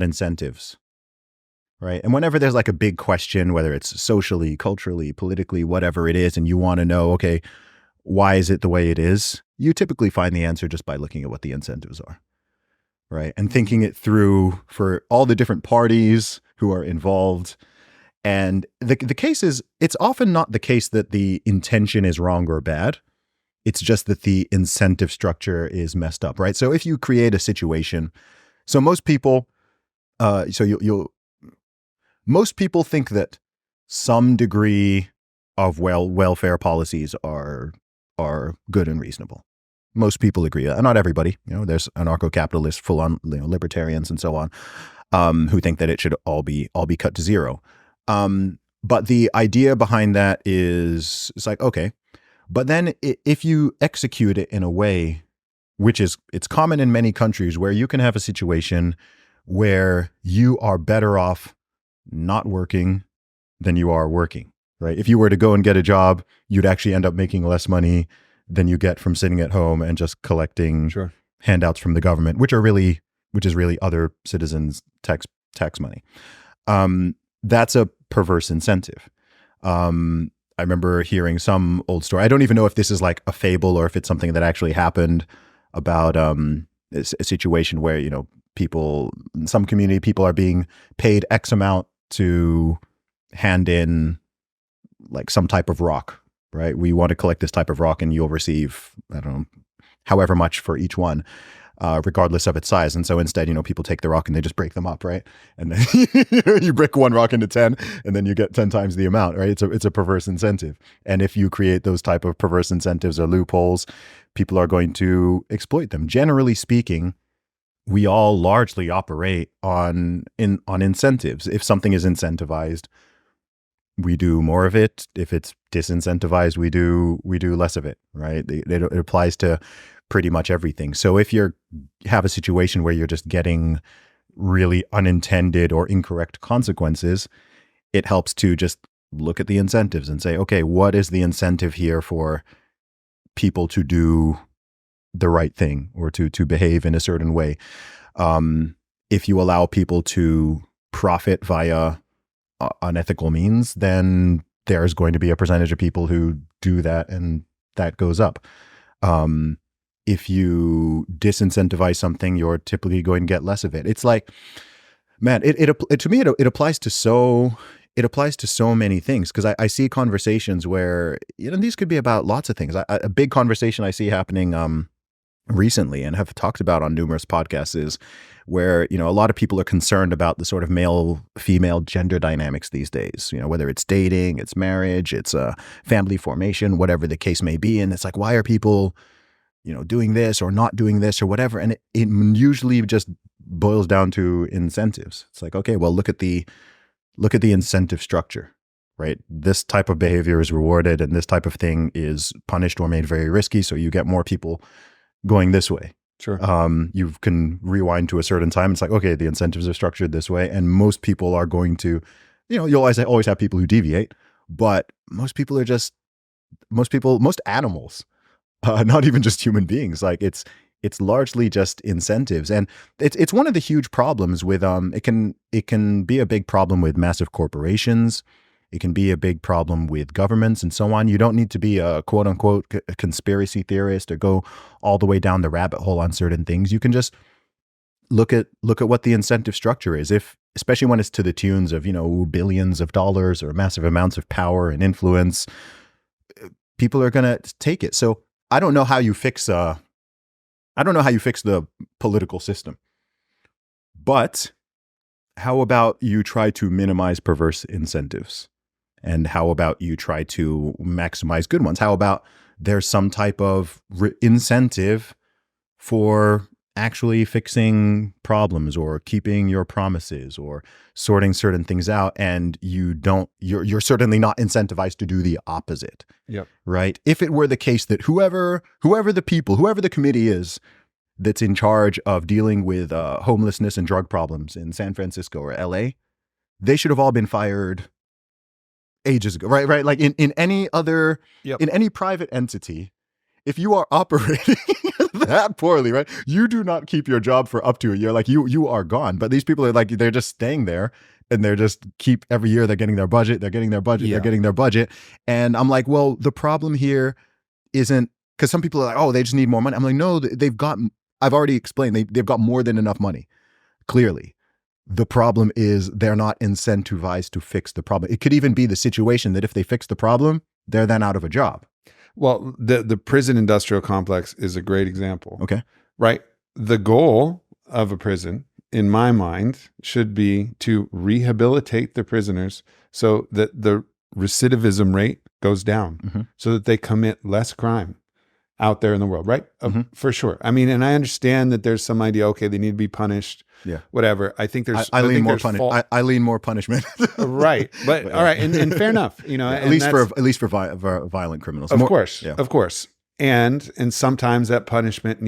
incentives, right? And whenever there's like a big question, whether it's socially, culturally, politically, whatever it is, and you want to know, okay, why is it the way it is? You typically find the answer just by looking at what the incentives are, right? And thinking it through for all the different parties who are involved. And the case is, it's often not the case that the intention is wrong or bad. It's just that the incentive structure is messed up, right? So if you create a situation, so most people, most people think that some degree of welfare policies are good and reasonable. Most people agree. Not everybody. There's anarcho-capitalists, full-on libertarians, and so on, who think that it should all be cut to zero. But the idea behind that is, it's like, okay, but then if you execute it in a way, it's common in many countries, where you can have a situation where you are better off not working than you are working, right? If you were to go and get a job, you'd actually end up making less money than you get from sitting at home and just collecting handouts from the government, which is really other citizens' tax money. That's a perverse incentive. I remember hearing some old story. I don't even know if this is like a fable or if it's something that actually happened, about a situation where, people in some community, people are being paid X amount to hand in like some type of rock, right? We want to collect this type of rock, and you'll receive, I don't know, however much for each one, regardless of its size. And so instead, people take the rock and they just break them up, right? And then you break one rock into 10, and then you get 10 times the amount, right? It's a perverse incentive. And if you create those type of perverse incentives or loopholes, people are going to exploit them. Generally speaking, we all largely operate on incentives. If something is incentivized, we do more of it. If it's disincentivized, we do less of it, right? It applies to pretty much everything. So if you have a situation where you're just getting really unintended or incorrect consequences, it helps to just look at the incentives and say, okay, what is the incentive here for people to do the right thing or to behave in a certain way? If you allow people to profit via unethical means, then there's going to be a percentage of people who do that, and that goes up. If you disincentivize something, you're typically going to get less of it. It's like, man, to me, it applies to so many things, because I see conversations where, these could be about lots of things. A big conversation I see happening recently, and have talked about on numerous podcasts, is where, a lot of people are concerned about the sort of male-female gender dynamics these days, whether it's dating, it's marriage, it's family formation, whatever the case may be. And it's like, why are people, doing this or not doing this or whatever? And it usually just boils down to incentives. It's like, okay, well, look at the incentive structure, right? This type of behavior is rewarded, and this type of thing is punished or made very risky. So you get more people going this way. Sure. You can rewind to a certain time. It's like, okay, the incentives are structured this way, and most people are going to, you'll always have people who deviate, but most animals, not even just human beings, like it's largely just incentives. And it's one of the huge problems with, it can be a big problem with massive corporations. It can be a big problem with governments and so on. You don't need to be a quote unquote conspiracy theorist or go all the way down the rabbit hole on certain things. You can just look at what the incentive structure is. Especially when it's to the tunes of, billions of dollars or massive amounts of power and influence, people are going to take it. So I don't know how you fix the political system, but how about you try to minimize perverse incentives? And how about you try to maximize good ones? How about there's some type of incentive for actually fixing problems or keeping your promises or sorting certain things out, and you're certainly not incentivized to do the opposite. Yep. Right? If it were the case that whoever the committee is that's in charge of dealing with homelessness and drug problems in San Francisco or LA, they should have all been fired ages ago, right? Like in any other, in any private entity, if you are operating that poorly, right, you do not keep your job for up to a year. Like you are gone. But these people are like, they're just staying there, and they're just every year they're getting their budget, they're getting their budget. And I'm like, well, the problem here isn't, because some people are like, oh, they just need more money. I'm like, no, I've already explained, they've got more than enough money, clearly. The problem is they're not incentivized to fix the problem. It could even be the situation that if they fix the problem, they're then out of a job. Well, the prison industrial complex is a great example. Okay. Right? The goal of a prison, in my mind, should be to rehabilitate the prisoners so that the recidivism rate goes down, so that they commit less crime out there in the world, right? For sure. I mean, and I understand that there's some idea, okay, they need to be punished, whatever. I think there's, I lean more punishment. Right. But all right. And fair enough, you know, at least for violent criminals. Of course. And sometimes that punishment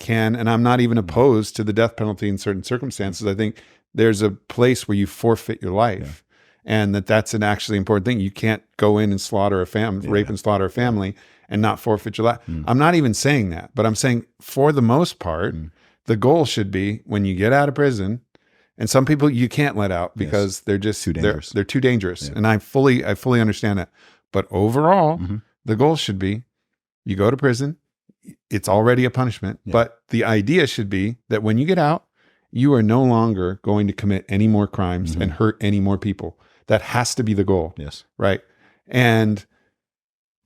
can, and I'm not even opposed to the death penalty in certain circumstances. I think there's a place where you forfeit your life. And that's an actually important thing. You can't go in and slaughter a family, rape and slaughter a family and not forfeit your life. I'm not even saying that, but I'm saying for the most part, the goal should be when you get out of prison, and some people you can't let out because they're just too dangerous. They're too dangerous. And I fully understand that. But overall, the goal should be you go to prison, it's already a punishment, but the idea should be that when you get out, you are no longer going to commit any more crimes and hurt any more people. That has to be the goal. Yes. Right.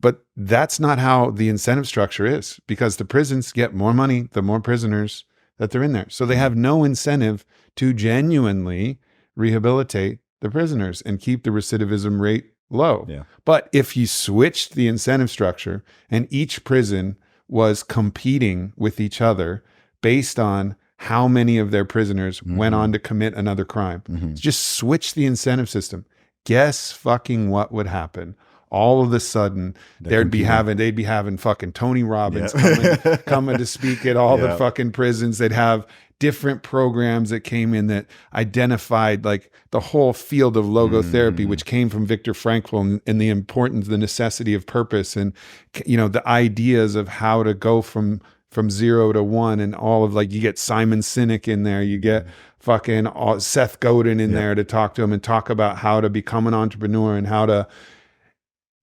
But that's not how the incentive structure is, because the prisons get more money the more prisoners that they're in there. So they have no incentive to genuinely rehabilitate the prisoners and keep the recidivism rate low. Yeah. But if you switched the incentive structure and each prison was competing with each other based on how many of their prisoners went on to commit another crime, just switch the incentive system. Guess fucking what would happen? All of a sudden, they'd be having fucking Tony Robbins coming to speak at all the fucking prisons. They'd have different programs that came in that identified like the whole field of logotherapy, which came from Viktor Frankl, and the importance, the necessity of purpose, and you know, the ideas of how to go from 0 to 1, and all of, like, you get Simon Sinek in there, you get fucking Seth Godin in there to talk to him and talk about how to become an entrepreneur and how to.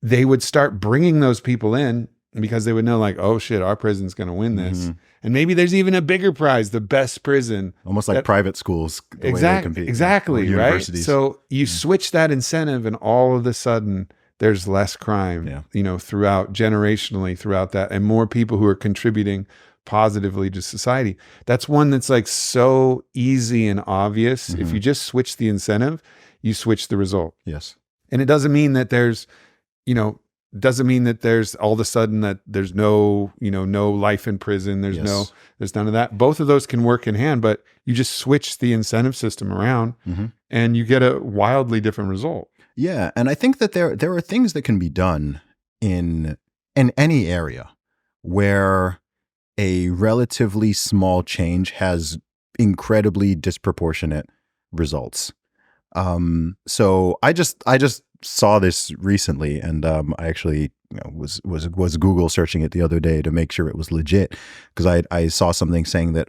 They would start bringing those people in because they would know, like, oh shit, our prison's going to win this. And maybe there's even a bigger prize, the best prison. Almost like private schools. Exactly. Right. So you switch that incentive and all of a sudden there's less crime, you know, generationally throughout that, and more people who are contributing positively to society. That's one that's like so easy and obvious. If you just switch the incentive, you switch the result. Yes. And it doesn't mean that there's all of a sudden that there's no life in prison. There's none of that. Both of those can work in hand, but you just switch the incentive system around and you get a wildly different result. Yeah. And I think that there are things that can be done in any area where a relatively small change has incredibly disproportionate results. So I just saw this recently, and I actually was Google searching it the other day to make sure it was legit, because I saw something saying that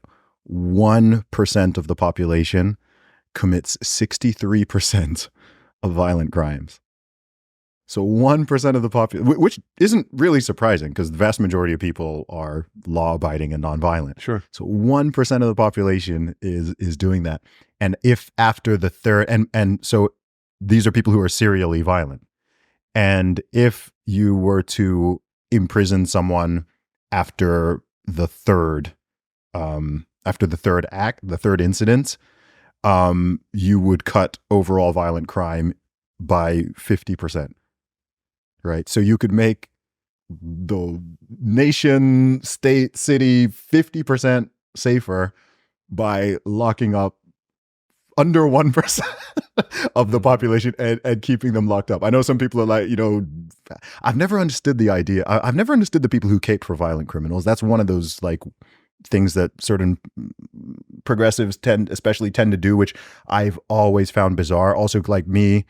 1% of the population commits 63% of violent crimes. So 1% of the population, which isn't really surprising because the vast majority of people are law-abiding and nonviolent. Sure. So 1% of the population is doing that. And if after the third, and so these are people who are serially violent. And if you were to imprison someone after the third incident, you would cut overall violent crime by 50%. Right. So you could make the nation, state, city 50% safer by locking up under 1% of the population and keeping them locked up. I know some people are like, I've never understood the idea. I've never understood the people who cape for violent criminals. That's one of those like things that certain progressives especially tend to do, which I've always found bizarre. Also, like me,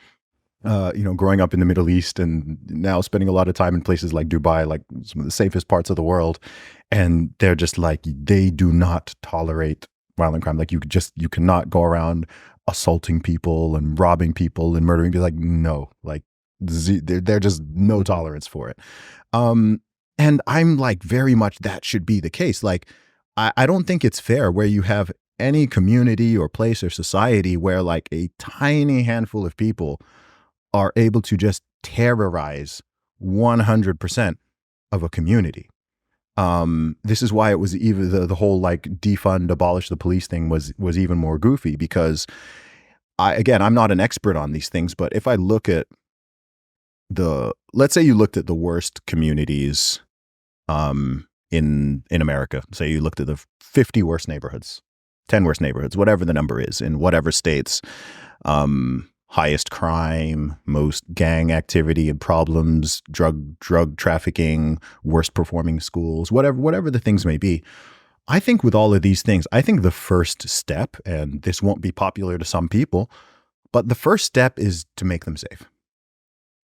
growing up in the Middle East and now spending a lot of time in places like Dubai, like some of the safest parts of the world. And they're just like, they do not tolerate violent crime. Like you cannot go around assaulting people and robbing people and murdering people. Like, no, like they're just no tolerance for it. And I'm like, very much that should be the case. Like, I don't think it's fair where you have any community or place or society where like a tiny handful of people are able to just terrorize 100% of a community. This is why it was even the whole like defund, abolish the police thing was even more goofy, because I'm not an expert on these things, but if I look at let's say you looked at the worst communities in America, say you looked at the 50 worst neighborhoods, 10 worst neighborhoods, whatever the number is in whatever states, highest crime, most gang activity and problems, drug trafficking, worst performing schools, whatever the things may be. I think with all of these things, I think the first step, and this won't be popular to some people, but the first step is to make them safe.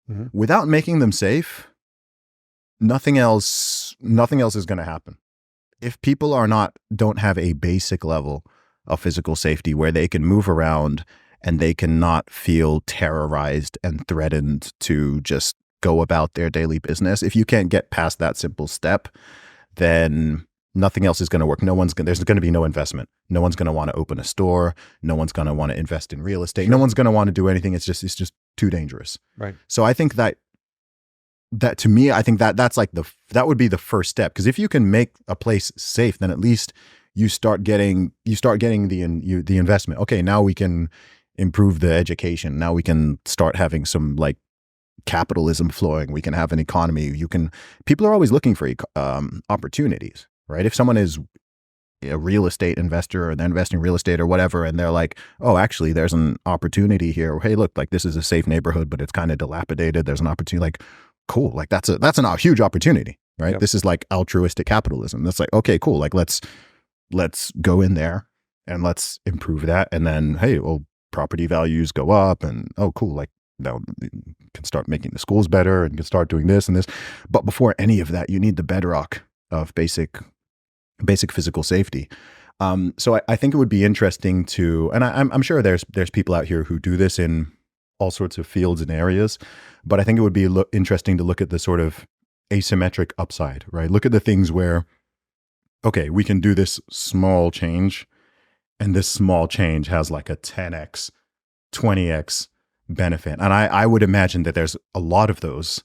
Mm-hmm. Without making them safe, nothing else is going to happen. If people don't have a basic level of physical safety where they can move around and they cannot feel terrorized and threatened to just go about their daily business, if you can't get past that simple step, then nothing else is going to work. There's going to be no investment. No one's going to want to open a store. No one's going to want to invest in real estate. Sure. No one's going to want to do anything. It's just too dangerous. Right. So I think that to me, I think that's like that would be the first step. Because if you can make a place safe, then at least you start getting the investment. Okay, now we can improve the education. Now we can start having some like capitalism flowing. We can have an economy. People are always looking for opportunities, right? If someone is a real estate investor or they're investing in real estate or whatever, and they're like, oh, actually there's an opportunity here. Hey, look, like this is a safe neighborhood, but it's kind of dilapidated. There's an opportunity, like, cool. Like that's a huge opportunity, right? Yep. This is like altruistic capitalism. That's like, okay, cool. Like let's go in there and let's improve that. And then, hey, well, property values go up and, oh, cool. Like now you can start making the schools better and can start doing this and this. But before any of that, you need the bedrock of basic physical safety. So I think it would be interesting to, and I'm sure there's people out here who do this in all sorts of fields and areas, but I think it would be interesting to look at the sort of asymmetric upside, right? Look at the things where, okay, we can do this small change, and this small change has like a 10x, 20x benefit. And I would imagine that there's a lot of those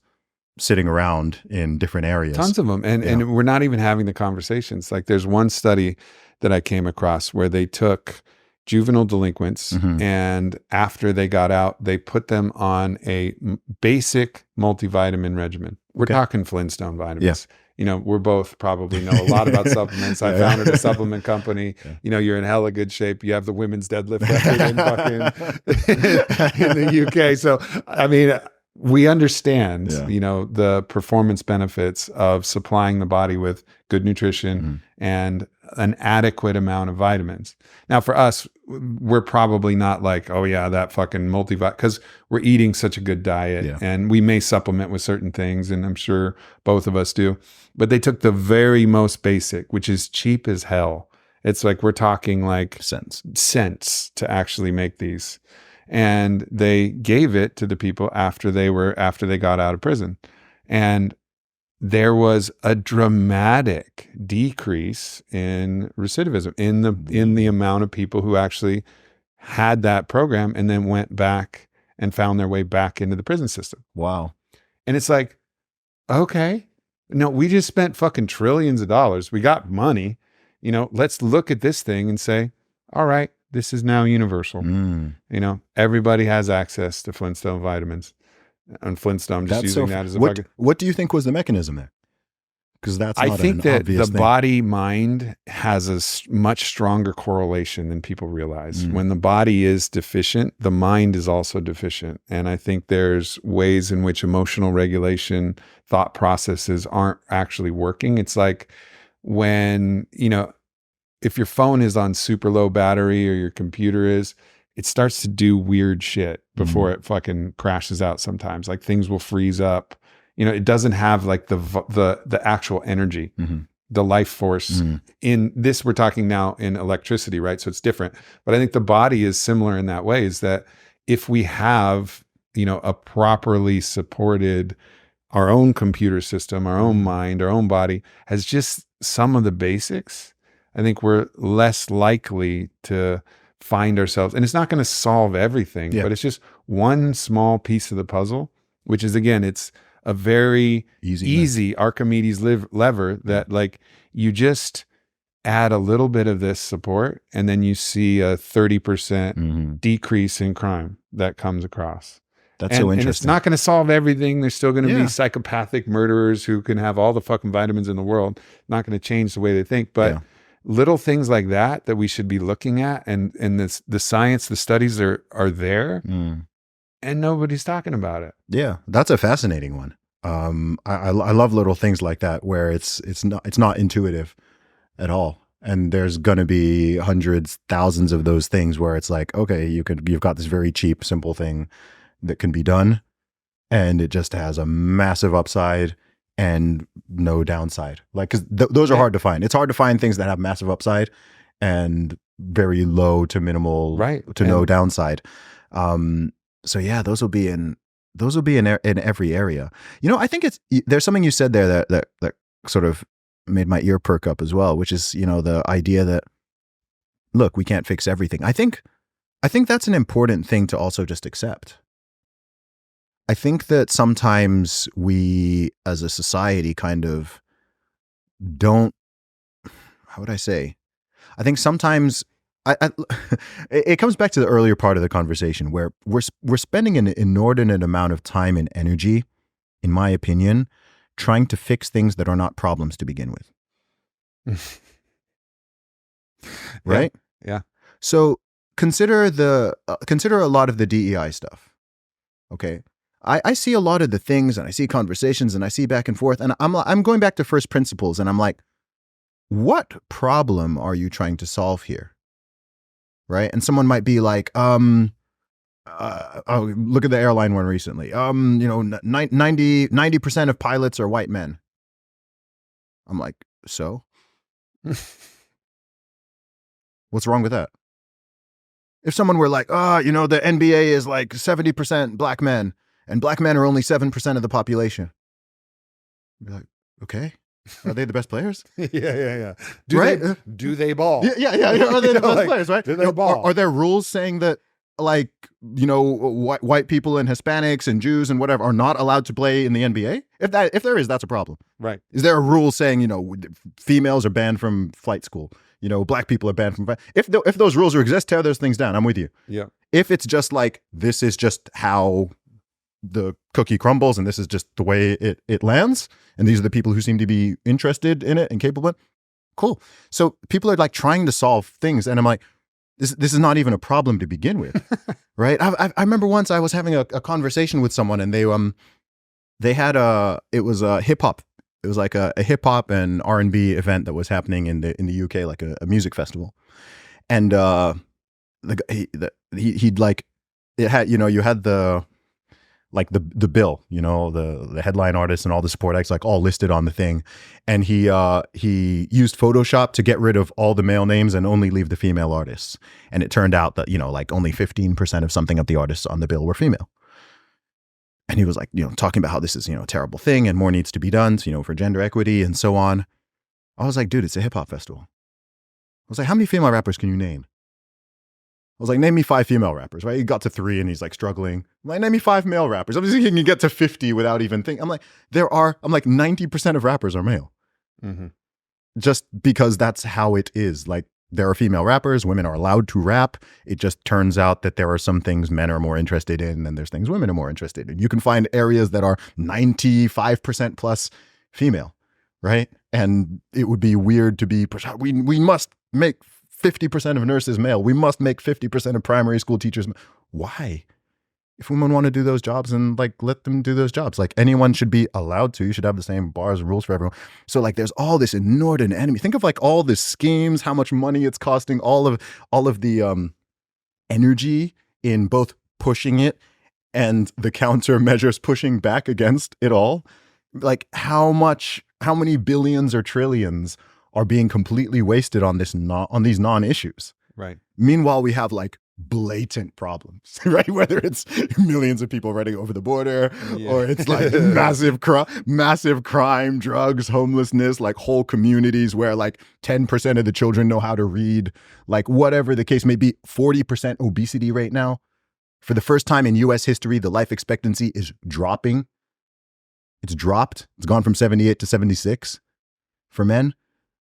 sitting around in different areas. Tons of them. And we're not even having the conversations. Like there's one study that I came across where they took juvenile delinquents, mm-hmm. and after they got out, they put them on a basic multivitamin regimen. We're talking Flintstone vitamins. Yeah. We're both probably know a lot about supplements. I founded a supplement company. Yeah. You're in hella good shape. You have the women's deadlift record in the UK. So, I mean, we understand, the performance benefits of supplying the body with good nutrition, mm-hmm. and an adequate amount of vitamins. Now, for us, we're probably not like, oh yeah, that fucking multivitamin, because we're eating such a good diet, and we may supplement with certain things, and I'm sure both of us do. But they took the very most basic, which is cheap as hell. It's like we're talking like cents to actually make these. And they gave it to the people after they got out of prison. And there was a dramatic decrease in recidivism in the amount of people who actually had that program and then went back and found their way back into the prison system. Wow. And it's like, okay, no, we just spent fucking trillions of dollars. We got money, let's look at this thing and say, all right, this is now universal. Everybody has access to Flintstone vitamins. And Flintstone, just using that as a bucket. What do you think was the mechanism there? Because that's I not think an that obvious the thing. body mind has a much stronger correlation than people realize. When the body is deficient, the mind is also deficient. And I think there's ways in which emotional regulation, thought processes aren't actually working. It's like when, if your phone is on super low battery or your computer is, it starts to do weird shit before it fucking crashes out sometimes. Like things will freeze up. It doesn't have like the actual energy, the life force. In this, we're talking now in electricity, right? So it's different. But I think the body is similar in that way, is that if we have, a properly supported, our own computer system, our own mind, our own body has just some of the basics, I think we're less likely to find ourselves, and it's not going to solve everything, but it's just one small piece of the puzzle, which is, again, it's a very easy Archimedes lever that like you just add a little bit of this support and then you see a 30% decrease in crime that comes across. That's so interesting. And it's not going to solve everything. There's still going to be psychopathic murderers who can have all the fucking vitamins in the world. Not going to change the way they think, but little things like that we should be looking at, and the science, the studies are there. And nobody's talking about it. Yeah, that's a fascinating one. I love little things like that where it's not intuitive at all, and there's going to be hundreds, thousands of those things where it's like, okay, you've got this very cheap, simple thing that can be done, and it just has a massive upside and no downside. Like, because those are hard to find. It's hard to find things that have massive upside and very low to minimal to no downside. So yeah, those will be in every area. I think there's something you said there that sort of made my ear perk up as well, which is, the idea that, look, we can't fix everything. I think that's an important thing to also just accept. I think that sometimes we as a society kind of don't, how would I say? I think sometimes it comes back to the earlier part of the conversation where we're spending an inordinate amount of time and energy, in my opinion, trying to fix things that are not problems to begin with. Right? Yeah. So consider a lot of the DEI stuff. Okay. I see a lot of the things, and I see conversations, and I see back and forth, and I'm going back to first principles, and I'm like, what problem are you trying to solve here? Right? And someone might be like, look at the airline one recently. 90% of pilots are white men. I'm like, so? What's wrong with that? If someone were like, the NBA is like 70% black men, and black men are only 7% of the population. I'd be like, okay. Are they the best players? Yeah. Do they ball? Yeah. Are they the best players, right? Do they ball? Are there rules saying that, like, white people and Hispanics and Jews and whatever are not allowed to play in the NBA? If there is, that's a problem. Right. Is there a rule saying, females are banned from flight school? Black people are banned from. If those rules exist, tear those things down. I'm with you. Yeah. If it's just like, this is just how the cookie crumbles and this is just the way it lands, and these are the people who seem to be interested in it and capable of it, cool. So people are like trying to solve things, and I'm like, this is not even a problem to begin with. Right? I remember once I was having a conversation with someone, and they had it was a hip hop. It was like a hip hop and R&B event that was happening in the UK, like a music festival. And he'd like, it had, you had the bill, the headline artists and all the support acts, like all listed on the thing. And he used Photoshop to get rid of all the male names and only leave the female artists. And it turned out that, like only 15% of something of the artists on the bill were female. And he was like, talking about how this is, a terrible thing and more needs to be done, for gender equity and so on. I was like, dude, it's a hip hop festival. I was like, how many female rappers can you name? I was like, name me 5 female rappers, right? He got to 3 and he's like struggling. I'm like, name me 5 male rappers. Obviously, he can get to 50 without even thinking. I'm like, 90% of rappers are male. Mm-hmm. Just because that's how it is. Like, there are female rappers, women are allowed to rap. It just turns out that there are some things men are more interested in and there's things women are more interested in. You can find areas that are 95% plus female, right? And it would be weird to be pushed. We must make 50% of nurses male. We must make 50% of primary school teachers. Why? If women want to do those jobs, and like let them do those jobs. Like anyone should be allowed to. You should have the same bars and rules for everyone. So like there's all this inordinate enemy. Think of like all the schemes, how much money it's costing, all of the energy in both pushing it and the countermeasures pushing back against it all. Like how many billions or trillions are being completely wasted on these non-issues. Right. Meanwhile, we have like blatant problems, right? Whether it's millions of people running over the border, or it's like massive crime, drugs, homelessness, like whole communities where like 10% of the children know how to read, like whatever the case may be. 40% obesity rate now. For the first time in US history, the life expectancy is dropping. It's dropped. It's gone from 78 to 76 for men.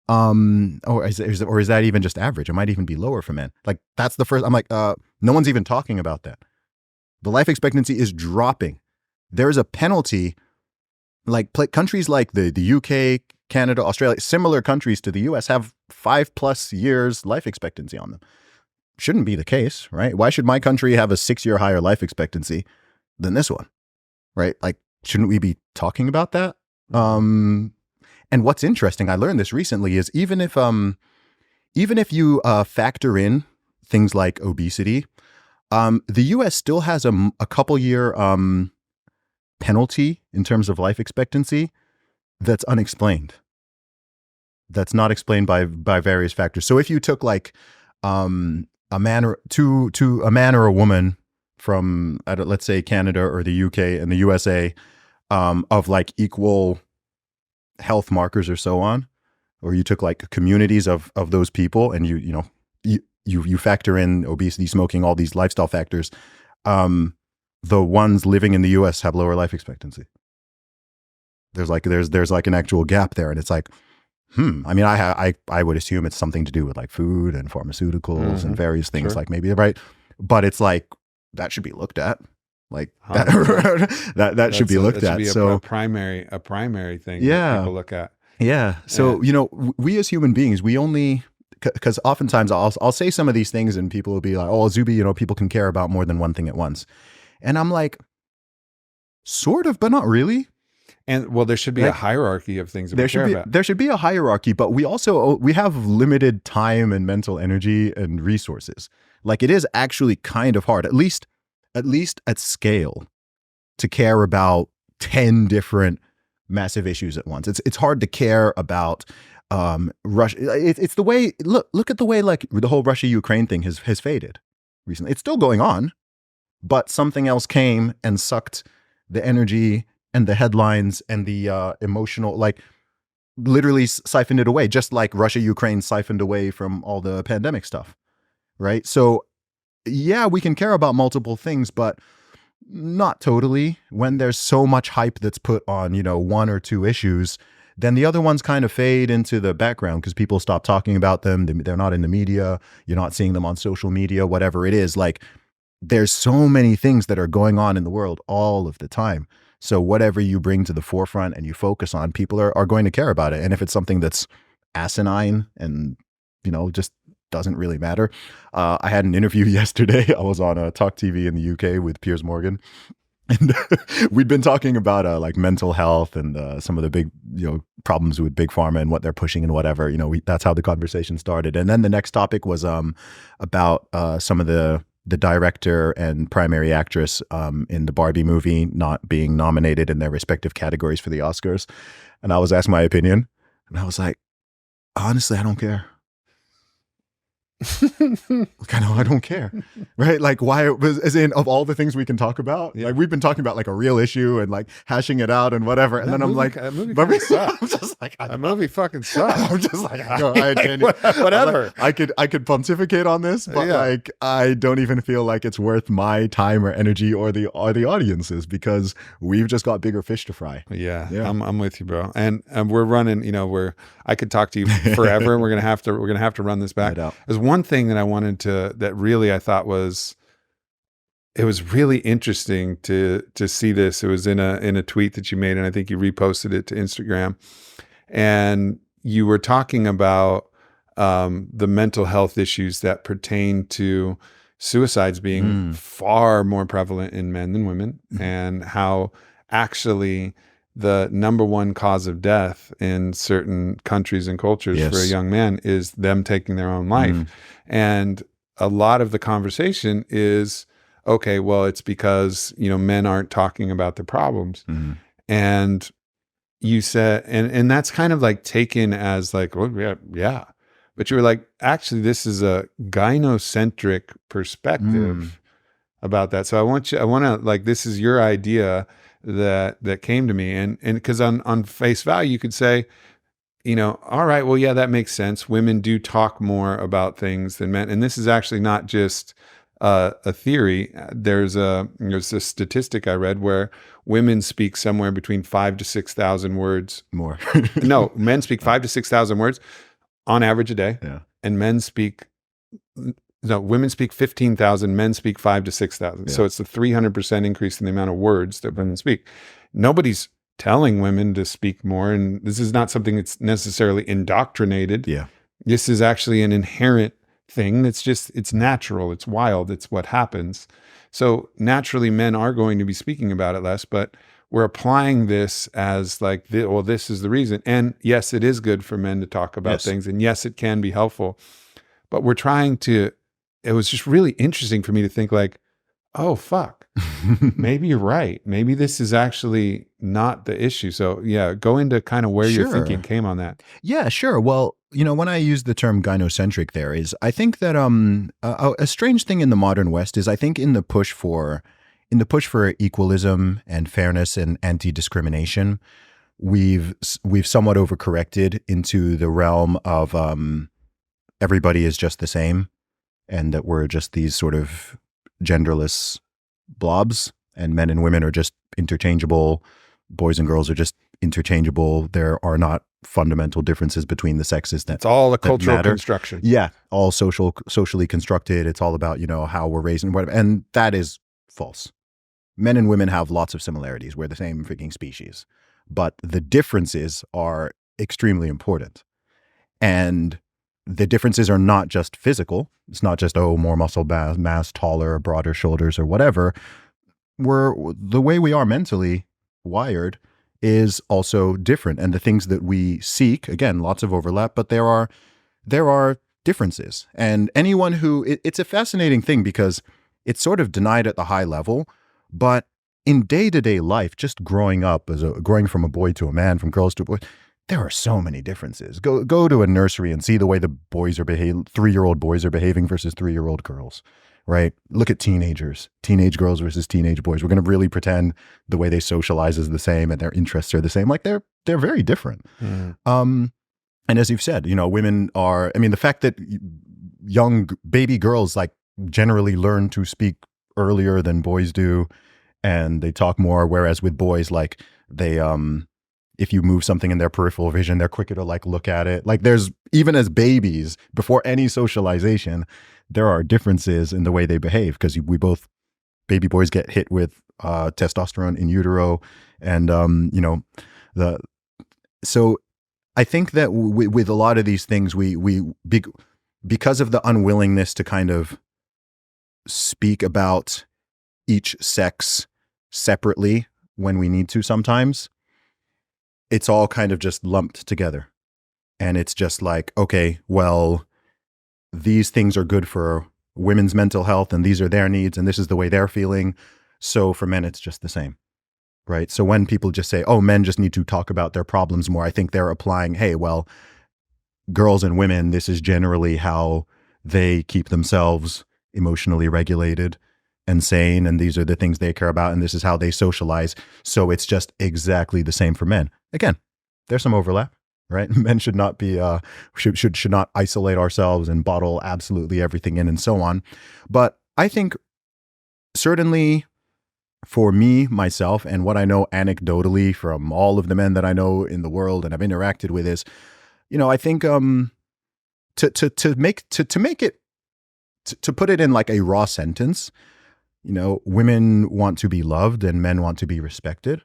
Or is that even just average? It might even be lower for men. Like that's the first, I'm like, no one's even talking about that. The life expectancy is dropping. There's a penalty, like countries like the UK, Canada, Australia, similar countries to the US have 5+ years life expectancy on them. Shouldn't be the case, right? Why should my country have a 6-year higher life expectancy than this one, right? Like, shouldn't we be talking about that? And what's interesting, I learned this recently, is even if you factor in things like obesity, the U.S. still has a couple year penalty in terms of life expectancy that's unexplained. That's not explained by various factors. So if you took like a man or a man or a woman from let's say Canada or the UK and the USA of like equal health markers or so on, or you took like communities of those people and you factor in obesity, smoking, all these lifestyle factors, the ones living in the US have lower life expectancy. There's like an actual gap there, and it's like, I mean, I would assume it's something to do with like food and pharmaceuticals and various things, like maybe, right? But it's like that should be looked at. Like that should be looked at. So a primary thing yeah, that people look at. Yeah. So, we as human beings, we only, because oftentimes I'll say some of these things and people will be like, oh, Zuby, people can care about more than one thing at once. And I'm like, sort of, but not really. And well, there should be a hierarchy of things that we care about. There should be a hierarchy, but we have limited time and mental energy and resources. Like it is actually kind of hard, at least at scale, to care about 10 different massive issues at once. It's hard to care about Russia. It's the way, look at the way like the whole Russia-Ukraine thing has faded recently. It's still going on, but something else came and sucked the energy and the headlines and the emotional, like literally siphoned it away, just like Russia-Ukraine siphoned away from all the pandemic stuff, right? So yeah, we can care about multiple things, but not totally. When there's so much hype that's put on, one or two issues, then the other ones kind of fade into the background because people stop talking about them. They're not in the media. You're not seeing them on social media, whatever it is. Like there's so many things that are going on in the world all of the time. So whatever you bring to the forefront and you focus on, people are going to care about it. And if it's something that's asinine and, just doesn't really matter. I had an interview yesterday. I was on Talk TV in the UK with Piers Morgan. And we'd been talking about like mental health and some of the big, problems with big pharma and what they're pushing and whatever. That's how the conversation started. And then the next topic was about some of the director and primary actress in the Barbie movie not being nominated in their respective categories for the Oscars. And I was asked my opinion, and I was like, honestly, I don't care. I don't care, right? Like why, as in of all the things we can talk about, like we've been talking about like a real issue and like hashing it out and whatever. And then I'm like, that movie sucks. I'm just like, that movie fucking sucks. I'm just like, whatever. Like, I could pontificate on this, but like, I don't even feel like it's worth my time or energy or the audiences because we've just got bigger fish to fry. Yeah. I'm with you, bro. And we're running, I could talk to you forever. We're going to have to run this back. There's one thing that I wanted that really I thought it was really interesting to see this. It was in a tweet that you made, and I think you reposted it to Instagram. And you were talking about the mental health issues that pertain to suicides being far more prevalent in men than women, and how actually the number one cause of death in certain countries and cultures for a young man is them taking their own life. And a lot of the conversation is, okay, well, it's because, men aren't talking about their problems. And you said, and that's kind of like taken as like, well, yeah. But you were like, actually, this is a gynocentric perspective about that. So I want to like, this is your idea that came to me. And because on face value, you could say, all right, well, yeah, that makes sense. Women do talk more about things than men. And this is actually not just a theory. There's a statistic I read where women speak somewhere between 5,000 to 6,000 words more. No, men speak 5,000 to 6,000 words on average a day. Yeah. And women speak 15,000, men speak 5,000 to 6,000. Yeah. So it's a 300% increase in the amount of words that women speak. Nobody's telling women to speak more. And this is not something that's necessarily indoctrinated. Yeah. This is actually an inherent thing. It's natural. It's wild. It's what happens. So naturally men are going to be speaking about it less, but we're applying this as like, this is the reason. And yes, it is good for men to talk about things. And yes, it can be helpful, but we're trying to, it was just really interesting for me to think like, oh, fuck, maybe you're right. Maybe this is actually not the issue. So yeah, go into kind of where your thinking came on that. Yeah, sure. Well, when I use the term gynocentric there is, I think that a strange thing in the modern West is I think in the push for equalism and fairness and anti-discrimination, we've somewhat overcorrected into the realm of everybody is just the same, and that we're just these sort of genderless blobs, and men and women are just interchangeable, boys and girls are just interchangeable. There are not fundamental differences between the sexes. It's all a cultural construction. Yeah, all socially constructed. It's all about how we're raised and whatever, and that is false. Men and women have lots of similarities. We're the same freaking species. But the differences are extremely important. And the differences are not just physical. It's not just, more muscle mass, taller, broader shoulders or whatever. The way we are mentally wired is also different. And the things that we seek, again, lots of overlap, but there are differences. And anyone it's a fascinating thing because it's sort of denied at the high level. But in day-to-day life, just growing up, growing from a boy to a man, from girls to a boy, there are so many differences. Go to a nursery and see the way the boys are behaving, 3-year-old boys are behaving versus 3-year-old girls, right? Look at teenagers, teenage girls versus teenage boys. We're going to really pretend the way they socialize is the same and their interests are the same. Like they're very different. And as you've said, women are, the fact that young baby girls like generally learn to speak earlier than boys do, and they talk more, whereas with boys, like they if you move something in their peripheral vision, they're quicker to like look at it. Like there's, even as babies, before any socialization, there are differences in the way they behave, because baby boys get hit with testosterone in utero, and so I think that with a lot of these things, because of the unwillingness to kind of speak about each sex separately when we need to sometimes, it's all kind of just lumped together. And it's just like, okay, well, these things are good for women's mental health and these are their needs and this is the way they're feeling. So for men, it's just the same, right? So when people just say, oh, men just need to talk about their problems more, I think they're applying, hey, well, girls and women, this is generally how they keep themselves emotionally regulated and sane, and these are the things they care about, and this is how they socialize. So it's just exactly the same for men. Again, there's some overlap, right? Men should not be should not isolate ourselves and bottle absolutely everything in and so on. But I think certainly for me, myself, and what I know anecdotally from all of the men that I know in the world and I've interacted with is, I think to put it in like a raw sentence, women want to be loved and men want to be respected.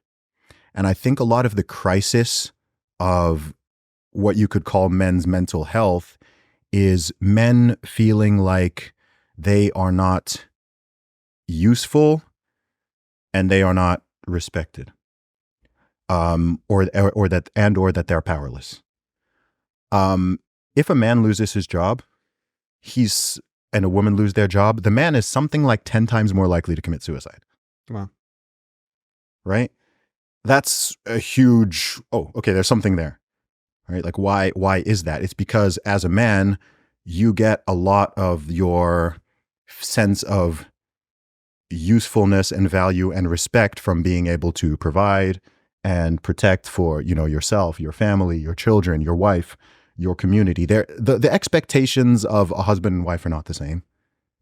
And I think a lot of the crisis of what you could call men's mental health is men feeling like they are not useful and they are not respected, or that they're powerless. If a man loses his job, and a woman lose their job, the man is something like 10 times more likely to commit suicide. Wow. Right? That's a huge, okay, there's something there. Right? Like why is that? It's because as a man, you get a lot of your sense of usefulness and value and respect from being able to provide and protect for, yourself, your family, your children, your wife, your community. The expectations of a husband and wife are not the same.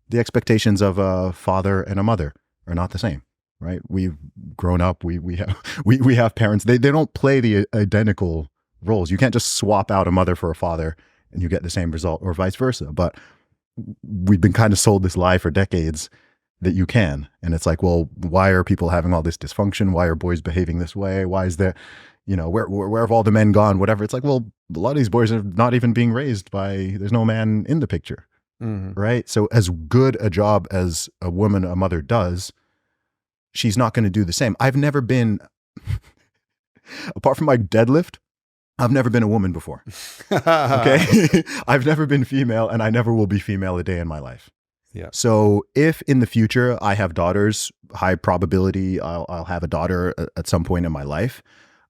The expectations of a father and a mother are not the same, right? We've grown up. We have parents. They don't play the identical roles. You can't just swap out a mother for a father and you get the same result, or vice versa. But we've been kind of sold this lie for decades that you can. And it's like, well, why are people having all this dysfunction? Why are boys behaving this way? Why is there, where have all the men gone? Whatever. It's like, well, a lot of these boys are not even being raised by, there's no man in the picture. Mm-hmm. Right? So as good a job as a woman, a mother does, she's not going to do the same. I've never been, apart from my deadlift, I've never been a woman before. Okay? I've never been female, and I never will be female a day in my life. Yeah. So if in the future I have daughters, high probability I'll have a daughter at some point in my life.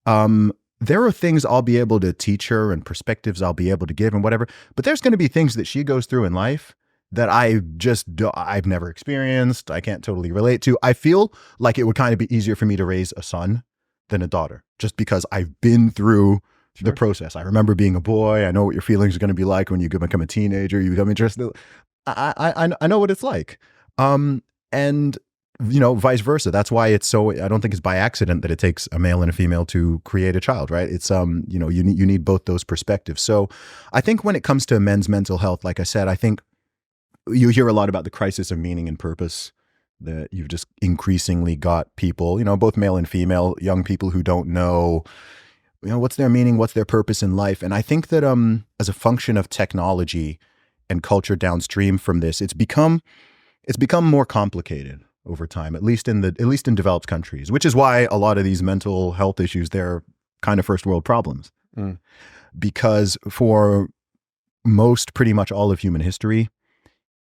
There are things I'll be able to teach her and perspectives I'll be able to give and whatever. But there's going to be things that she goes through in life that I've never experienced. I can't totally relate to. I feel like it would kind of be easier for me to raise a son than a daughter, just because I've been through the process. I remember being a boy. I know what your feelings are going to be like when you become a teenager. You become interested. I know what it's like. And vice versa. That's why I don't think it's by accident that it takes a male and a female to create a child, right? It's, you need both those perspectives. So I think when it comes to men's mental health, like I said, I think you hear a lot about the crisis of meaning and purpose, that you've just increasingly got people, both male and female, young people who don't know, what's their meaning, what's their purpose in life. And I think that, as a function of technology and culture downstream from this, it's become more complicated over time, at least in developed countries, which is why a lot of these mental health issues, they're kind of first world problems. Because for pretty much all of human history,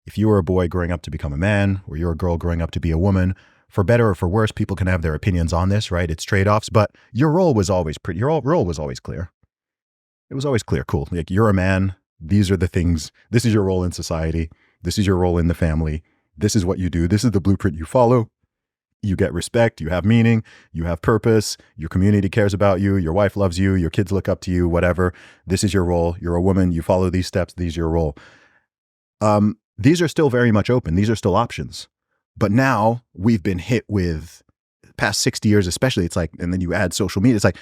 if you were a boy growing up to become a man, or you're a girl growing up to be a woman, for better or for worse, people can have their opinions on this, right? It's trade-offs, but your role was always clear. It was always clear. Cool. Like, you're a man. These are the things. This is your role in society. This is your role in the family. This is what you do. This is the blueprint you follow. You get respect. You have meaning. You have purpose. Your community cares about you. Your wife loves you. Your kids look up to you, whatever. This is your role. You're a woman. You follow these steps. These are your role. These are still very much open. These are still options. But now we've been hit with past 60 years, especially. It's like, and then you add social media. It's like,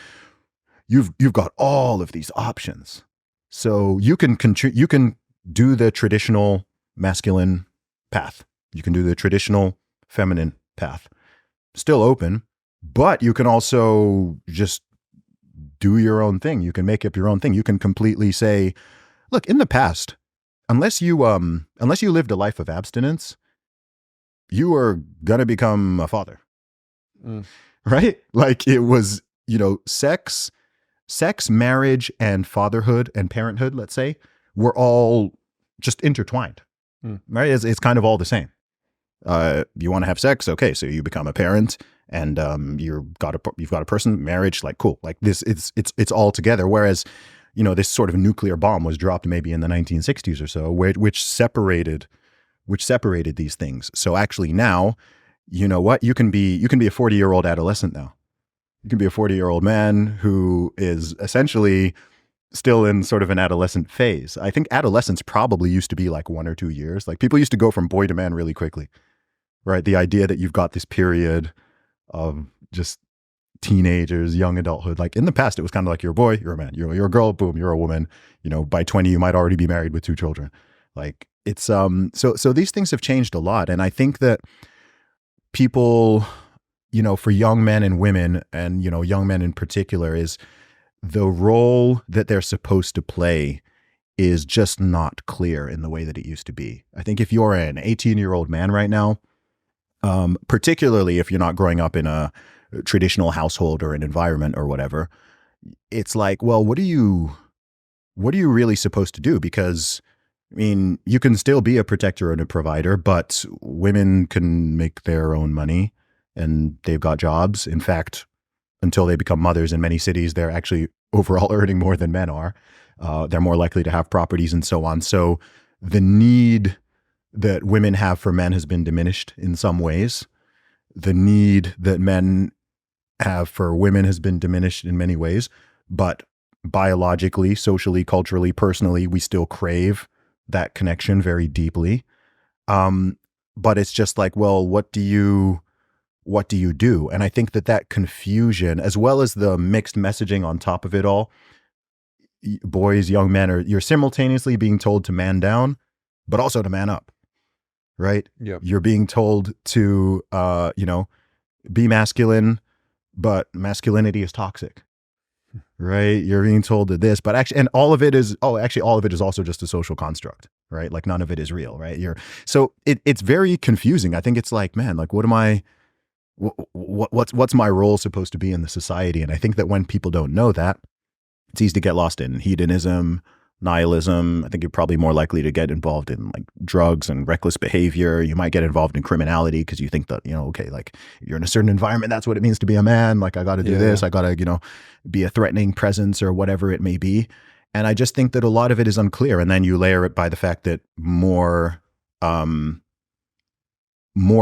you've got all of these options. So you can do the traditional masculine path. You can do the traditional feminine path. Still open, but you can also just do your own thing. You can make up your own thing. You can completely say, look, in the past, unless you lived a life of abstinence, you were going to become a father. Right? Like, it was, sex, marriage, and fatherhood and parenthood, let's say, were all just intertwined. Right? It's kind of all the same. You want to have sex? Okay. So you become a parent, and you've got a person, marriage, like, cool. Like, this, it's all together. Whereas, this sort of nuclear bomb was dropped maybe in the 1960s or so, which separated these things. So actually now, you know what? You can be a 40-year-old adolescent now. You can be a 40-year-old man who is essentially still in sort of an adolescent phase. I think adolescence probably used to be like 1 or 2 years. Like, people used to go from boy to man really quickly, right? The idea that you've got this period of just teenagers, young adulthood. Like, in the past, it was kind of like, you're a boy, you're a man. You're a girl, boom, you're a woman. By 20, you might already be married with 2 children. Like, it's so these things have changed a lot. And I think that people, for young men and women, and young men in particular, is the role that they're supposed to play is just not clear in the way that it used to be. I think if you're an 18-year-old man right now, particularly if you're not growing up in a traditional household or an environment or whatever, it's like, well, what are you really supposed to do? Because I mean, you can still be a protector and a provider, but women can make their own money and they've got jobs. In fact, until they become mothers in many cities, they're actually overall earning more than men are. They're more likely to have properties and so on. So the need that women have for men has been diminished in some ways. The need that men have for women has been diminished in many ways. But biologically, socially, culturally, personally, we still crave that connection very deeply. But it's just like, well, what do you do? And I think that confusion, as well as the mixed messaging on top of it all, boys, young men, you're simultaneously being told to man down, but also to man up, right? Yep. You're being told to, be masculine, but masculinity is toxic, right? You're being told that this, but actually, and all of it is also just a social construct, right? Like none of it is real, right? So it's very confusing. I think it's like, man, like what am I, what's my role supposed to be in the society? And I think that when people don't know that, it's easy to get lost in hedonism, nihilism. I think you're probably more likely to get involved in like drugs and reckless behavior. You might get involved in criminality because you think that, okay, like you're in a certain environment, that's what it means to be a man. Like I got to do this. I got to, be a threatening presence or whatever it may be. And I just think that a lot of it is unclear. And then you layer it by the fact that more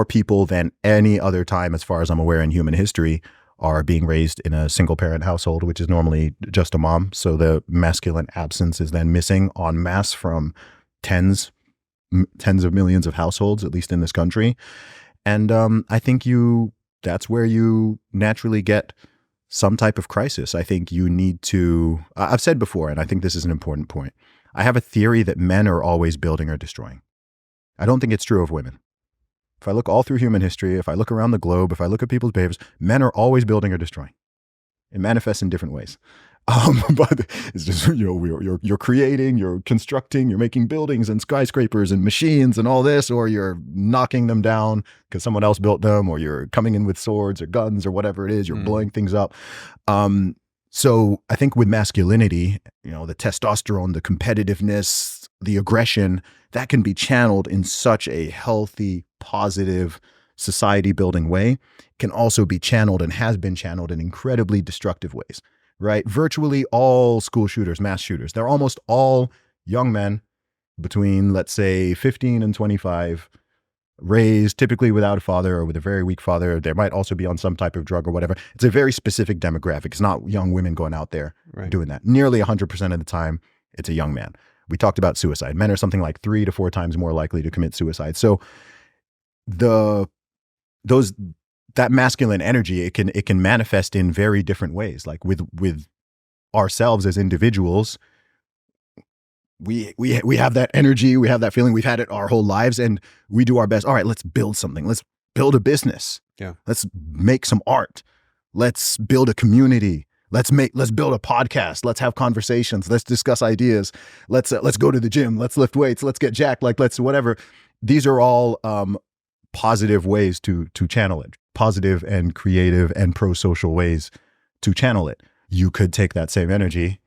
people than any other time, as far as I'm aware in human history, are being raised in a single parent household, which is normally just a mom. So the masculine absence is then missing en masse from tens of millions of households, at least in this country. And I think that's where you naturally get some type of crisis. I think you need to, I've said before, and I think this is an important point. I have a theory that men are always building or destroying. I don't think it's true of women. If I look all through human history, if I look around the globe, if I look at people's behaviors, men are always building or destroying. It manifests in different ways. But it's just, you're creating, you're constructing, you're making buildings and skyscrapers and machines and all this, or you're knocking them down because someone else built them, or you're coming in with swords or guns or whatever it is, you're blowing things up. So I think with masculinity, the testosterone, the competitiveness, the aggression, that can be channeled in such a healthy, positive, society-building way. It can also be channeled and has been channeled in incredibly destructive ways, right? Virtually all school shooters, mass shooters, they're almost all young men between, let's say, 15 and 25, raised typically without a father or with a very weak father. They might also be on some type of drug or whatever. It's a very specific demographic. It's not young women going out there doing that. Nearly 100% of the time, it's a young man. We talked about suicide. Men are something like 3 to 4 times more likely to commit suicide. So that masculine energy, it can manifest in very different ways. Like with ourselves as individuals, we have that energy, we have that feeling, we've had it our whole lives, and we do our best. All right, let's build something. Let's build a business. Yeah. Let's make some art. Let's build a community. Let's build a podcast. Let's have conversations. Let's discuss ideas. Let's go to the gym. Let's lift weights. Let's get jacked. Let's whatever. These are all positive ways to channel it. Positive and creative and pro-social ways to channel it. You could take that same energy.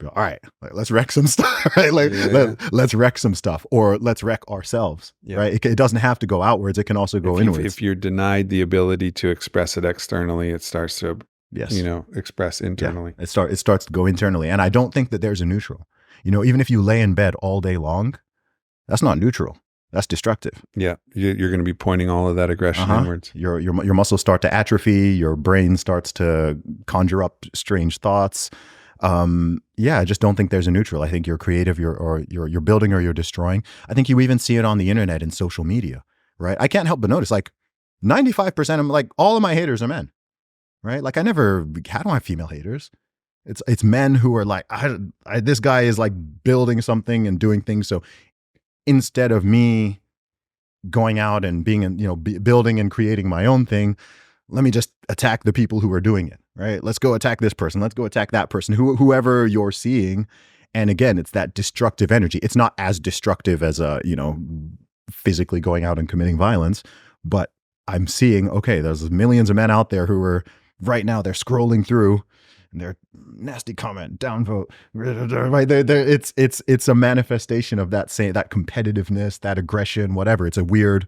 All right, let's wreck some stuff. Right? Let's wreck some stuff, or let's wreck ourselves. Yeah. Right? It doesn't have to go outwards. It can also go inwards. If you're denied the ability to express it externally, it starts to express internally. Yeah. It starts to go internally. And I don't think that there's a neutral. Even if you lay in bed all day long, that's not neutral. That's destructive. Yeah. You're going to be pointing all of that aggression inwards. Your muscles start to atrophy. Your brain starts to conjure up strange thoughts. I just don't think there's a neutral. I think you're creative, you're building or you're destroying. I think you even see it on the internet and social media, right? I can't help but notice, like 95% of like all of my haters are men. Right? Like I don't have female haters. It's men who are like, this guy is like building something and doing things. So instead of me going out and being, building and creating my own thing, let me just attack the people who are doing it, right? Let's go attack this person. Let's go attack that person, whoever you're seeing. And again, it's that destructive energy. It's not as destructive as physically going out and committing violence, but I'm seeing, okay, there's millions of men out there who are right now, they're scrolling through and they're nasty comment, downvote, right? It's a manifestation of that competitiveness, that aggression, whatever. It's a weird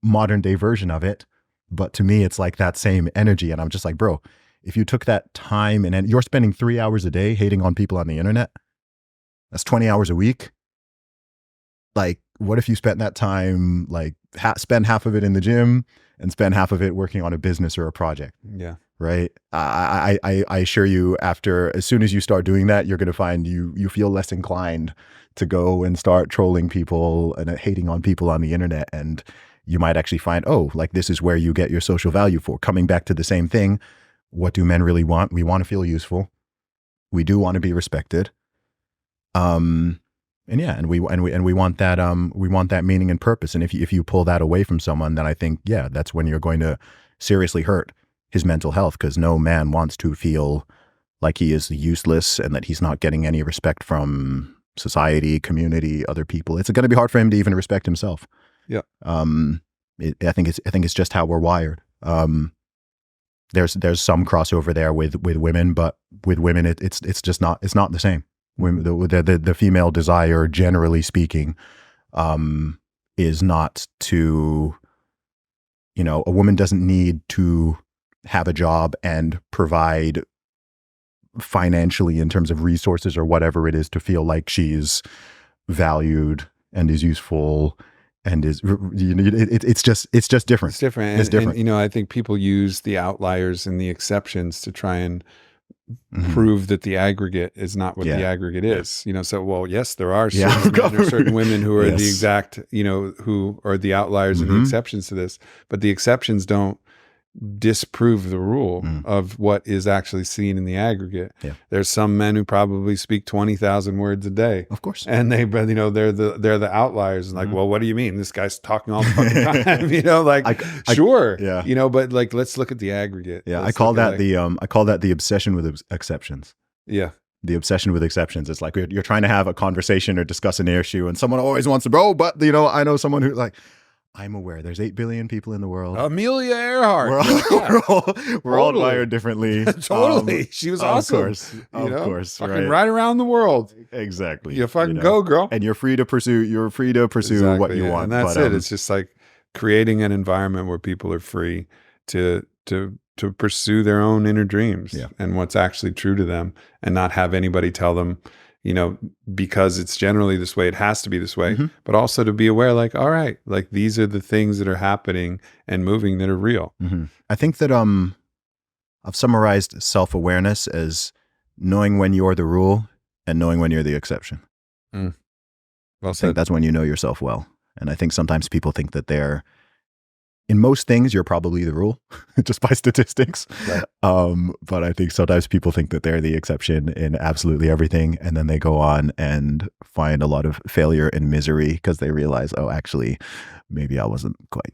modern day version of it. But to me, it's like that same energy. And I'm just like, bro, if you took that time and you're spending 3 hours a day hating on people on the internet, that's 20 hours a week. Like, what if you spent that time, like spend half of it in the gym and spend half of it working on a business or a project? Yeah. Right. I assure you, as soon as you start doing that, you're going to find you feel less inclined to go and start trolling people and hating on people on the internet. And you might actually find, oh, like this is where you get your social value for. Coming back to the same thing. What do men really want? We want to feel useful. We do want to be respected. And we want that meaning and purpose. And if you pull that away from someone, then I think, yeah, that's when you're going to seriously hurt his mental health, because no man wants to feel like he is useless and that he's not getting any respect from society, community, other people. It's going to be hard for him to even respect himself. Yeah. I think it's just how we're wired. There's some crossover there with women, but with women, it's not the same. Women, the female desire, generally speaking, is not to, a woman doesn't need to have a job and provide financially in terms of resources or whatever it is to feel like she's valued and is useful and is, it's just different. It's different. It's different. And, I think people use the outliers and the exceptions to try and prove that the aggregate is not what the aggregate is. Yes, there are certain men or certain women who are the exact, who are the outliers and the exceptions to this, but the exceptions don't disprove the rule of what is actually seen in the aggregate. Yeah. There's some men who probably speak 20,000 words a day. Of course. And they're the outliers. And like, well, what do you mean? This guy's talking all the fucking time, sure. Yeah. But like, let's look at the aggregate. Yeah. I call that the obsession with exceptions. Yeah. The obsession with exceptions. It's like you're trying to have a conversation or discuss an issue and someone always wants to, but I know someone who like, I'm aware there's 8 billion people in the world. Amelia Earhart. We're all wired differently. Totally. She was awesome. Of course. Fucking right around the world. Exactly. You fucking go, girl. And you're free to pursue exactly, what you want. And that's it. It's just like creating an environment where people are free to pursue their own inner dreams and what's actually true to them, and not have anybody tell them, because it's generally this way, it has to be this way, but also to be aware, like, all right, like these are the things that are happening and moving that are real. I think that I've summarized self-awareness as knowing when you're the rule and knowing when you're the exception. Well I think that's when you know yourself well. And I think sometimes people think that in most things, you're probably the rule, just by statistics. Right. But I think sometimes people think that they're the exception in absolutely everything. And then they go on and find a lot of failure and misery because they realize, oh, actually, maybe I wasn't quite,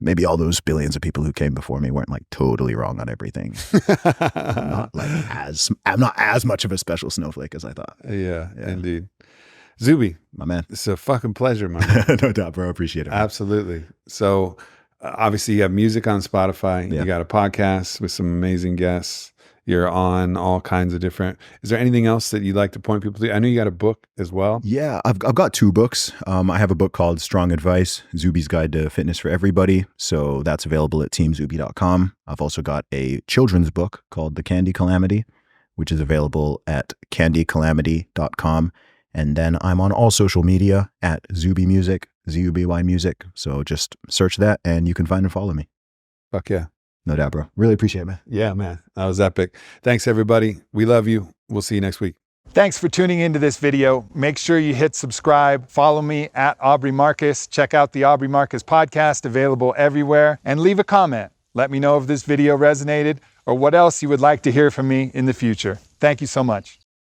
maybe all those billions of people who came before me weren't like totally wrong on everything. I'm not as much of a special snowflake as I thought. Yeah. Indeed. Zuby, my man. It's a fucking pleasure, my man. No doubt, bro. Appreciate it. Man. Absolutely. So, obviously, you have music on Spotify. Yeah. You got a podcast with some amazing guests. You're on all kinds of different. Is there anything else that you'd like to point people to? I know you got a book as well. Yeah, I've got 2 books. I have a book called Strong Advice, Zuby's Guide to Fitness for Everybody. So that's available at teamzuby.com. I've also got a children's book called The Candy Calamity, which is available at candycalamity.com. And then I'm on all social media at Zuby Music, ZUBY Music. So just search that and you can find and follow me. Fuck yeah. No doubt, bro. Really appreciate it, man. Yeah, man. That was epic. Thanks, everybody. We love you. We'll see you next week. Thanks for tuning into this video. Make sure you hit subscribe. Follow me at Aubrey Marcus. Check out the Aubrey Marcus podcast, available everywhere. And leave a comment. Let me know if this video resonated or what else you would like to hear from me in the future. Thank you so much.